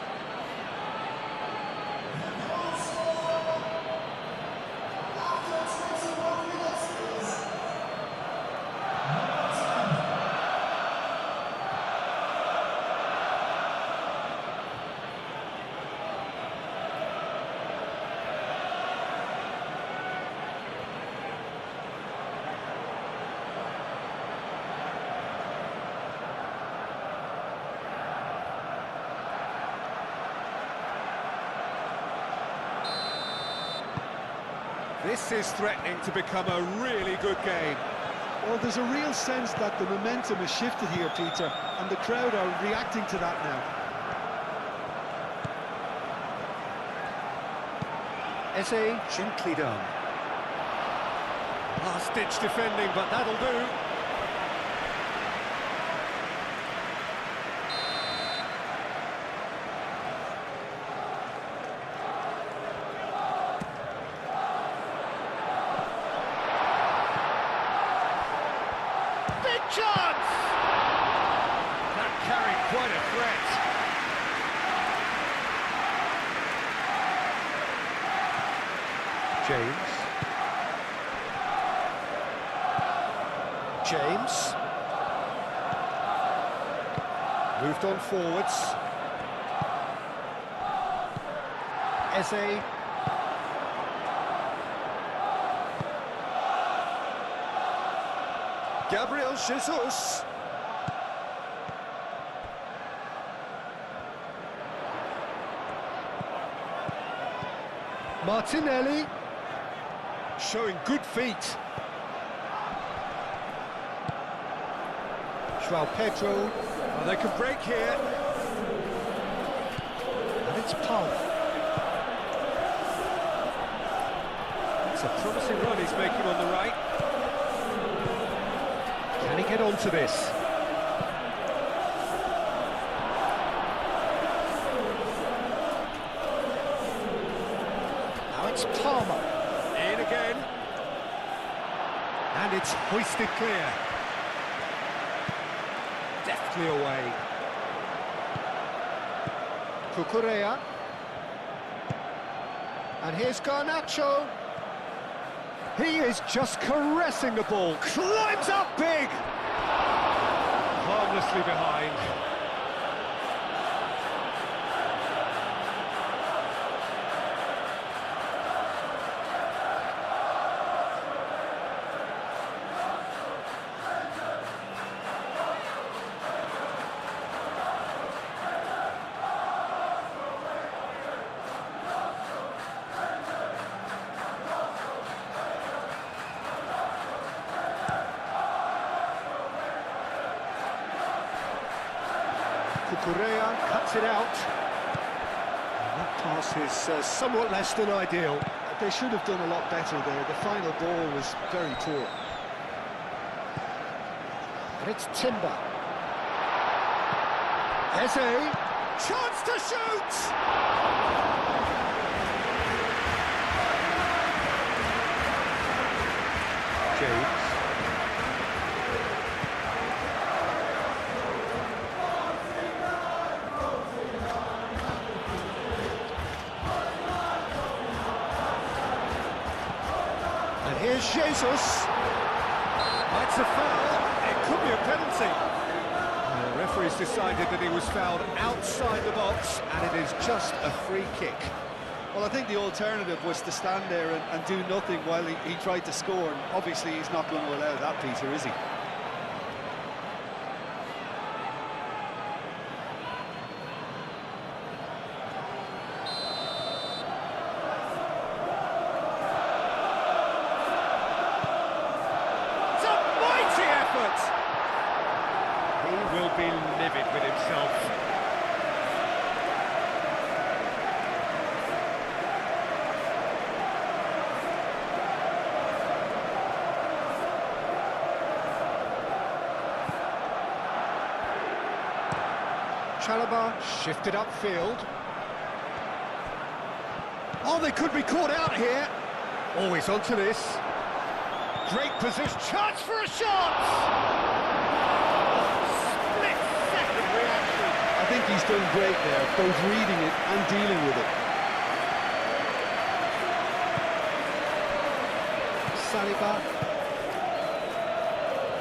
This is threatening to become a really good game. Well, there's a real sense that the momentum has shifted here, Peter, and the crowd are reacting to that now. Eze, gently done. Last-ditch defending, but that'll do. Big chance! That carried quite a threat. James. Moved on forwards. Eze. Gabriel Jesus. Martinelli. Showing good feet. João Pedro. Oh, they can break here. And it's Palmer. It's a promising run he's making on the right. Can he get onto this? Now it's Palmer. In again. And it's hoisted clear. Deftly away. Cucurella. And here's Garnacho. He is just caressing the ball. Climbs up big. Harmlessly behind. Cucurella cuts it out. And that pass is somewhat less than ideal. They should have done a lot better there. The final ball was very poor. And it's Timber. Eze. Chance to shoot! James. And here's Jesus. That's a foul. It could be a penalty. The referee's decided that he was fouled outside the box, and it is just a free kick. Well, I think the alternative was to stand there and do nothing while he tried to score. And obviously, he's not going to allow that, Peter, is he? It's a mighty effort! He will be livid with himself. Carabao shifted upfield. Oh, they could be caught out here. Always onto this. Great position, chance for a shot! Split-second reaction. I think he's done great there, both reading it and dealing with it. Saliba.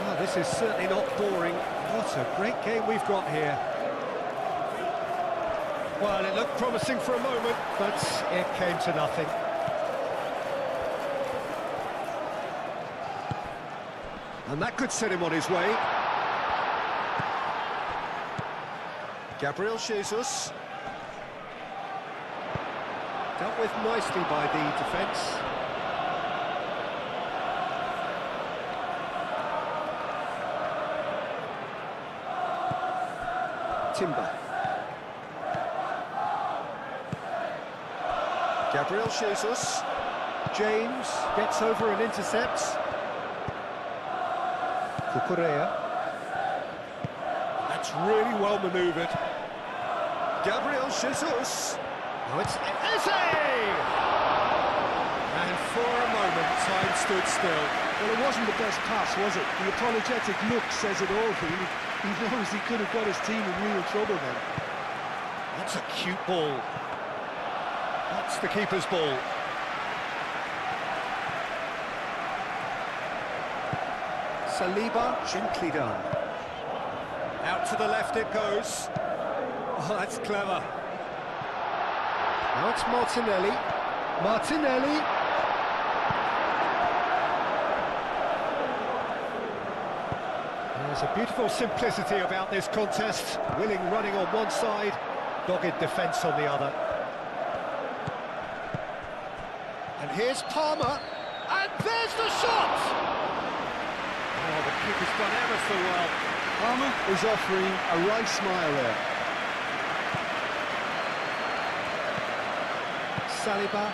Oh, this is certainly not boring. What a great game we've got here. Well, it looked promising for a moment, but it came to nothing. And that could set him on his way. Gabriel Jesus. Dealt with nicely by the defence. Timber. Gabriel Jesus. James gets over and intercepts. Cucurella. That's really well manoeuvred. Gabriel Jesus. Oh, it's Eze! And for a moment, time stood still. Well, it wasn't the best pass, was it? The apologetic look says it all, really. He knows he could have got his team in real trouble then. That's a cute ball. That's the keeper's ball. Saliba, gently done. Out to the left it goes. Oh, that's clever. Now it's Martinelli. Martinelli. There's a beautiful simplicity about this contest. Willing running on one side, dogged defence on the other. And here's Palmer, and there's the shot! Oh, the keeper's done ever so well. Palmer is offering a right smile there. Saliba.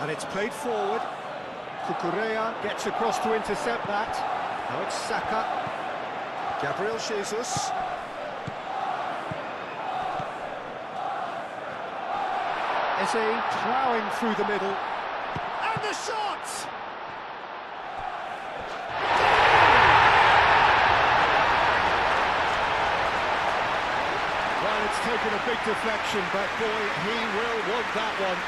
And it's played forward. Cucurella gets across to intercept that. Now it's Saka. Gabriel Jesus. Eze ploughing through the middle. And the shot! Well, it's taken a big deflection, but boy, he will want that one.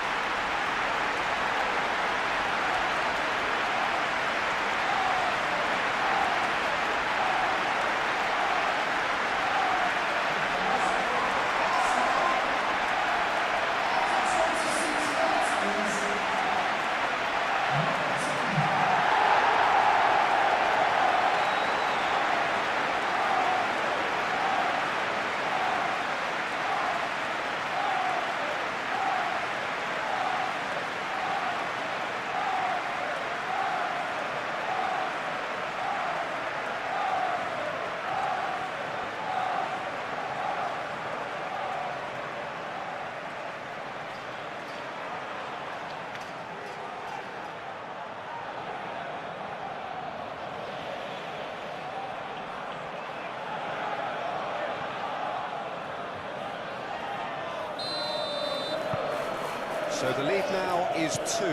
So the lead now is 2.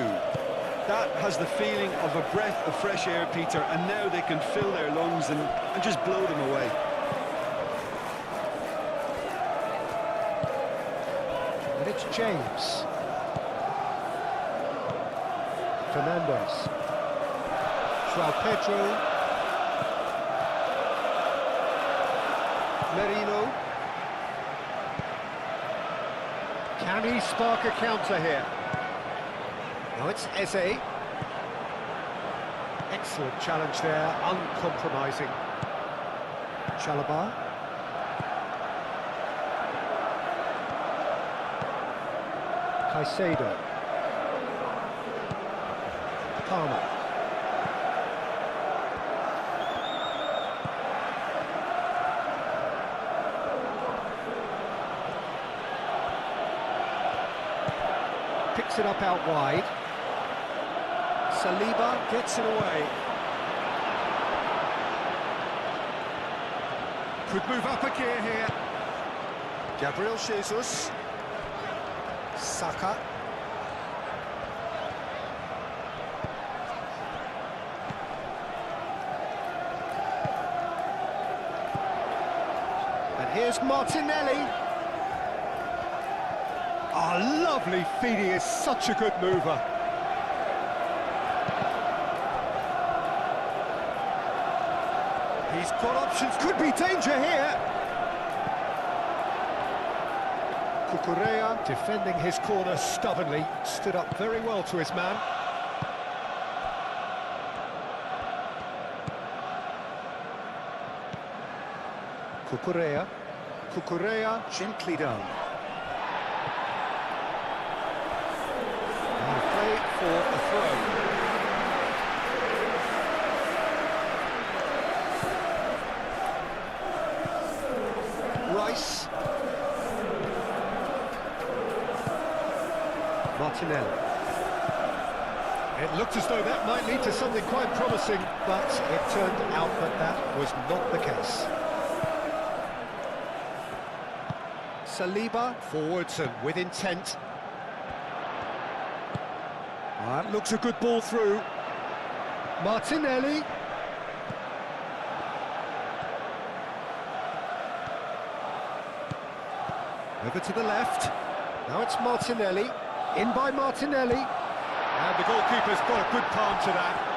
That has the feeling of a breath of fresh air, Peter, and now they can fill their lungs and just blow them away. And it's James. Fernandez. Joao Pedro. Merino. Can he spark a counter here? Now it's Eze. Excellent challenge there, uncompromising. Chalobah. Caicedo. Palmer. Picks it up out wide. Saliba gets it away. Could move up a gear here. Gabriel Jesus. Saka. Here's Martinelli. Oh, lovely feed, he is such a good mover. He's got options, could be danger here. Cucurella defending his corner stubbornly, stood up very well to his man. Cucurella gently done. And play for a throw. Rice. Martinelli. It looked as though that might lead to something quite promising, but it turned out that that was not the case. Saliba forwards and with intent. That looks a good ball through. Martinelli. Over to the left. Now it's Martinelli. In by Martinelli. And the goalkeeper's got a good palm to that.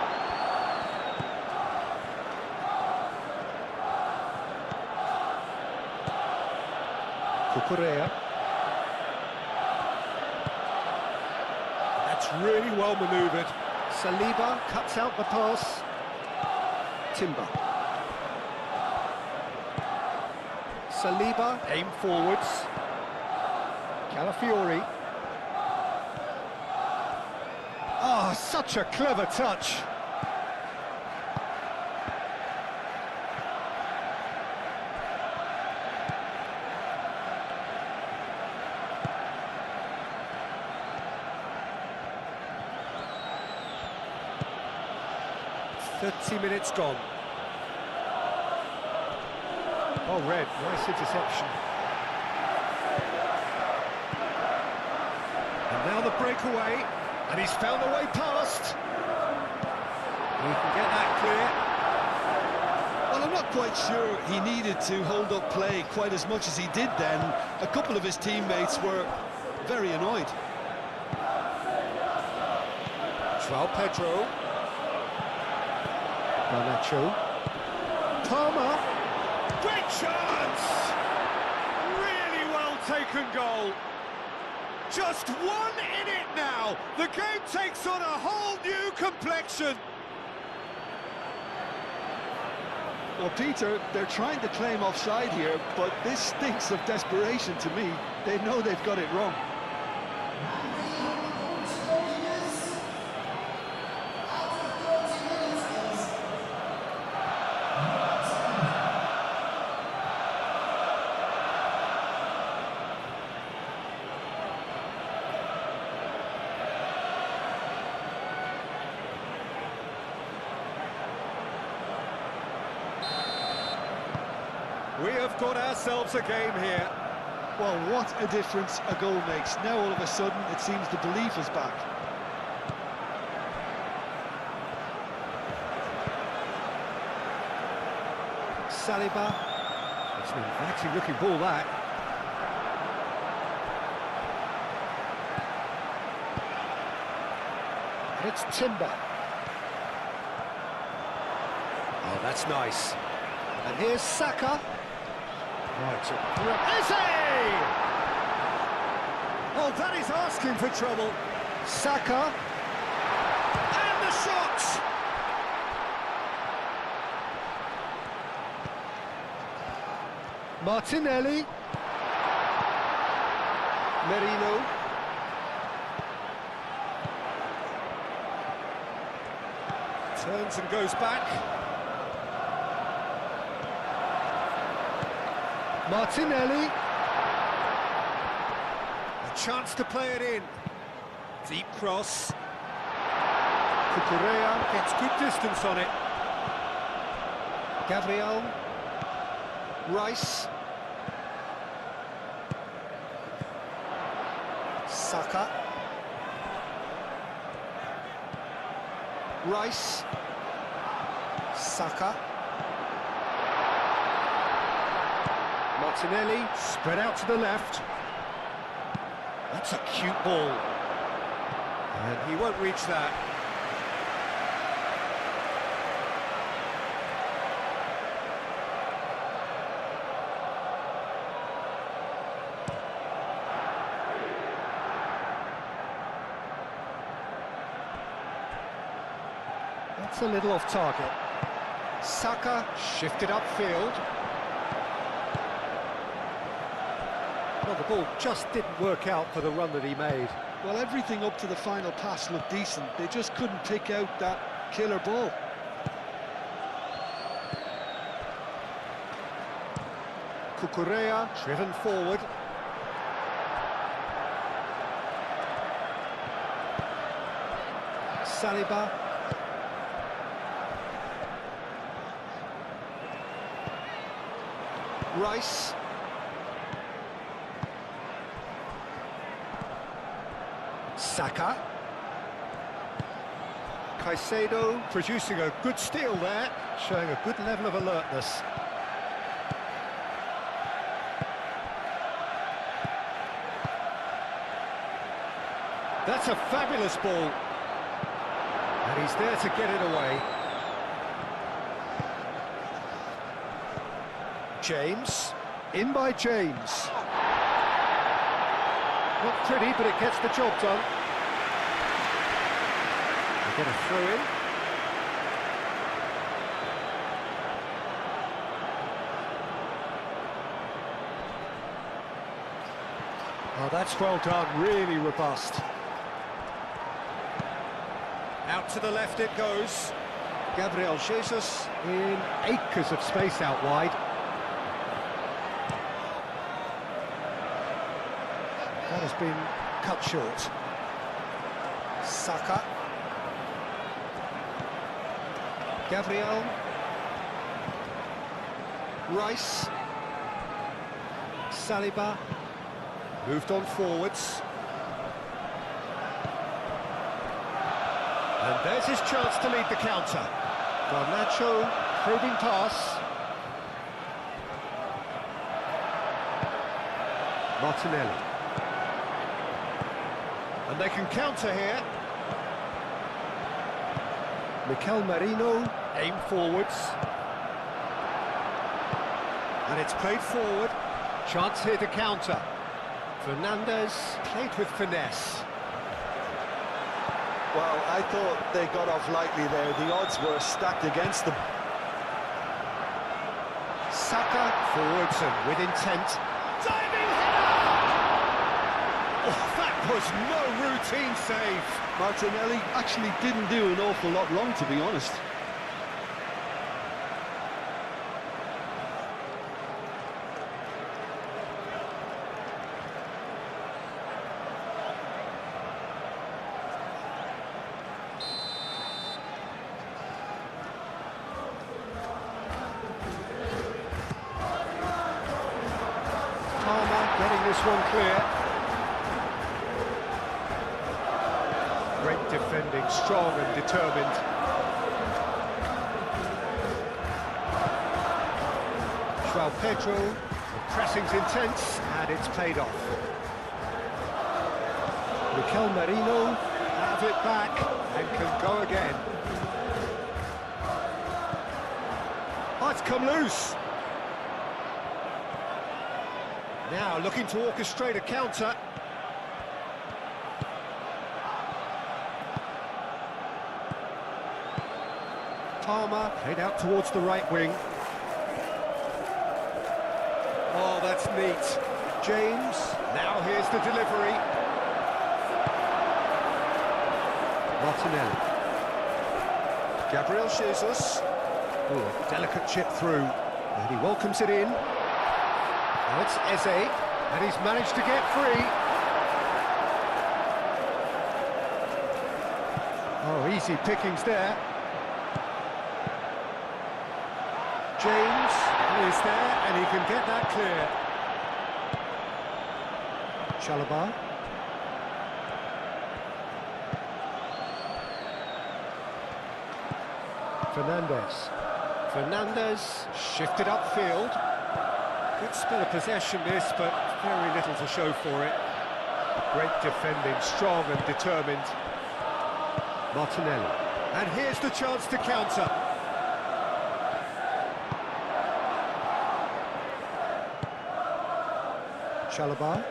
Cucurella. That's really well manoeuvred. Saliba cuts out the pass. Timber. Saliba aim forwards. Calafiori. Ah, such a clever touch. Minutes gone. Oh, red, nice interception. And now the breakaway, and he's found a way past. He can get that clear. Well, I'm not quite sure he needed to hold up play quite as much as he did then. A couple of his teammates were very annoyed. João Pedro. Garnacho. Palmer. Great chance! Really well taken goal. Just one in it now. The game takes on a whole new complexion. Well, Peter, they're trying to claim offside here, but this stinks of desperation to me. They know they've got it wrong. We have got ourselves a game here. Well, what a difference a goal makes. Now all of a sudden it seems the belief is back. Saliba. It's an inviting looking ball, that. It's Timber. Oh, that's nice. And here's Saka. Right, is he? Oh, that is asking for trouble. Saka. And the shot! Martinelli. Merino. Turns and goes back. Martinelli. A chance to play it in. Deep cross. Cucurella gets good distance on it. Gabriel. Rice. Saka. Rice. Saka. Martinelli, spread out to the left. That's a cute ball. And he won't reach that. That's a little off target. Saka shifted upfield. Well, the ball just didn't work out for the run that he made. Well, everything up to the final pass looked decent. They just couldn't pick out that killer ball. Cucurella driven forward. Saliba. Rice. Saka. Caicedo producing a good steal there, showing a good level of alertness. That's a fabulous ball. And he's there to get it away. James, in by James. Not pretty, but it gets the job done. They get a throw in. Oh, that's well done, really robust. Out to the left it goes. Gabriel Jesus in acres of space out wide. That has been cut short. Saka. Gabriel. Rice. Saliba. Moved on forwards. And there's his chance to lead the counter. Garnacho, probing pass. Martinelli. And they can counter here. Mikel Merino, aim forwards. And it's played forward. Chance here to counter. Fernandez played with finesse. Well, I thought they got off lightly there. The odds were stacked against them. Saka forwards and with intent. Diving header! Oh, that was no routine save. Martinelli actually didn't do an awful lot wrong, to be honest. Getting this one clear. Great defending, strong and determined. João Pedro, the pressing's intense and it's paid off. Mikel Merino have it back and can go again. Oh, it's come loose. Now looking to orchestrate a counter. Palmer played out towards the right wing. Oh, that's neat. James, now here's the delivery. Martinelli. Gabriel Jesus. Oh, a delicate chip through. And he welcomes it in. Now it's Eze, and he's managed to get free. Oh, easy pickings there. James is there, and he can get that clear. Chalobah. Fernandez. Fernandez shifted upfield. Good spell of possession this, but very little to show for it. Great defending, strong and determined. Martinelli. And here's the chance to counter. Carabao.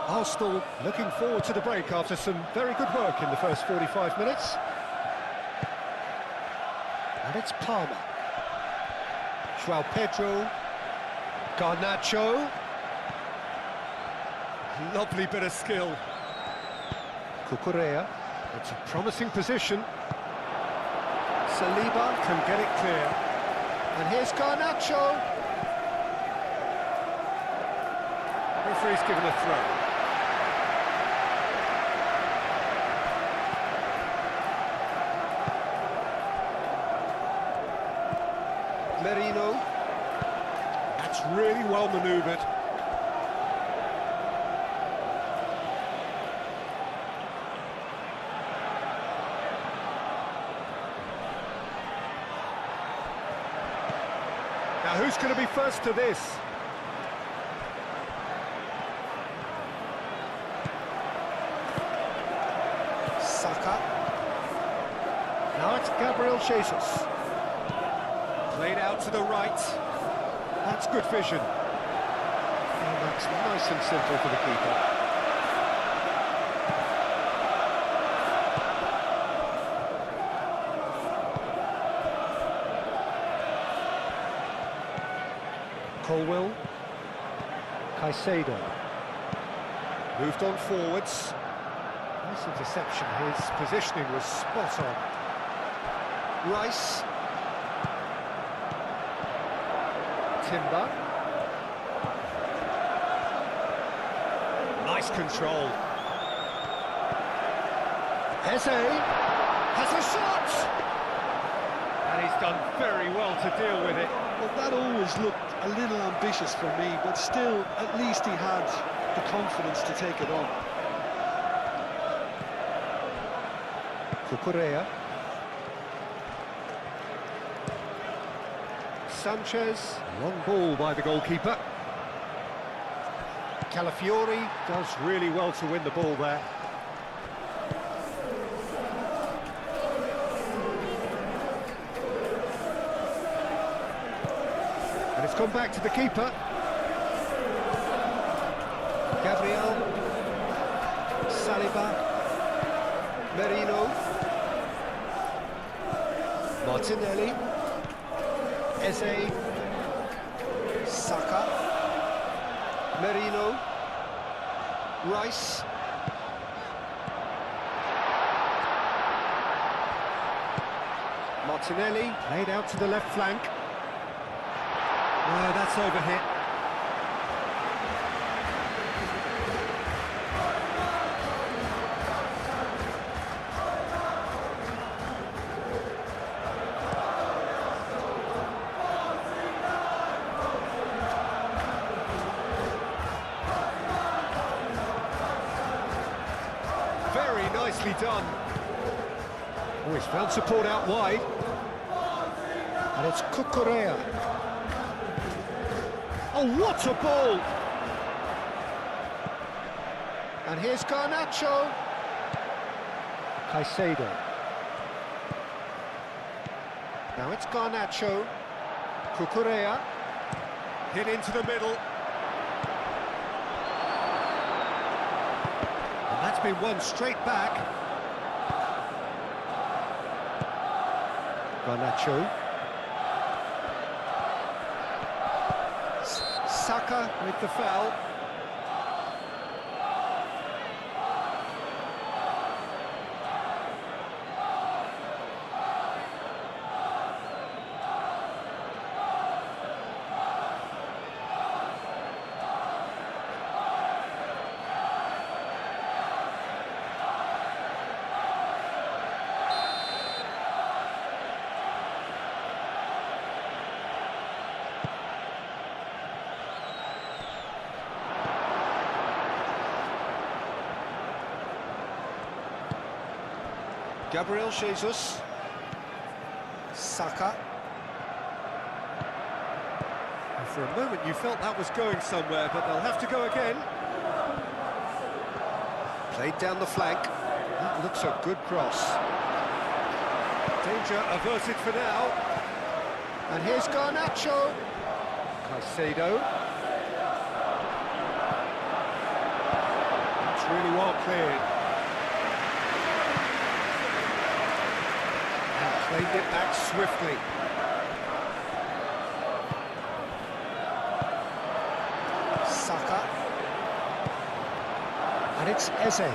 Arsenal looking forward to the break after some very good work in the first 45 minutes. And it's Palmer. João Pedro. Garnacho. Lovely bit of skill. Cucurella. It's a promising position. Saliba can get it clear. And here's Garnacho. Referee's given a throw. Merino. That's really well manoeuvred. Now who's going to be first to this? Saka. Now it's Gabriel Jesus. Played out to the right. That's good vision. And that's nice and simple for the keeper. Colwell. Caicedo. Moved on forwards. Nice interception. His positioning was spot on. Rice. Timber. Nice control. Eze has a shot! And he's done very well to deal with it. Well, that always looked a little ambitious for me, but still, at least he had the confidence to take it on. Cucurella. Sanchez, long ball by the goalkeeper. Calafiori does really well to win the ball there. And it's gone back to the keeper. Gabriel. Saliba. Merino. Martinelli. Eze. Saka. Merino. Rice. Martinelli laid out to the left flank. That's overhit. Very nicely done. Oh, he's found support out wide. And it's Cucurella. Oh, what a ball! And here's Garnacho. Caicedo. Now it's Garnacho. Cucurella. Hit into the middle. And that's been won straight back. Garnacho. Saka with the foul. Gabriel Jesus. Saka. For a moment you felt that was going somewhere, but they'll have to go again. Played down the flank. That looks a good cross. Danger averted for now. And here's Garnacho. Caicedo. It's really well cleared. And played it back swiftly. Saka. And it's Eze.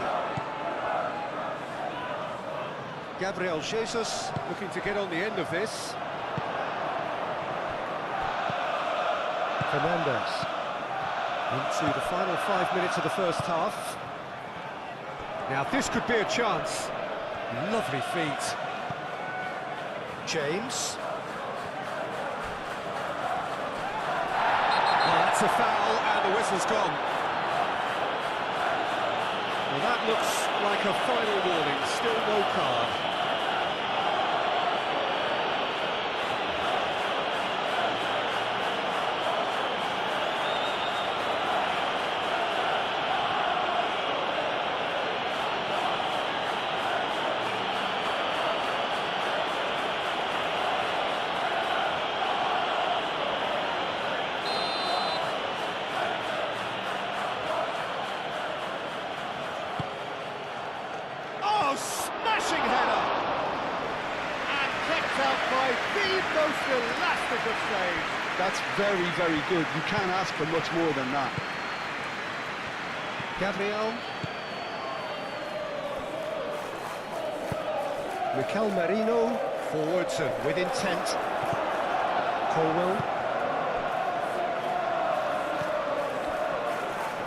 Gabriel Jesus looking to get on the end of this. Fernandes into the final 5 minutes of the first half. Now this could be a chance. Lovely feet. James. Oh, that's a foul and the whistle's gone. Well, that looks like a final warning, still no card. Smashing header! And kept out by the most elastic of saves. That's very, very good. You can't ask for much more than that. Gabriel. Mikel Merino, forwards and with intent. Colwell.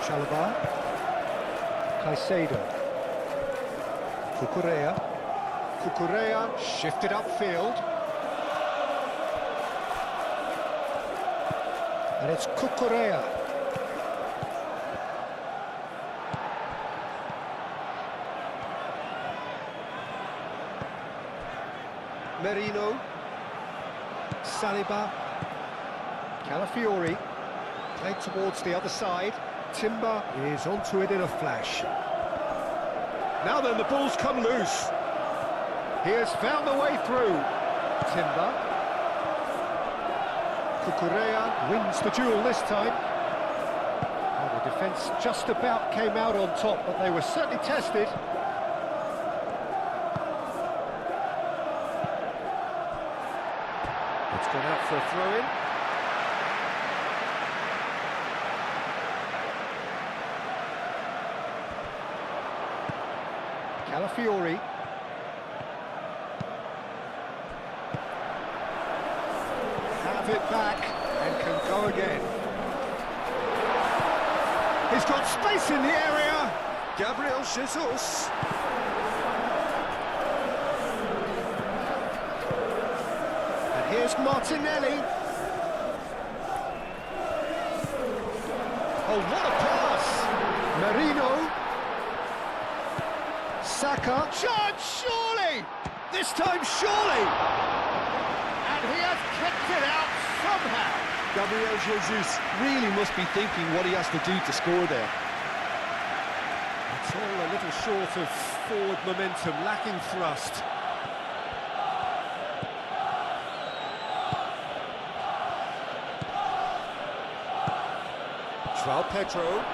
Chalobah. Caicedo. Cucurella shifted upfield. And it's Cucurella. Merino. Saliba. Calafiori. Played towards the other side. Timber is onto it in a flash. Now then, the ball's come loose. He has found the way through. Timber. Cucurella wins the duel this time. Oh, the defence just about came out on top, but they were certainly tested. It's gone out for a throw-in. Calafiori. Have it back and can go again. He's got space in the area. Gabriel Jesus. And here's Martinelli. Oh, what a pass! Merino. Saka, chance, surely! This time, surely! And he has kicked it out somehow! Gabriel Jesus really must be thinking what he has to do to score there. It's all a little short of forward momentum, lacking thrust. João Pedro.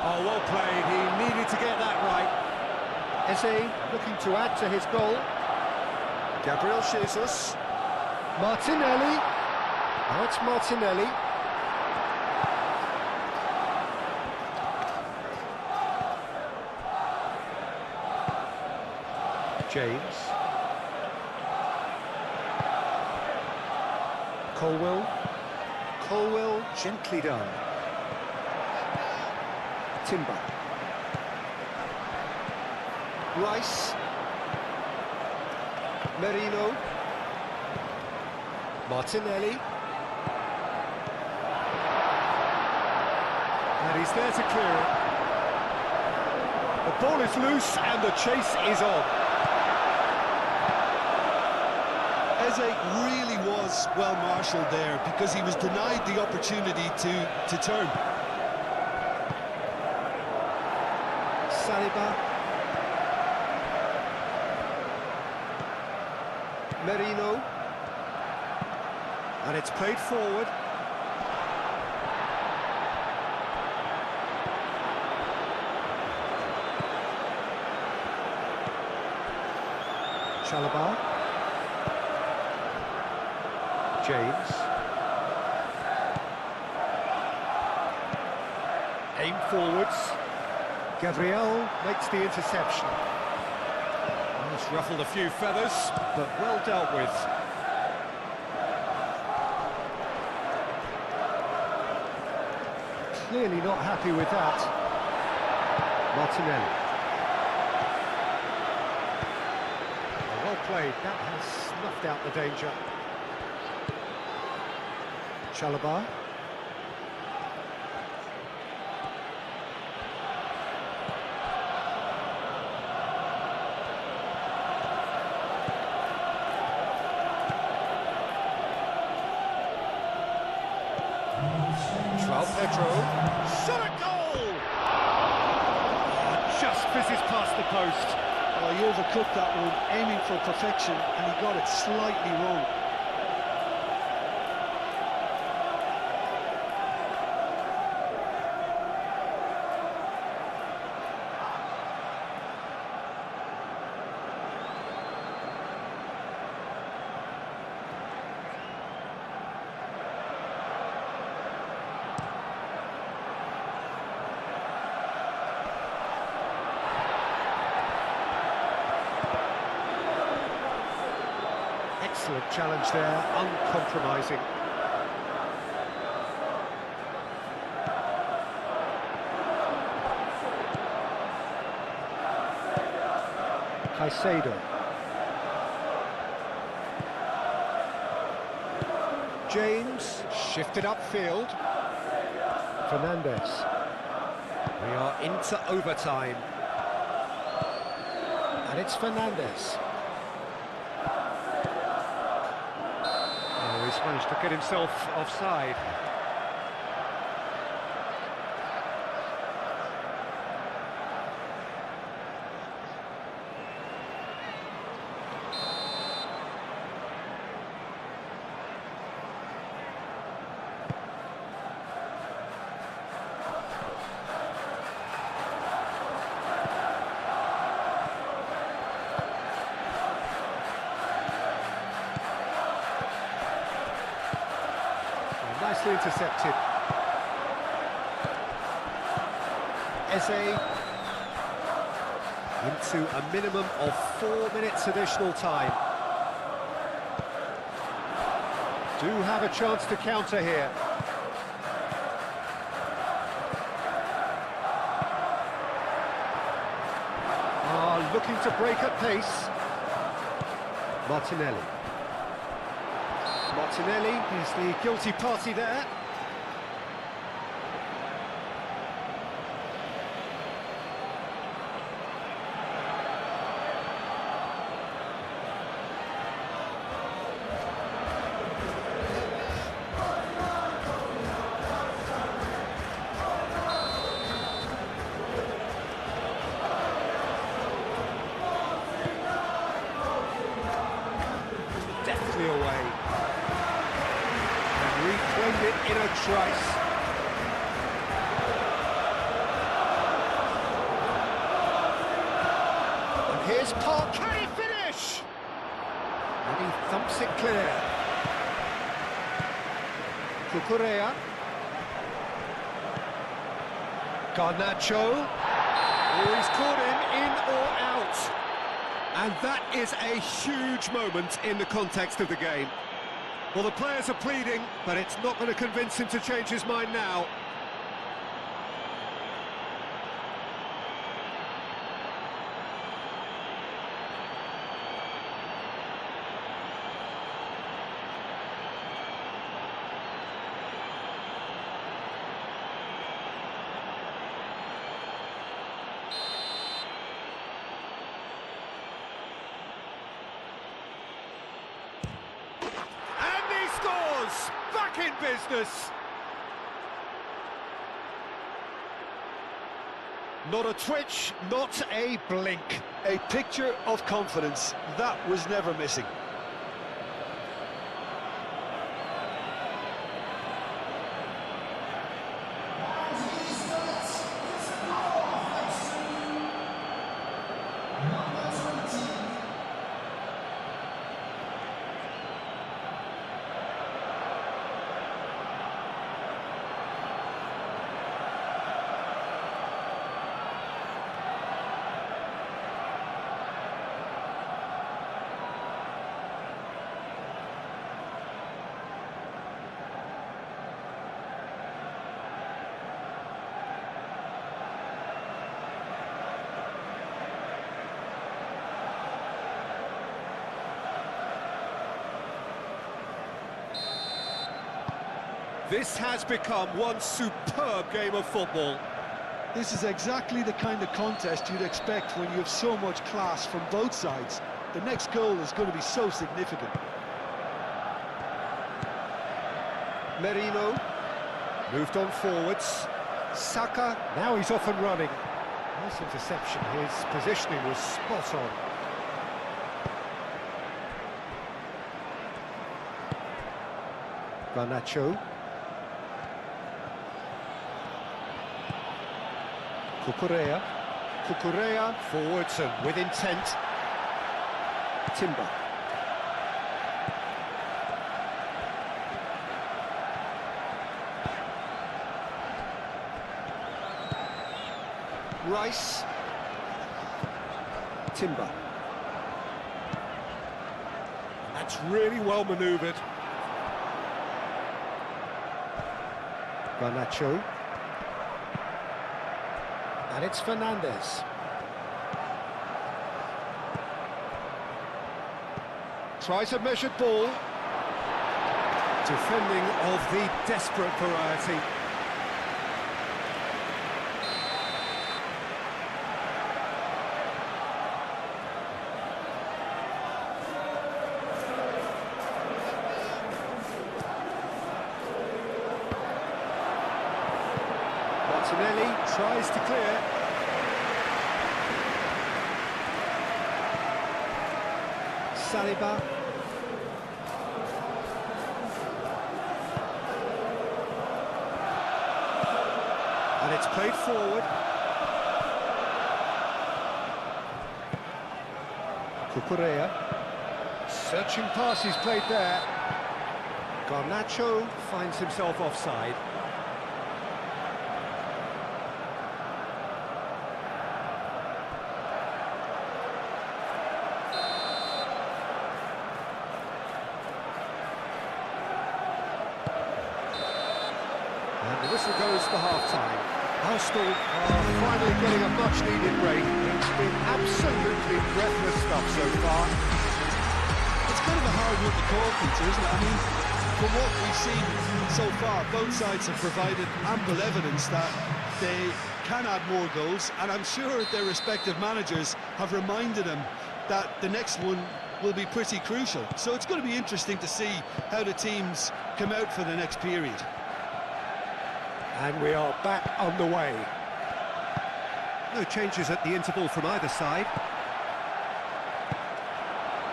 Oh, well played. He needed to get that right. Eze looking to add to his goal. Gabriel Jesus. Martinelli. Now it's Martinelli. James. Colwell. Colwell, gently done. Timber. Rice. Merino. Martinelli. And he's there to clear it. The ball is loose and the chase is on. Eze really was well marshalled there because he was denied the opportunity to turn. Saliba. Merino. And it's played forward. Chalobah. James. Aim forwards. Gabriel makes the interception. It's ruffled a few feathers, but well dealt with. Clearly not happy with that. Martinelli. Well played, that has snuffed out the danger. Chalobah. Pedro, shot a goal! Oh, just fizzes past the post. Oh, he overcooked that one, aiming for perfection, and he got it slightly wrong. Excellent challenge there, uncompromising. Caicedo. James, shifted upfield. Fernandes. We are into overtime. And it's Fernandes. He's managed to get himself offside. Nicely intercepted. Eze into a minimum of 4 minutes additional time. Do have a chance to counter here. Looking to break at pace. Martinelli. Martinelli is the guilty party there. Deftly away. And reclaimed it in a trice. And here's Park. Can he finish? And he thumps it clear. Cucurella. Garnacho. Oh, he's caught him in or out. And that is a huge moment in the context of the game. Well, the players are pleading, but it's not going to convince him to change his mind now. back in business. Not a twitch, not a blink. A picture of confidence. That was never missing. This has become one superb game of football. This is exactly the kind of contest you'd expect when you have so much class from both sides. The next goal is going to be so significant. Merino moved on forwards. Saka, now he's off and running. Nice interception, his positioning was spot on. Garnacho. Cucurella forwards and with intent. Timber. Rice. Timber. That's really well manoeuvred. Garnacho. And it's Fernandez. Tries a measured ball. Defending of the desperate variety. Martinelli tries to clear. Saliba. And it's played forward. Cucurella. Searching pass he's played there. Garnacho finds himself offside. And the whistle goes for half-time. Arsenal are finally getting a much-needed break. It's been absolutely breathless stuff so far. It's kind of a hard one to call, Peter, isn't it? I mean, from what we've seen so far, both sides have provided ample evidence that they can add more goals, and I'm sure their respective managers have reminded them that the next one will be pretty crucial. So it's going to be interesting to see how the teams come out for the next period. And we are back on the way. No changes at the interval from either side.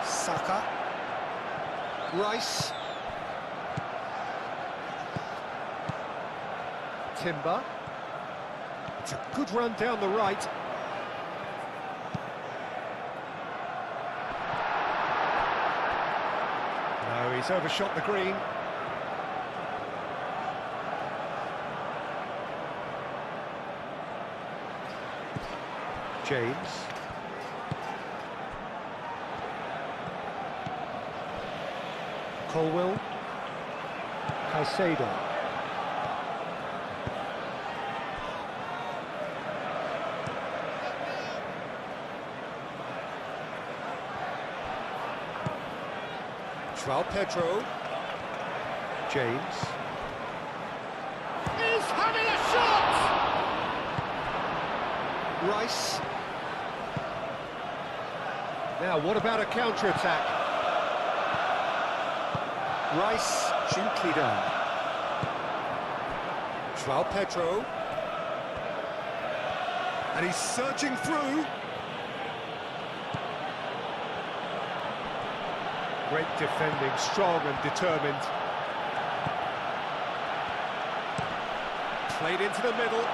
Saka. Rice. Timber. It's a good run down the right. No, he's overshot the green. James. Colwell. Caicedo. João Pedro. James. He's having a shot! Rice. Now, what about a counter-attack? Rice gently down. João Pedro. And he's surging through. Great defending, strong and determined. Played into the middle.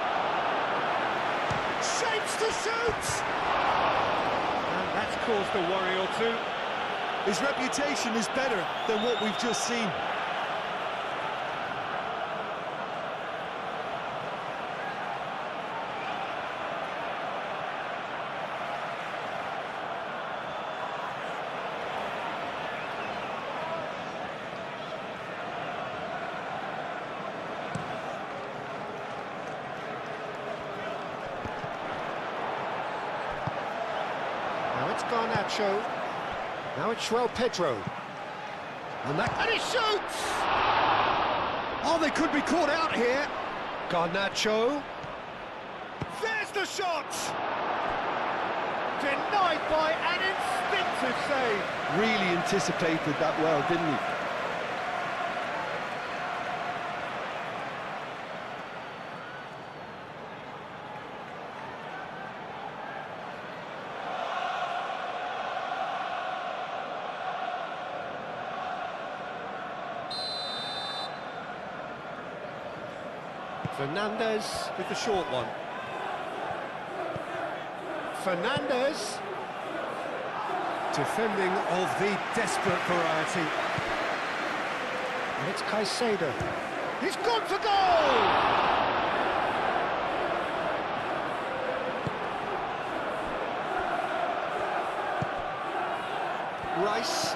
Shapes to shoot! And that's caused a worry or two. His reputation is better than what we've just seen. Now it's Garnacho. Now it's João Pedro. And he shoots! Oh, they could be caught out here. Garnacho. There's the shot! Denied by an instinctive save. Really anticipated that well, didn't he? Fernandez with the short one. Fernandez. Defending of the desperate variety. And it's Caicedo. He's gone for goal! Rice.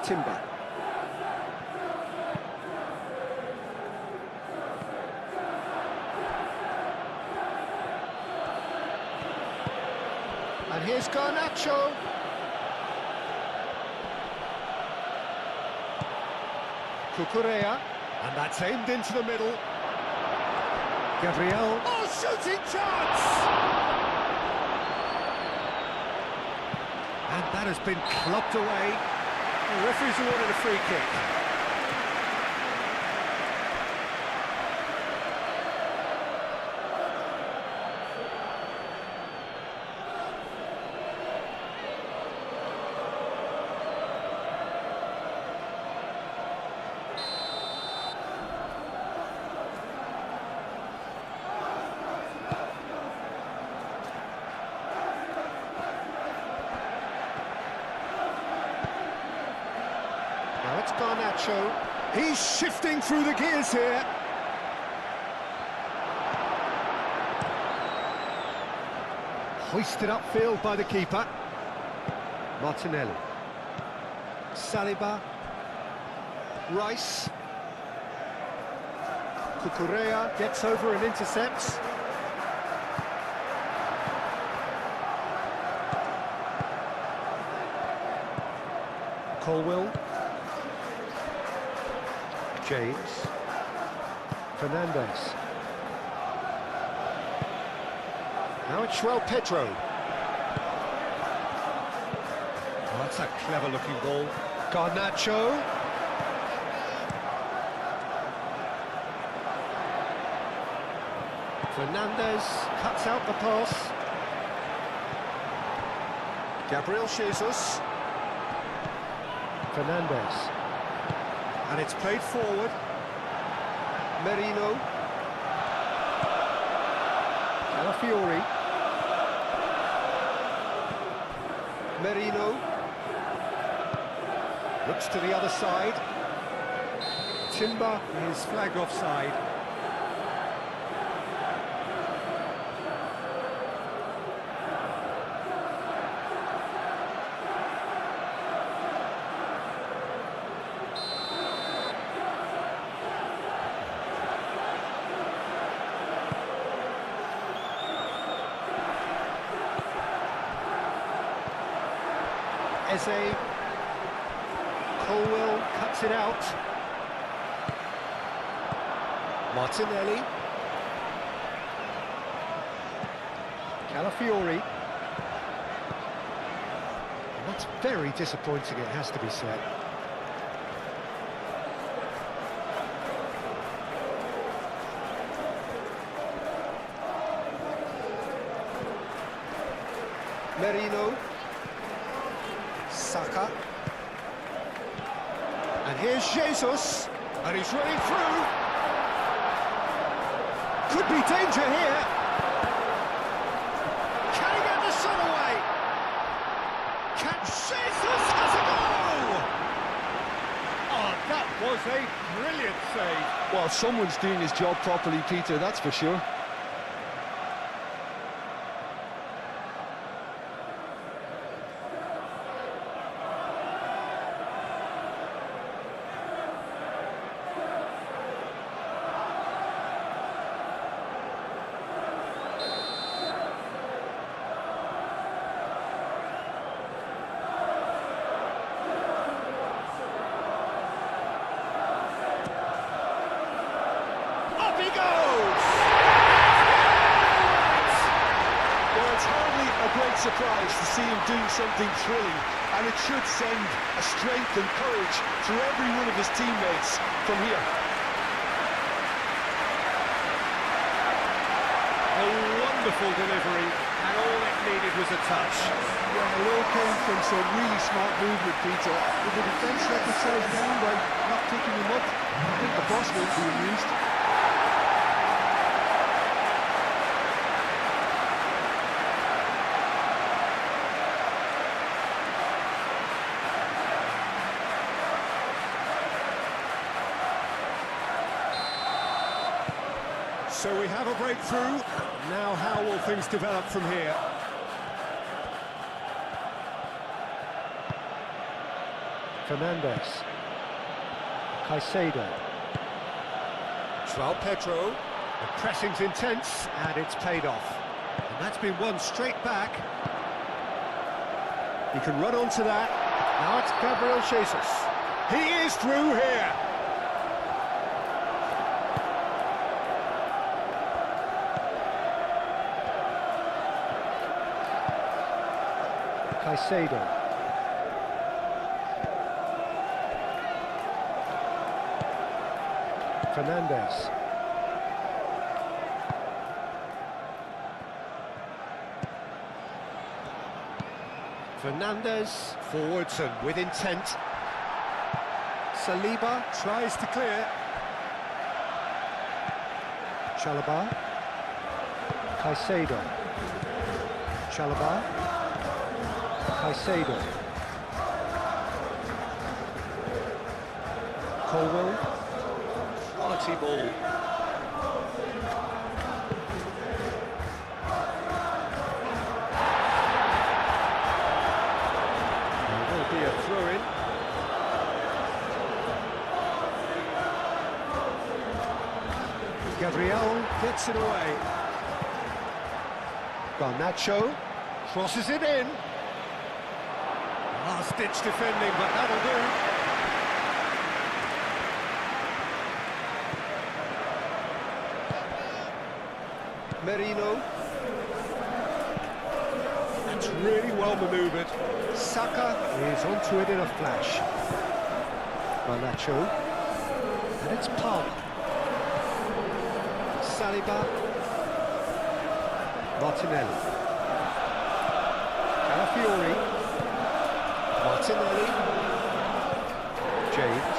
Timber. And here's Garnacho. Cucurella. And that's aimed into the middle. Gabriel. Oh, shooting chance! And that has been clubbed away. The referee's awarded a free kick. Now it's Garnacho. He's shifting through the gears here. Hoisted upfield by the keeper. Martinelli. Saliba. Rice. Cucurella gets over and intercepts. Colwill. James. Fernandez. Now it's João Pedro. Oh, that's a clever-looking ball. Garnacho. Fernandez cuts out the pass. Gabriel Jesus. Fernandez. And it's played forward. Merino. Calafiori. Merino. Looks to the other side. Timber is flagged offside. Eze. Colwill cuts it out. Martinelli. Calafiori. And that's very disappointing, it has to be said. Merino. Saka. And here's Jesus. And he's running through. Could be danger here. Can he get the shot away? Can Jesus has a goal! Oh, that was a brilliant save. Well, someone's doing his job properly, Peter, that's for sure. He goes! Well, it's hardly a great surprise to see him doing something thrilling, and it should send a strength and courage to every one of his teammates from here. A wonderful delivery, and all it needed was a touch. Yeah, it all came from some really smart movement, Peter. If the defence let themselves down by not picking him up, I think the boss won't be amused. So we have a breakthrough. Now how will things develop from here? Fernandez. Caicedo. João Pedro. The pressing's intense, and it's paid off. And that's been won straight back. He can run onto that. Now it's Gabriel Jesus. He is through here. Caicedo. Fernandez. Fernandez forwards and with intent. Saliba tries to clear. Chalobah. Caicedo. Chalobah. Caicedo. Colwell. Quality ball. There will be a throw-in. Gabriel gets it away. Garnacho crosses it in. Last-ditch defending, but that'll do. Merino. That's really well manoeuvred. Saka is onto it in a flash. Garnacho. And it's Palmer. Saliba. Martinelli. Calafiori. Martinelli. James.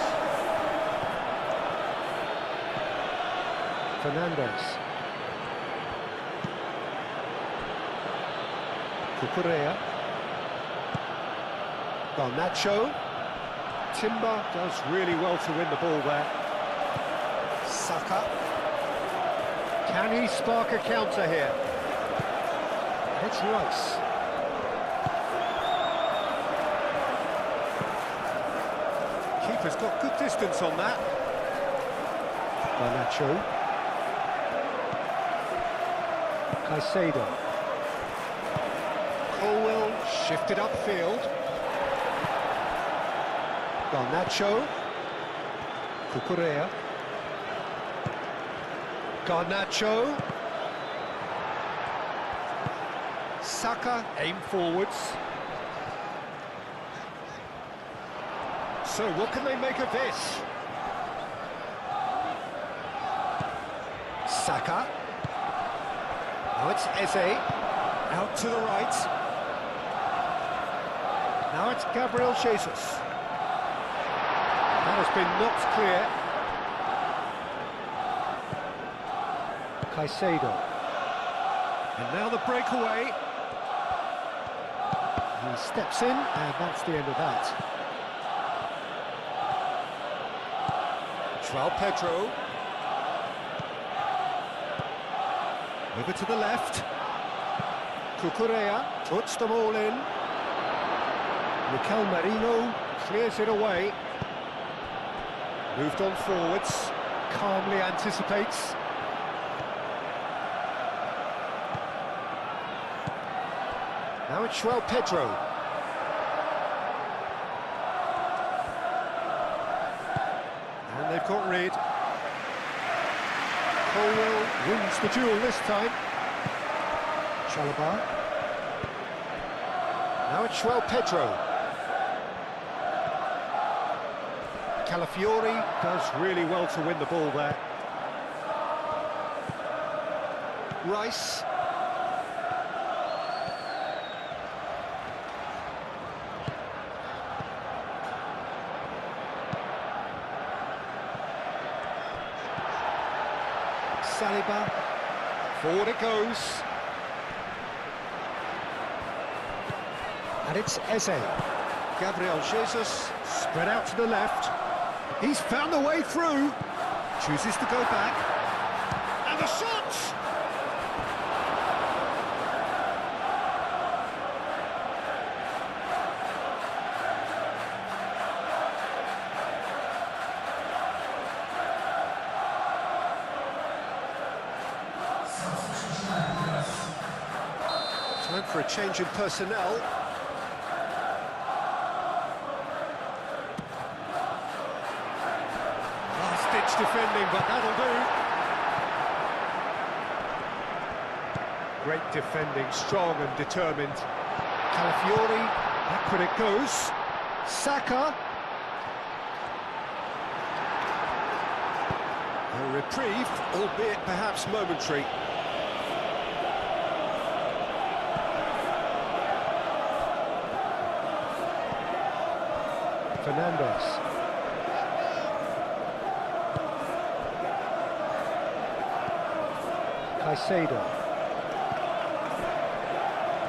Fernandez. Cucurella. Garnacho. Timber does really well to win the ball there. Saka. Can he spark a counter here? It's Rice. Keeper's got good distance on that. Garnacho. Caicedo. Colwell shifted upfield. Garnacho. Cucurella. Garnacho. Saka aim forwards. So what can they make of this? Saka. Now it's Eze. Out to the right. Now it's Gabriel Jesus. That has been knocked clear. Caicedo. And now the breakaway. He steps in, and that's the end of that. João Pedro. Over to the left. Cucurella puts them all in. Mikel Merino clears it away. Moved on forwards. Calmly anticipates. Now it's João Pedro. And they've got rid. Colwell wins the duel this time. Chalobah. Now it's João Pedro. Calafiori does really well to win the ball there. Rice. Saliba, forward it goes. And it's Eze. Gabriel Jesus, spread out to the left. He's found the way through. Chooses to go back. And the shot! Time for a change in personnel. Last-ditch defending, but that'll do. Great defending, strong and determined. Calafiori, backward it goes. Saka. A reprieve, albeit perhaps momentary. Fernandes. Caicedo.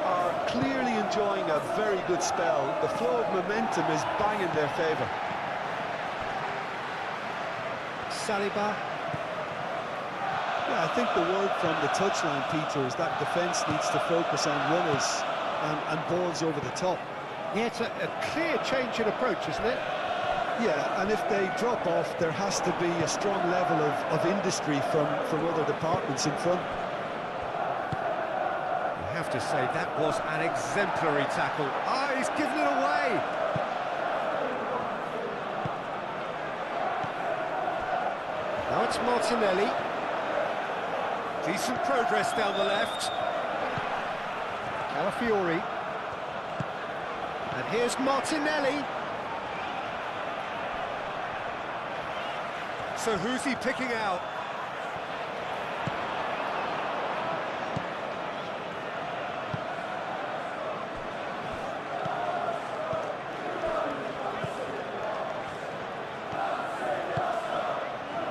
Are clearly enjoying a very good spell. The flow of momentum is bang in their favour. Saliba. Yeah, I think the word from the touchline, Peter, is that defence needs to focus on runners and balls over the top. Yeah, it's a clear change in approach, isn't it? Yeah, and if they drop off, there has to be a strong level of industry from other departments in front. You have to say, that was an exemplary tackle. Ah, he's given it away! Now it's Martinelli. Decent progress down the left. Calafiori. And here's Martinelli. So who's he picking out?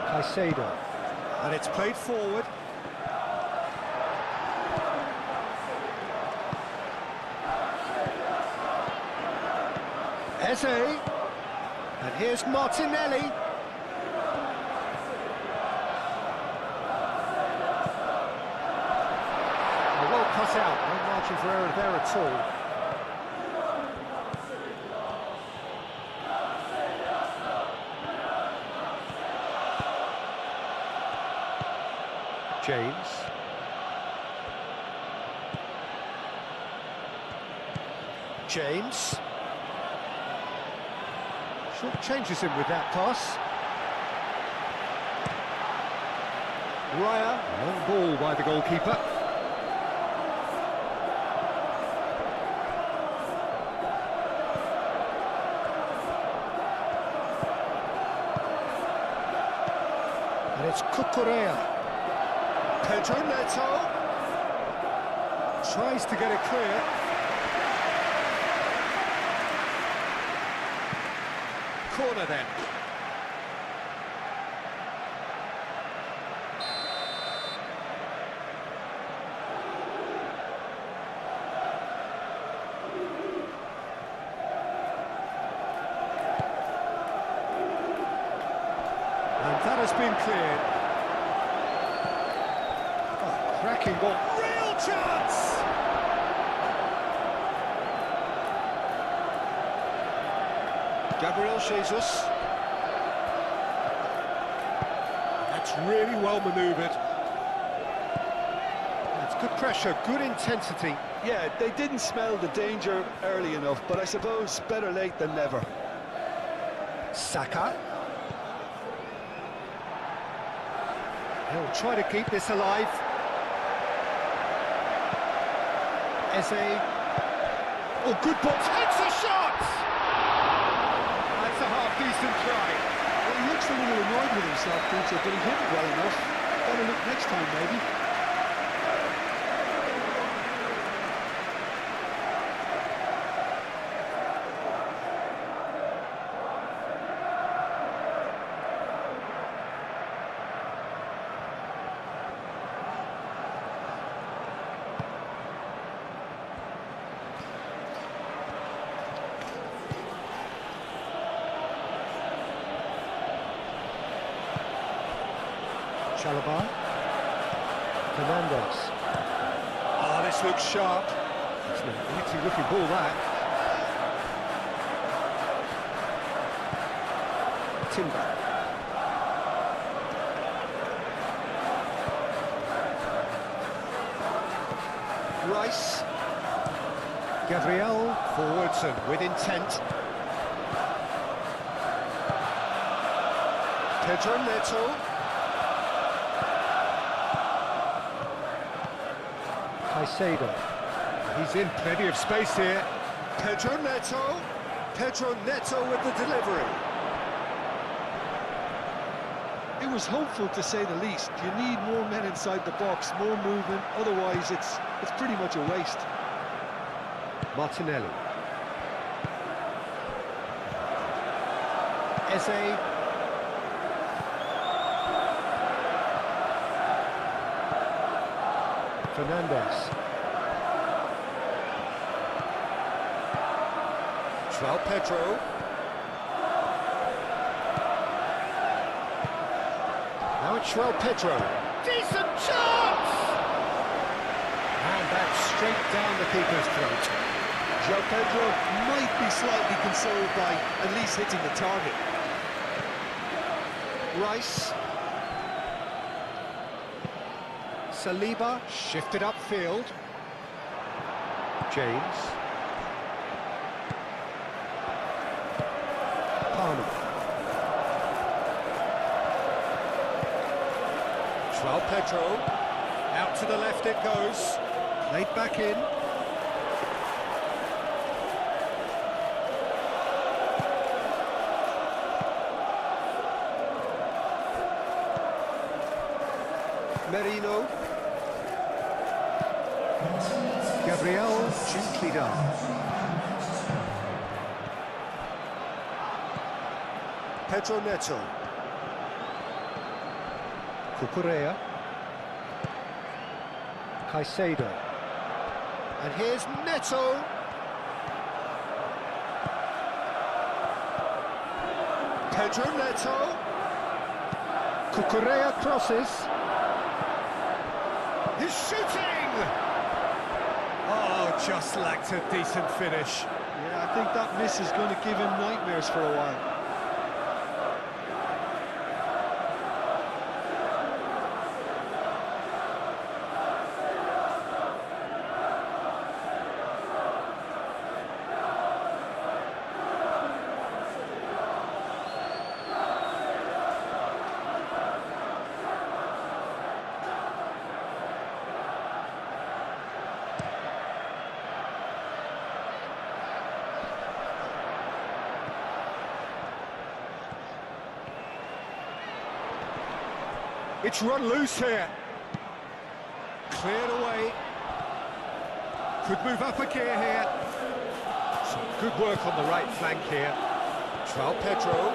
Caicedo. And it's played forward. Eze, and here's Martinelli. Well cut out, no margin for error there at all. James. James. Short changes him with that pass. Raya, long ball by the goalkeeper. And it's Cucurella. Pedro Neto tries to get it clear. corner then. And that has been cleared. Oh, cracking ball. Real chance! Gabriel Jesus. That's really well manoeuvred. It's good pressure, good intensity. Yeah, they didn't smell the danger early enough, but I suppose better late than never. Saka. He'll try to keep this alive. Eze. Oh, good ball. Takes a shot! That's a half-decent try. Well, he looks a little annoyed with himself, Peter, but he hit it well enough. Better look next time, maybe. Chalobah. Fernandez. Oh, this looks sharp. It's a beauty looking ball, that. Timber. Rice. Gabriel forwards and with intent. Pedro Neto. Caicedo. He's in plenty of space here. Pedro Neto. Pedro Neto with the delivery. It was hopeful, to say the least. You need more men inside the box, more movement, otherwise it's pretty much a waste. Martinelli. Eze. Fernandez. João Pedro. Now it's João Pedro. Decent chance! And that's straight down the keeper's throat. João Pedro might be slightly consoled by at least hitting the target. Rice. Saliba shifted upfield. James. Palmer. João Pedro. Out to the left it goes. Played back in. Merino. Gabriel gently done. Pedro Neto. Cucurella. Caicedo. And here's Neto. Pedro Neto. Cucurella crosses. He's shooting! Oh, just lacked a decent finish. Yeah, I think that miss is going to give him nightmares for a while. It's run loose here. Cleared away. Could move up a gear here. Some good work on the right flank here. João Pedro.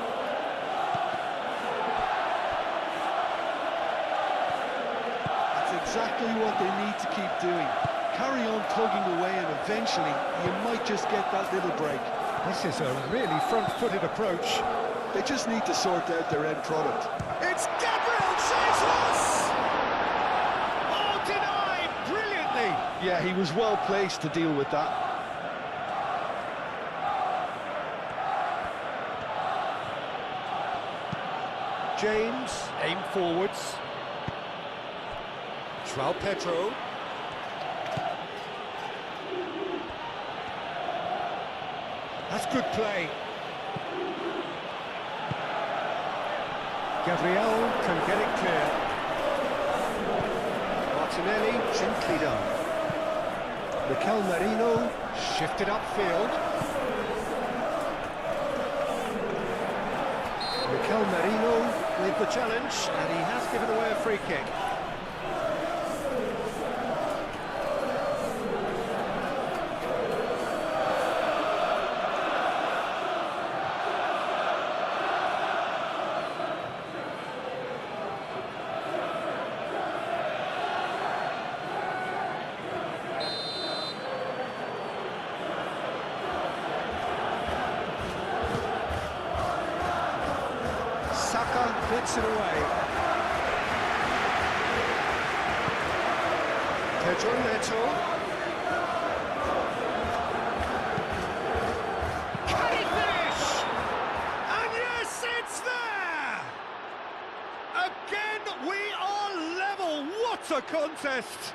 That's exactly what they need to keep doing. Carry on tugging away, and eventually you might just get that little break. This is a really front-footed approach. They just need to sort out their end product. It's Gabriel Jesus! Oh, denied brilliantly! Yeah, he was well placed to deal with that. James, aim forwards. João Pedro. That's good play. Gabriel can get it clear. Martinelli, gently done. Mikel Merino, shifted upfield. Mikel Merino with the challenge, and he has given away a free kick. Hits it away. Pedro Neto. Can he finish? And yes, it's there! Again, we are level. What a contest!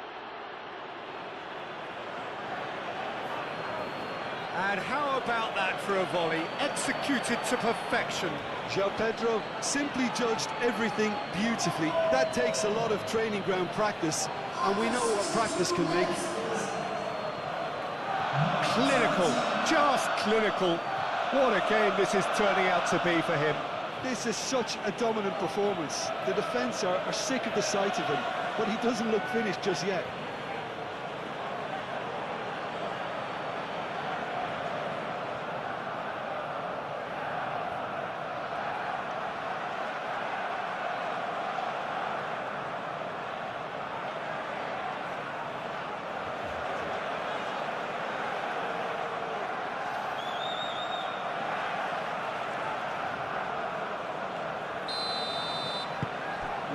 And how about that for a volley, executed to perfection? João Pedro simply judged everything beautifully. That takes a lot of training ground practice, and we know what practice can make. Clinical, just clinical. What a game this is turning out to be for him. This is such a dominant performance. The defence are sick of the sight of him, but he doesn't look finished just yet.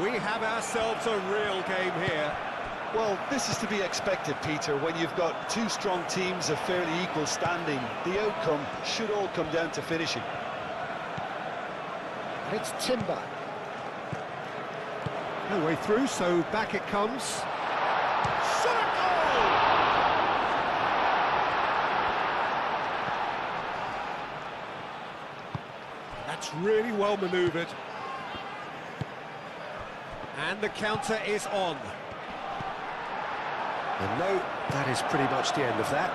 We have ourselves a real game here. Well, this is to be expected, Peter, when you've got two strong teams of fairly equal standing. The outcome should all come down to finishing. It's Timber. No way through, so back it comes. Circle! That's really well manoeuvred. And the counter is on. And no, that is pretty much the end of that.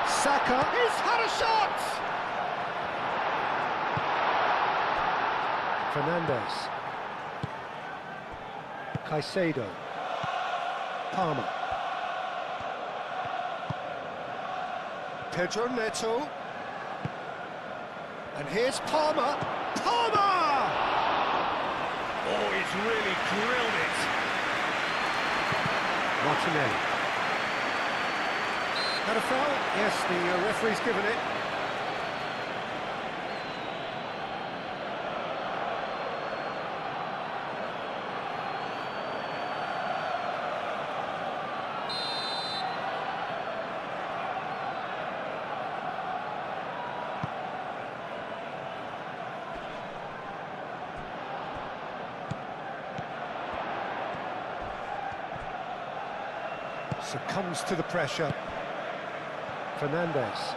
Saka, he's had a shot! Fernandes. Caicedo. Palmer. Pedro Neto. And here's Palmer. Palmer! Oh, he's really drilled it. Martinelli. Had a foul? Yes, the referee's given it. Succumbs to the pressure. Fernandes.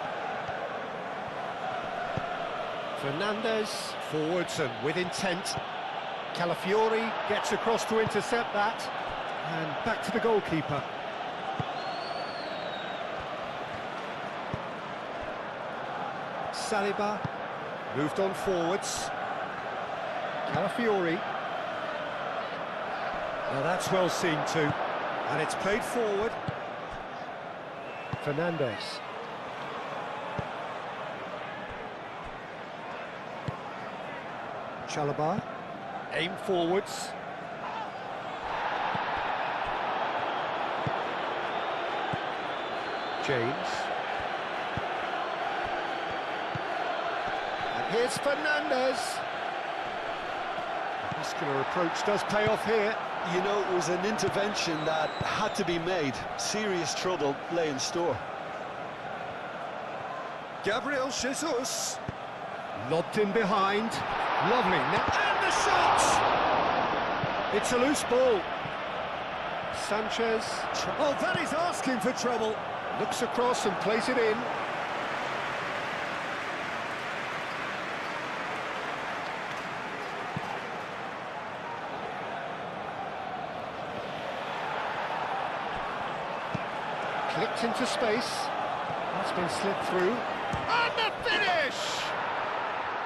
Fernandes forwards and with intent. Calafiori gets across to intercept that. And back to the goalkeeper. Saliba moved on forwards. Calafiori. Now that's well seen too. And it's played forward. Fernandes. Chalobah, aim forwards. James. And here's Fernandez. Muscular approach does pay off here. You know, it was an intervention that had to be made. Serious trouble lay in store. Gabriel Jesus. Lobbed in behind. Lovely. And the shot! It's a loose ball. Sanchez. Oh, that is asking for trouble. Looks across and plays it in. Clipped into space. That's been slipped through. And the finish!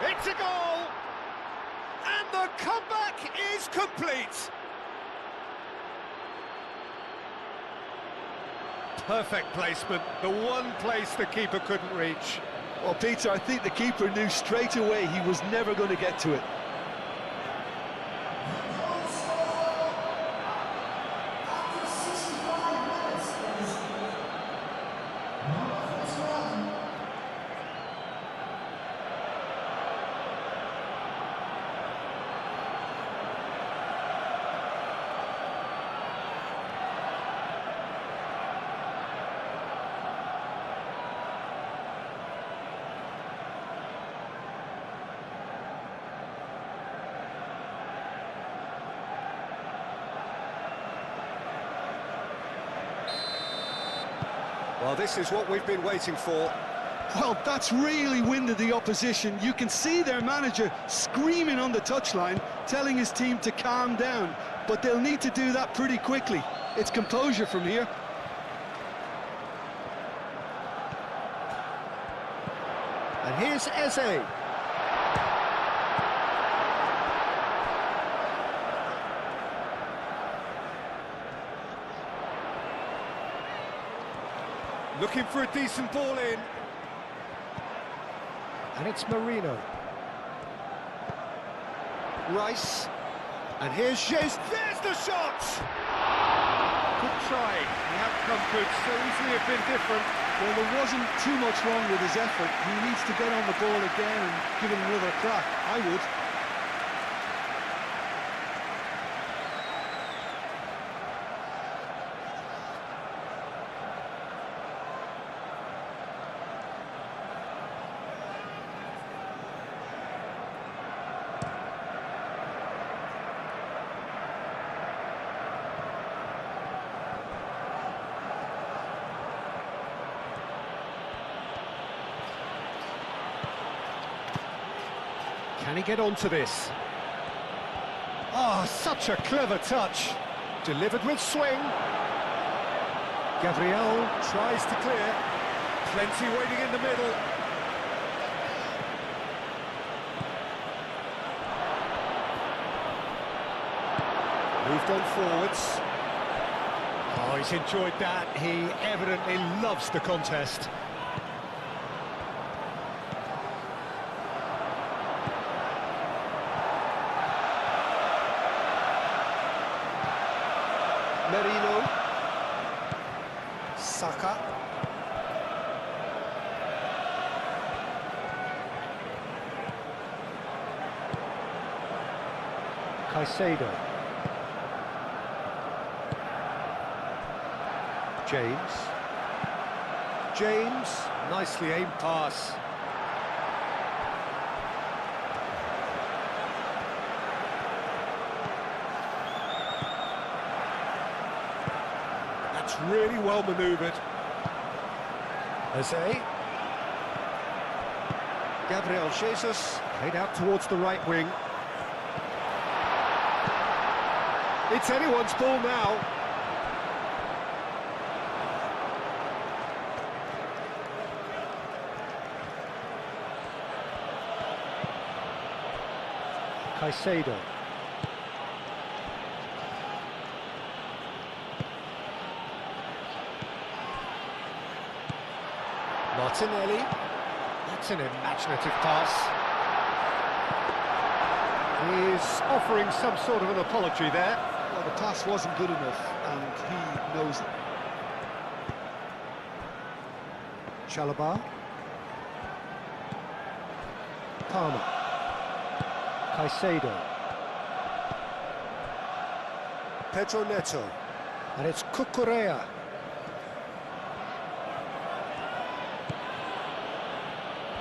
It's a goal! And the comeback is complete! Perfect placement, the one place the keeper couldn't reach. Well, Peter, I think the keeper knew straight away he was never going to get to it. Well, this is what we've been waiting for. Well, that's really winded the opposition. You can see their manager screaming on the touchline, telling his team to calm down. But they'll need to do that pretty quickly. It's composure from here. And here's Eze. Looking for a decent ball in. And it's Marino. Rice. And here's Jesus. There's the shot! Good try. The outcome could so easily have been different. Well, there wasn't too much wrong with his effort. He needs to get on the ball again and give it another crack. I would. Can he get onto this? Oh, such a clever touch. Delivered with swing. Gabriel tries to clear. Plenty waiting in the middle. Moved on forwards. Oh, he's enjoyed that. He evidently loves the contest. Marino. Saka. Caicedo. James, nicely aimed pass. That's really well manoeuvred. Eze. Gabriel Jesus, played out towards the right wing. It's anyone's ball now. Caicedo. Martinelli. That's an imaginative pass. He's offering some sort of an apology there. Well, the pass wasn't good enough, and he knows it. Chalobah. Palmer. Caicedo. Pedro Neto. And it's Cucurella.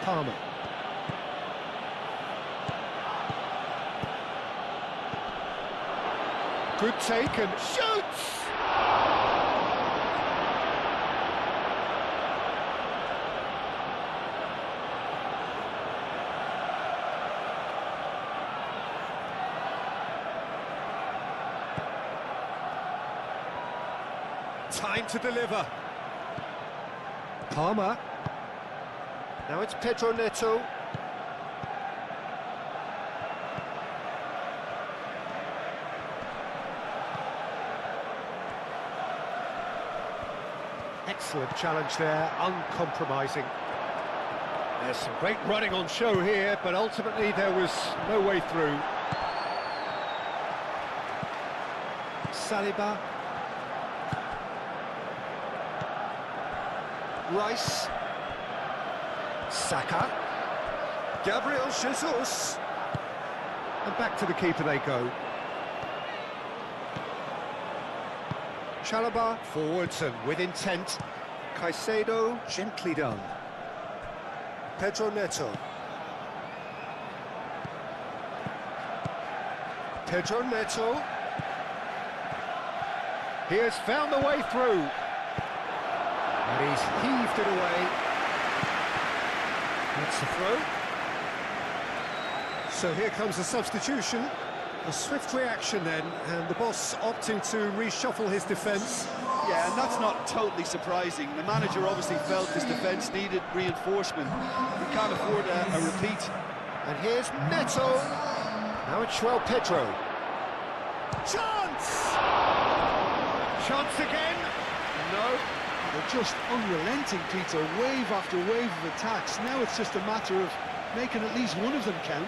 Palmer. Good take and shoots! Time to deliver. Palmer. Now it's Pedro Neto. Excellent challenge there, uncompromising. There's some great running on show here, but ultimately there was no way through. Saliba. Rice. Saka. Gabriel Jesus. And back to the keeper they go. Chalobah forwards and with intent. Caicedo gently done. Pedro Neto. Pedro Neto. He has found the way through. And he's heaved it away. That's the throw. So here comes a substitution. A swift reaction then, and the boss opting to reshuffle his defence. Yeah, and that's not totally surprising. The manager obviously felt his defence needed reinforcement. He can't afford a repeat. And here's Neto. Now it's João Pedro. Chance! Chance again? No. They're just unrelenting, Peter. Wave after wave of attacks. Now it's just a matter of making at least one of them count.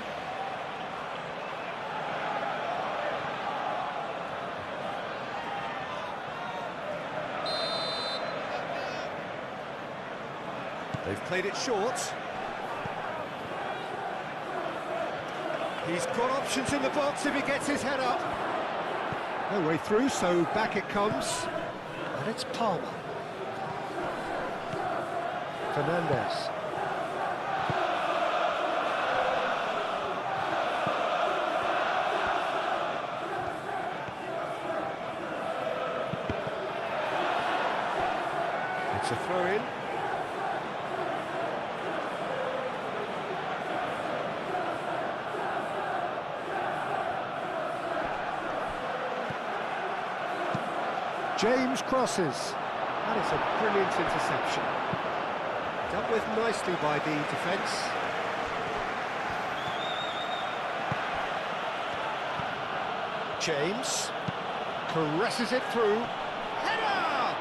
They've played it short. He's got options in the box if he gets his head up. No way through, so back it comes. And it's Palmer. Fernandez. It's a throw-in. James crosses. That is a brilliant interception. Dealt with nicely by the defence. James caresses it through. Header!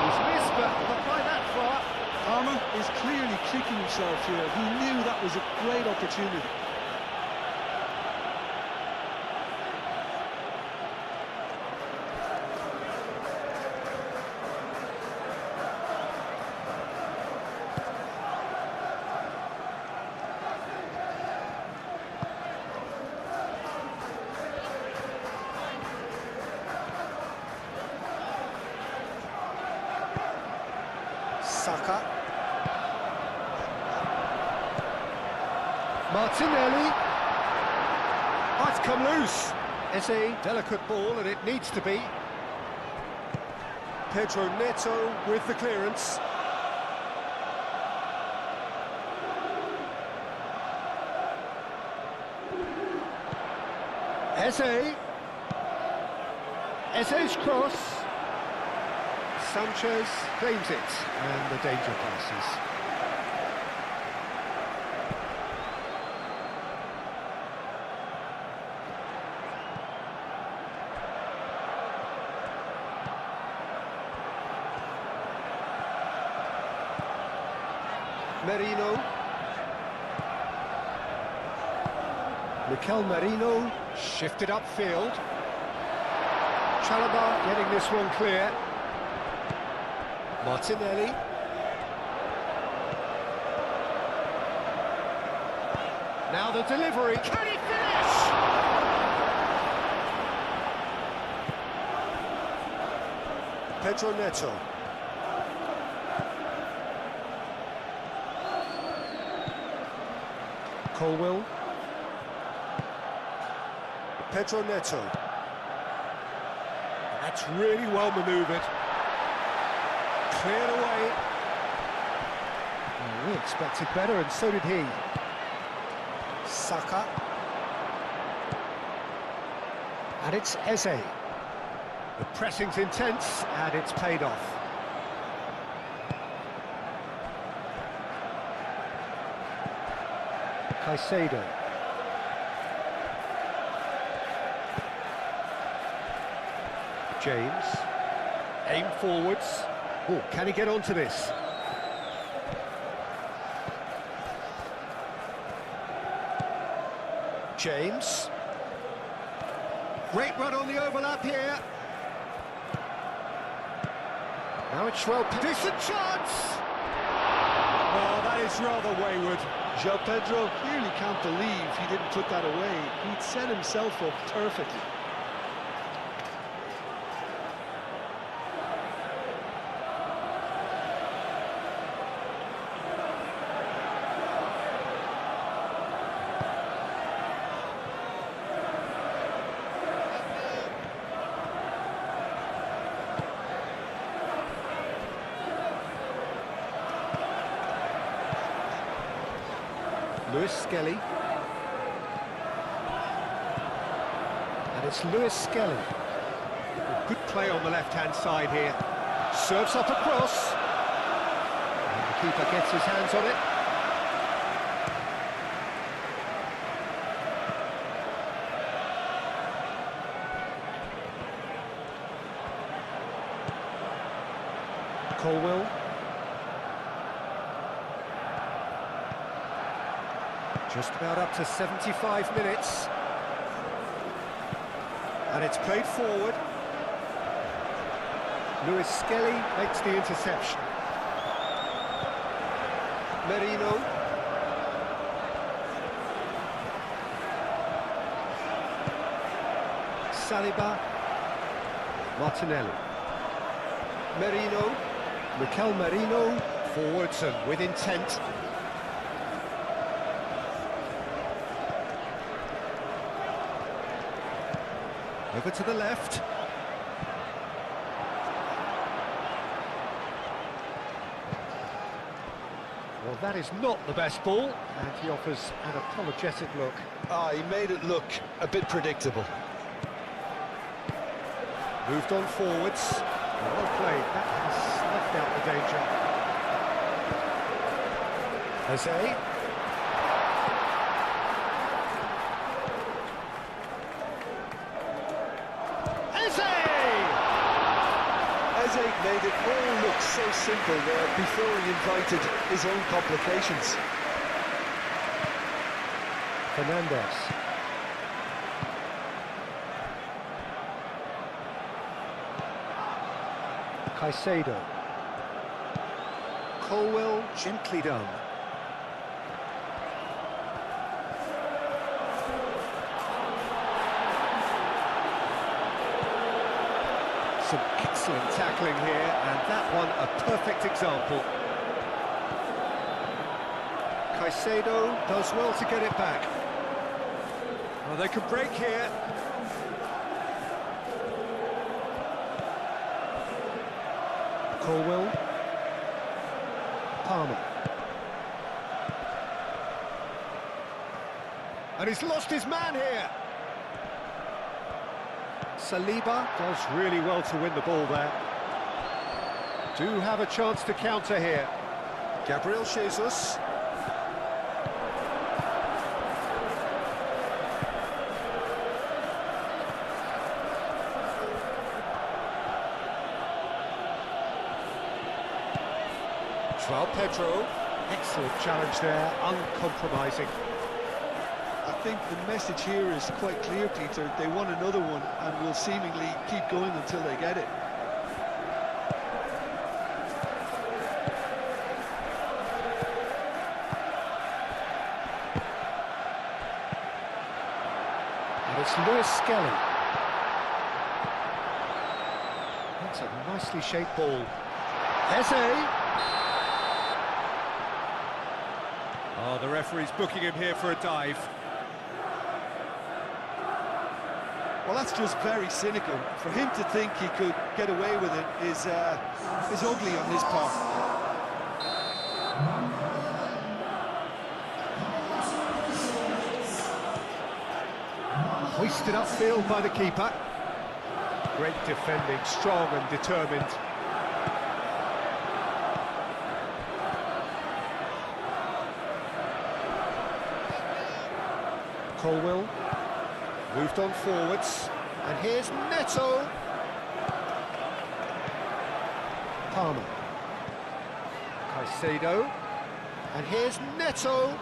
He's missed, but not by that far. Palmer is clearly kicking himself here. He knew that was a great opportunity. Saka. Martinelli. Oh, it's come loose. It's a delicate ball, and it needs to be. Pedro Neto with the clearance. Eze. Eze's cross. Sanchez claims it, and the danger passes. Merino. Mikel Merino shifted upfield. Carabao getting this one clear. Martinelli. Now the delivery. Can he finish? Pedro Neto. Colwill. Pedro Neto. That's really well manoeuvred. Cleared away. Oh, we expected better, and so did he. Saka. And it's Eze. The pressing's intense, and it's paid off. Caicedo. James. Aim forwards. Oh, can he get onto this? James. Great run on the overlap here. Now it's Schwell. Decent chance! Oh, that is rather wayward. João Pedro clearly can't believe he didn't put that away. He'd set himself up perfectly. Lewis Skelly. And it's Lewis Skelly. Good play on the left-hand side here. Serves up across. And the keeper gets his hands on it. Colwill. Just about up to 75 minutes. And it's played forward. Lewis Skelly makes the interception. Merino. Saliba. Martinelli. Merino. Mikel Merino. Forwards and with intent. Over to the left. Well, that is not the best ball, and he offers an apologetic look. He made it look a bit predictable. Moved on forwards. Well played. That has snuffed out the danger. Eze. Eze made it all look so simple there before he invited his own complications. Fernandez. Caicedo. Colwill, gently done. Some excellent tackling here, and that one a perfect example. Caicedo does well to get it back. Well, they could break here. Colwill. Palmer. And he's lost his man here. Saliba does really well to win the ball there. Do have a chance to counter here. Gabriel Jesus. João Pedro. Excellent challenge there, uncompromising. I think the message here is quite clear, Peter. They want another one and will seemingly keep going until they get it. And it's Lewis Skelly. That's a nicely shaped ball. Eze. Oh, the referee's booking him here for a dive. Well, that's just very cynical. For him to think he could get away with it is ugly on his part. Hoisted upfield by the keeper. Great defending, strong and determined. Colwill moved on forwards, and here's Neto. Palmer. Caicedo, and here's Neto.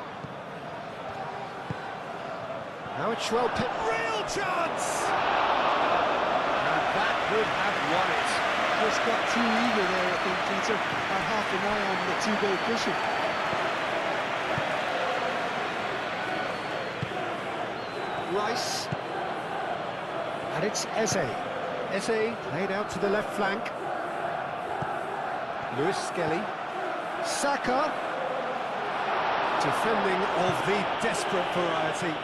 Now it's Schwell Pep. Real chance! And that would have won it. Just got too eager there, I think, Peter. Had half an eye on the two-goal cushion. Rice, and it's Eze. Eze played out to the left flank. Lewis Skelly. Saka. Defending of the desperate variety.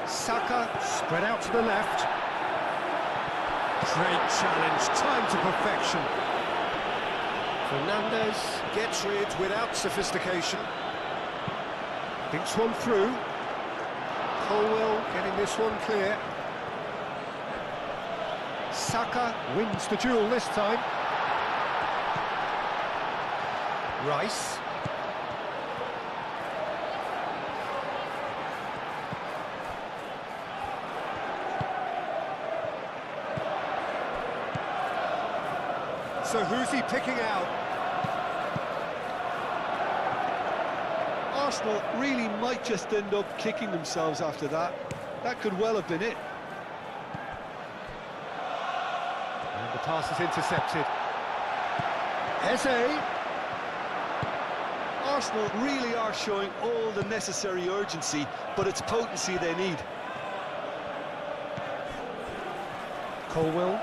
Saka spread out to the left. Great challenge, time to perfection. Fernandez gets rid without sophistication. Thinks one through. Colwill getting this one clear. Saka wins the duel this time. Rice. So who's he picking out? Arsenal really might just end up kicking themselves after that. That could well have been it. And the pass is intercepted. Eze. Arsenal really are showing all the necessary urgency, but it's potency they need. Colwill.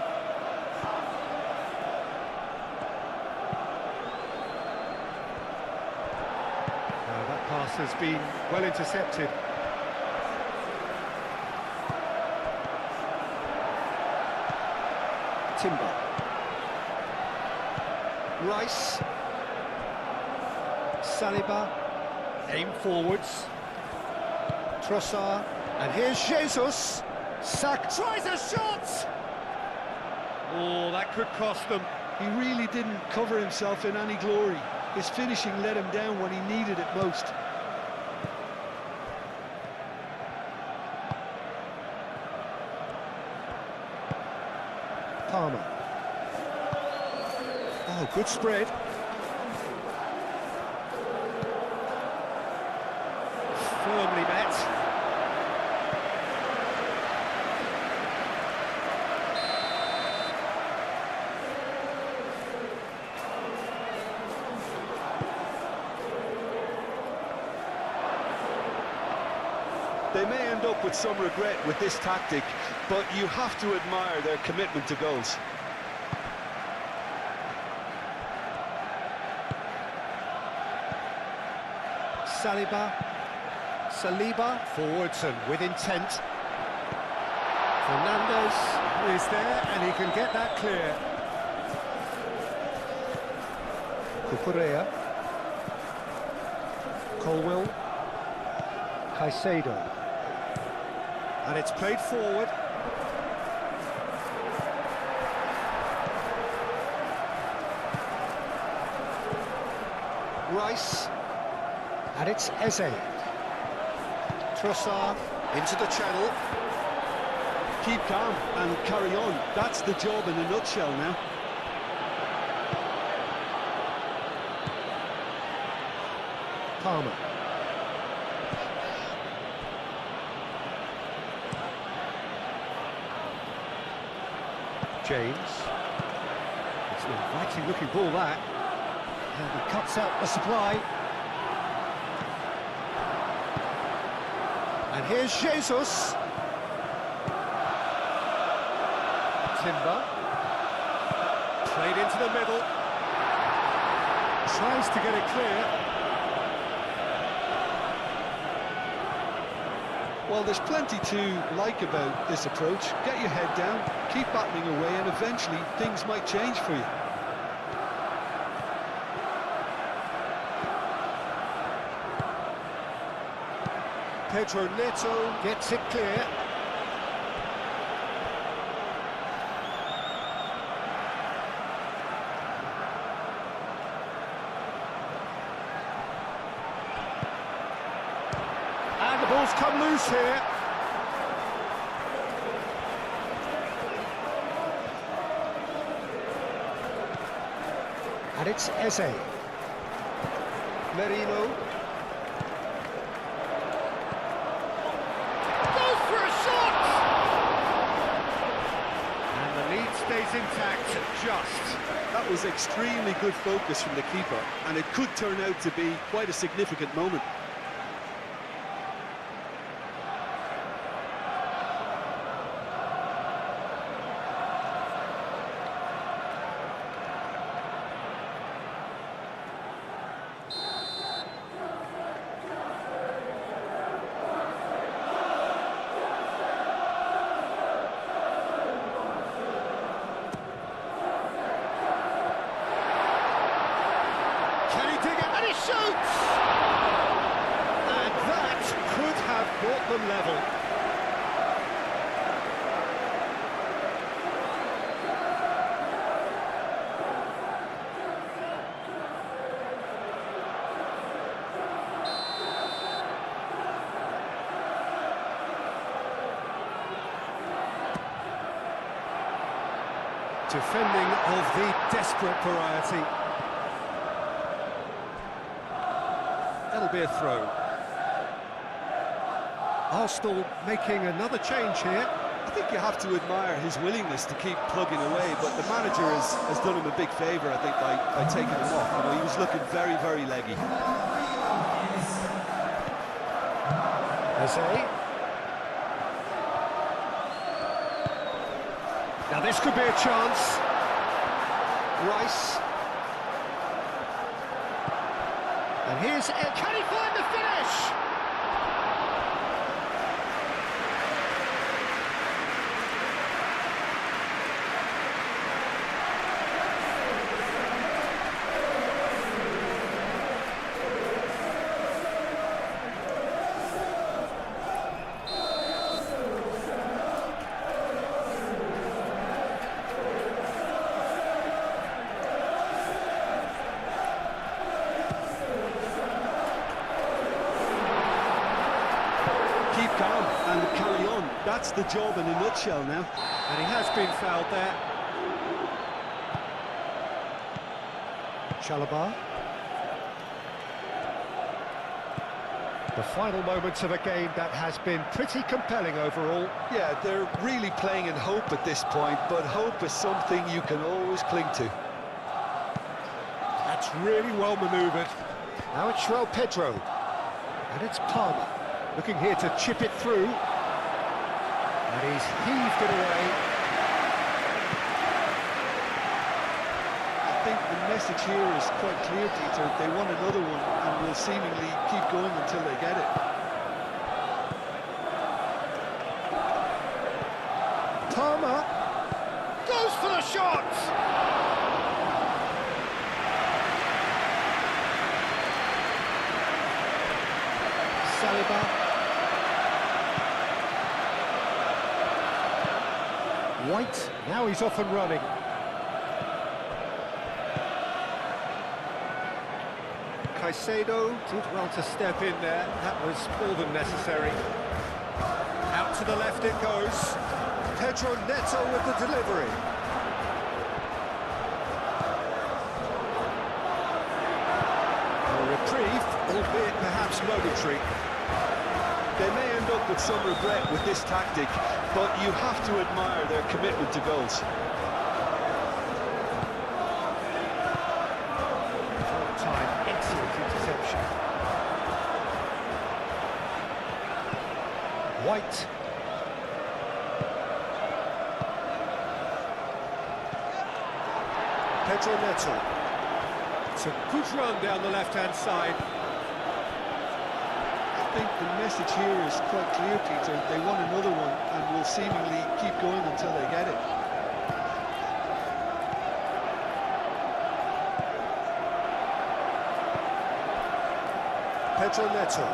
Pass has been well intercepted. Timber. Rice. Saliba. Aim forwards. Trossard. And here's Jesus. Saka tries a shot! Oh, that could cost them. He really didn't cover himself in any glory. His finishing let him down when he needed it most. Palmer. Oh, good spread. Firmly met. They may end up with some regret with this tactic, but you have to admire their commitment to goals. Saliba, forwards and with intent. Fernandez is there and he can get that clear. Cucurella. Colwill. Caicedo. And it's played forward. Rice. And it's Eze. Trossard into the channel. Keep calm and carry on. That's the job in a nutshell now. Palmer. James. It's an inviting looking ball, that. And he cuts out the supply. And here's Jesus. Timber. Played into the middle. Tries to get it clear. Well, there's plenty to like about this approach. Get your head down, keep battling away, and eventually things might change for you. Pedro Neto gets it clear. And the ball's come loose here. And it's Eze. Merino. Goes for a shot! And the lead stays intact, just. That was extremely good focus from the keeper, and it could turn out to be quite a significant moment. Shoots! And that could have brought them level. Defending of the desperate variety. That'll be a throw. Arsenal making another change here. I think you have to admire his willingness to keep plugging away, but the manager has done him a big favour, I think, by taking him off. You know, he was looking very, very leggy. Eze. Now this could be a chance. Rice. And here's... Can he find the finish? Keep calm and carry on. That's the job in a nutshell now. And he has been fouled there. Chalobah. The final moments of a game that has been pretty compelling overall. Yeah, they're really playing in hope at this point, but hope is something you can always cling to. That's really well manoeuvred. Now it's João Pedro. And it's Palmer. Looking here to chip it through. And he's heaved it away. I think the message here is quite clear, Peter. They want another one and will seemingly keep going until they get it. Palmer goes for the shot! Saliba. White, now he's off and running. Caicedo did well to step in there. That was more than necessary. Out to the left it goes. Pedro Neto with the delivery. A reprieve, albeit perhaps momentary. They may end up with some regret with this tactic, but you have to admire their commitment to goals. Time, excellent interception. White. Pedro Neto. It's a good run down the left-hand side. I think the message here is quite clear, Peter. They want another one and will seemingly keep going until they get it. Pedro Neto.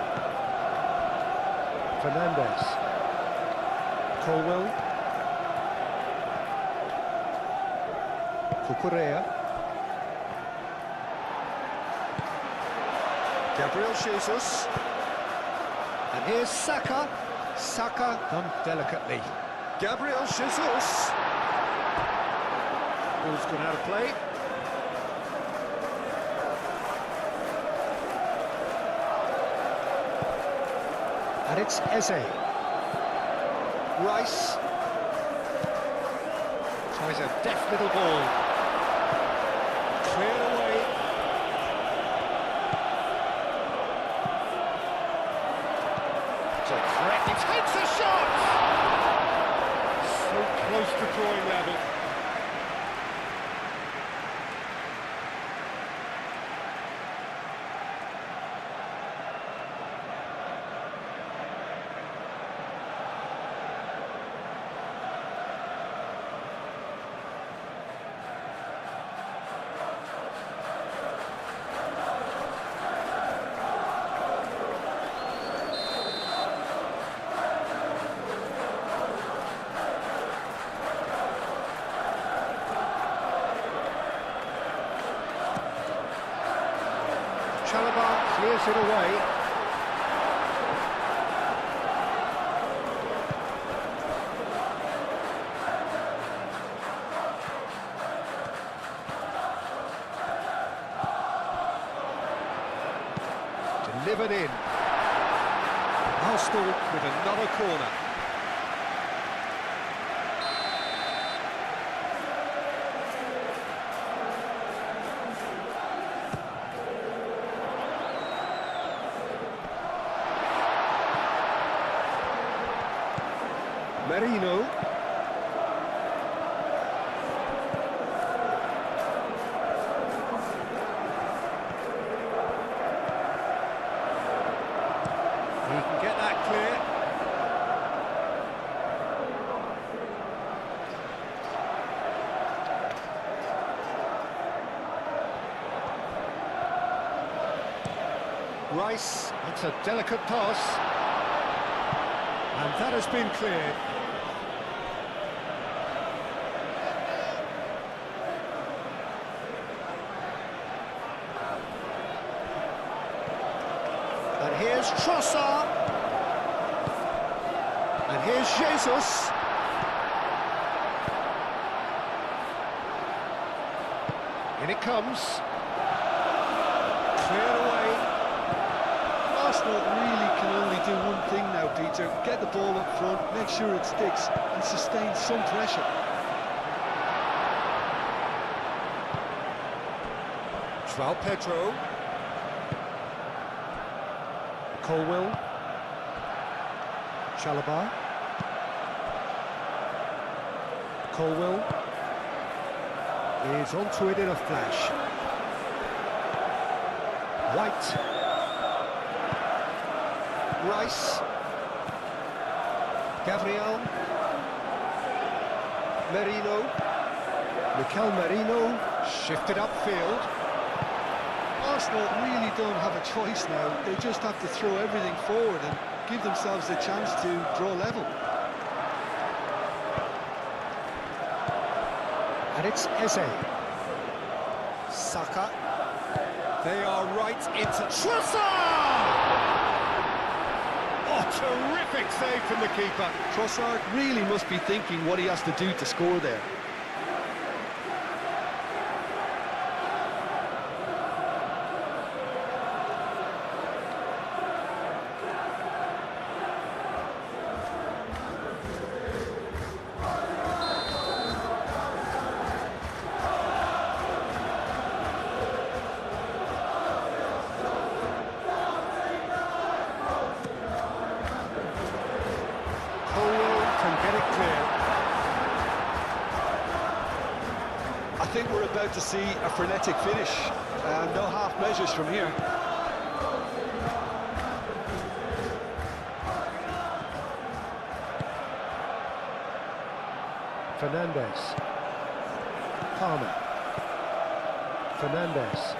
Fernandez. Colwell. Cucurella. Gabriel Jesus. And here's Saka. Saka done delicately. Gabriel Jesus. Ball's gone out of play. And it's Eze. Rice. Tries a deft little ball. Cleared away. He takes a shot! So close to drawing level. Carabao clears it away. Delivered in. Arsenal with another corner. Merino. He can get that clear. Rice, it's a delicate pass. And that has been cleared. And here's Trossard. And here's Jesus. In it comes. Cleared away. Arsenal really can only do one thing now, Peter. Get the ball up front, make sure it sticks, and sustain some pressure. João Pedro. Colwell. Chalobah. Colwell is onto it in a flash. White. Rice. Gabriel. Merino. Mikel Merino shifted upfield. Arsenal really don't have a choice now. They just have to throw everything forward and give themselves a chance to draw level. And it's Eze. Saka. They are right into Trossard! Oh, terrific save from the keeper. Trossard really must be thinking what he has to do to score there. I think we're about to see a frenetic finish, no half measures from here. Fernandez. Palmer. Fernandez.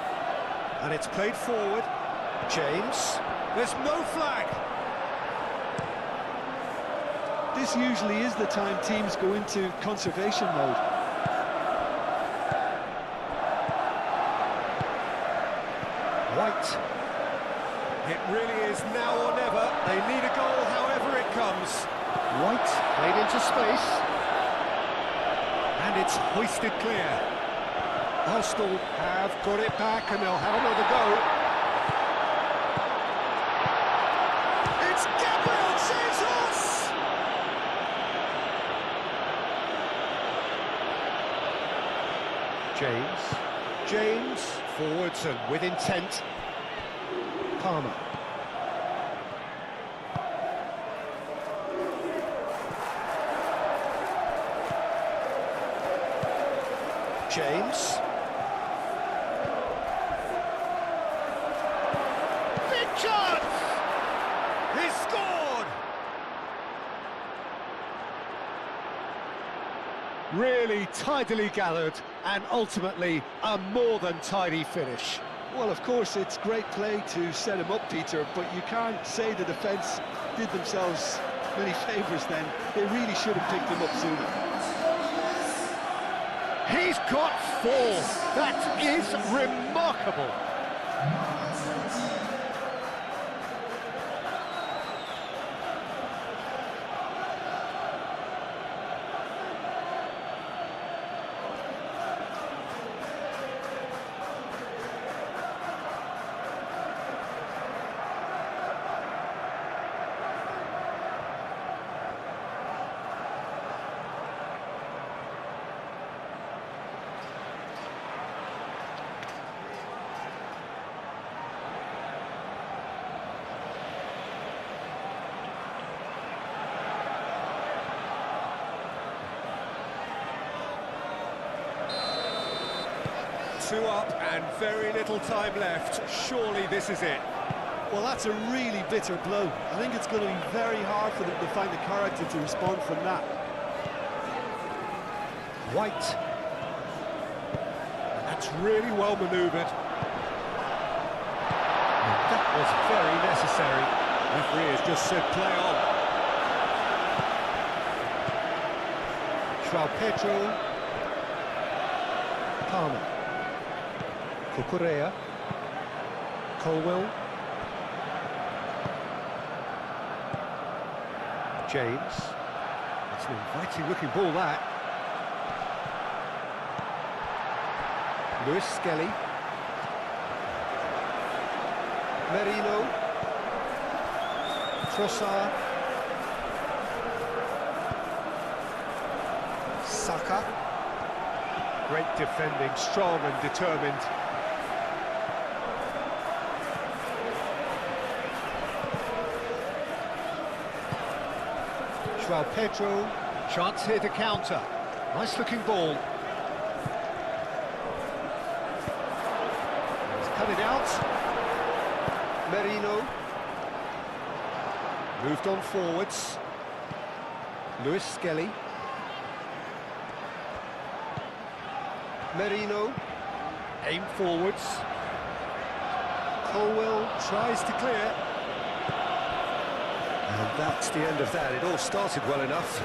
And it's played forward. James. There's no flag. This usually is the time teams go into conservation mode. White. It really is now or never. They need a goal however it comes. White played into space. And it's hoisted clear. Arsenal have got it back and they'll have another go. It's Gabriel Jesus! James forwards and with intent. Palmer. James. Big chance! He's scored! Really tidily gathered and ultimately a more than tidy finish. Well, of course, it's great play to set him up, Peter, but you can't say the defence did themselves many favours then. They really should have picked him up sooner. He's got 4. That is remarkable. Two up and very little time left. Surely this is it. Well, that's a really bitter blow. I think it's going to be very hard for them to find the character to respond from that. White. That's really well manoeuvred. And that was very necessary. Referee has just said play on. João Pedro. Palmer. Cucurella. Colwell. James. It's an inviting looking ball, that. Lewis Skelly. Merino. Trossard. Saka. Great defending, strong and determined. João Pedro, chance here to counter. Nice looking ball. He's cut it out. Merino. Moved on forwards. Lewis Skelly. Merino. Aim forwards. Colwell tries to clear. And that's the end of that. It all started well enough.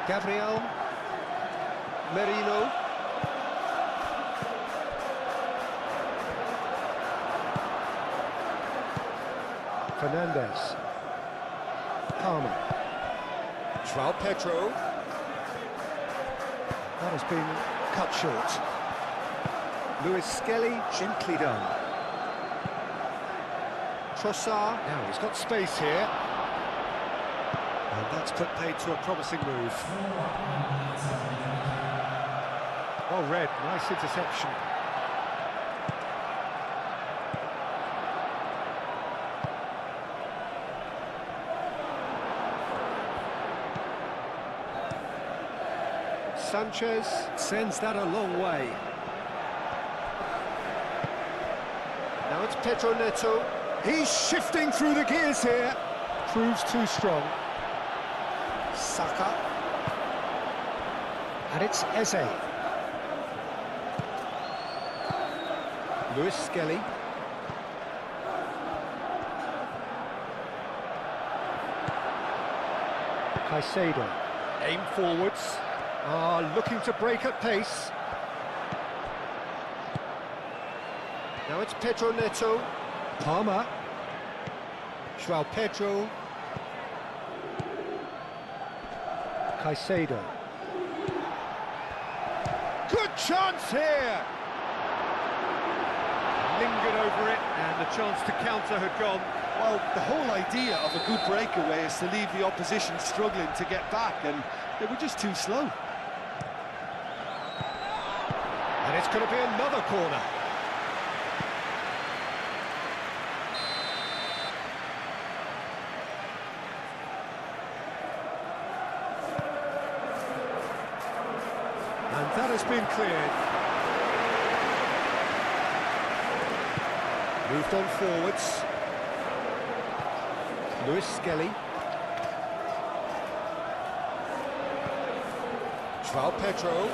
Gabriel. Merino. Fernandez. Palmer. João Pedro. That has been cut short. Lewis Skelly, gently done. Trossard. Now he's got space here. And that's put paid to a promising move. Well read, nice interception. Sanchez sends that a long way. Now it's Pedro Neto. He's shifting through the gears here. Proves too strong. Saka. And it's Eze. Lewis Skelly. Caicedo. Aim forwards. Looking to break at pace. Now it's Pedro Neto. Palmer. João Pedro. Caicedo. Good chance here! Lingered over it, and the chance to counter had gone. Well, the whole idea of a good breakaway is to leave the opposition struggling to get back, and they were just too slow. And it's going to be another corner. And that has been cleared. Moved on forwards. Lewis Skelly. João Pedro.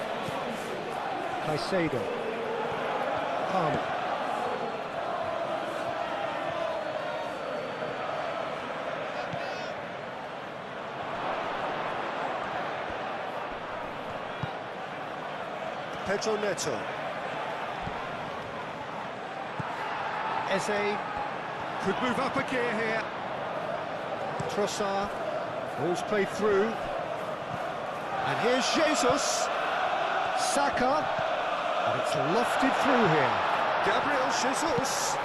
Caicedo. Palmer. Pedro Neto. Eze could move up a gear here. Trossard. Ball's played through. And here's Jesus. Saka. And it's lofted through here. Gabriel Jesus.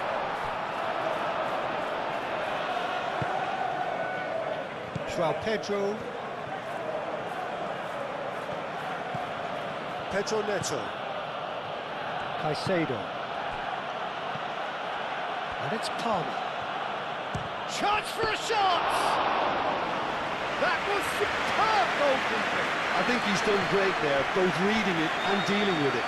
João Pedro. Pedro Neto. Caicedo. And it's Palmer. Chance for a shot! That was superb goalkeeping. I think he's done great there, both reading it and dealing with it.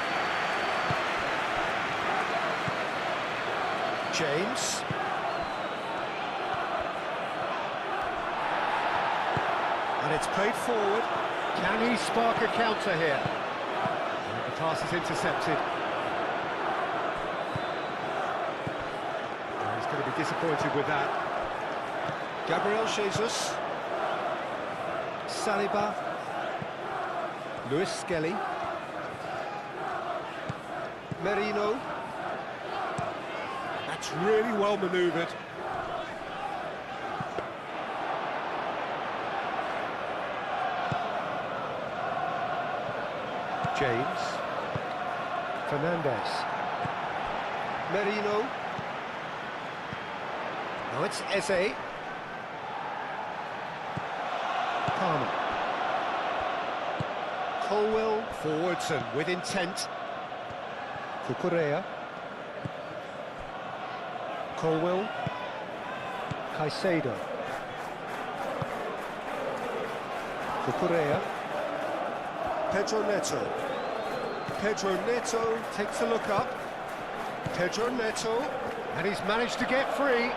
James. And it's played forward. Can he spark a counter here? And the pass is intercepted. And he's going to be disappointed with that. Gabriel Jesus. Saliba. Lewis Skelly. Merino. That's really well manoeuvred. James. Fernandez. Merino. Now it's Eze. Palmer. Colwell forwards and with intent. Cucurella. Colwell. Caicedo. Cucurella. Pedro Neto. Pedro Neto takes a look up. Pedro Neto. And he's managed to get free.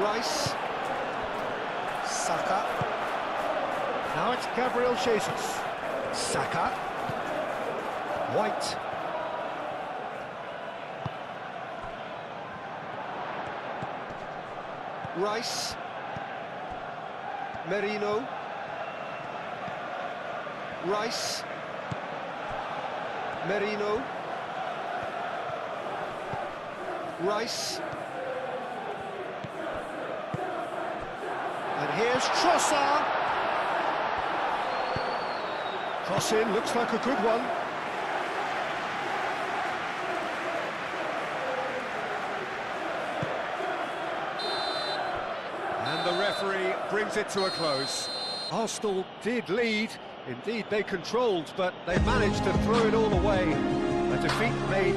Rice. Saka. Now it's Gabriel Jesus. Saka. White. Rice. Merino. Rice. Merino. Rice. Here's Trossard. Cross in, looks like a good one. And the referee brings it to a close. Arsenal did lead, indeed they controlled, but they managed to throw it all away. A defeat made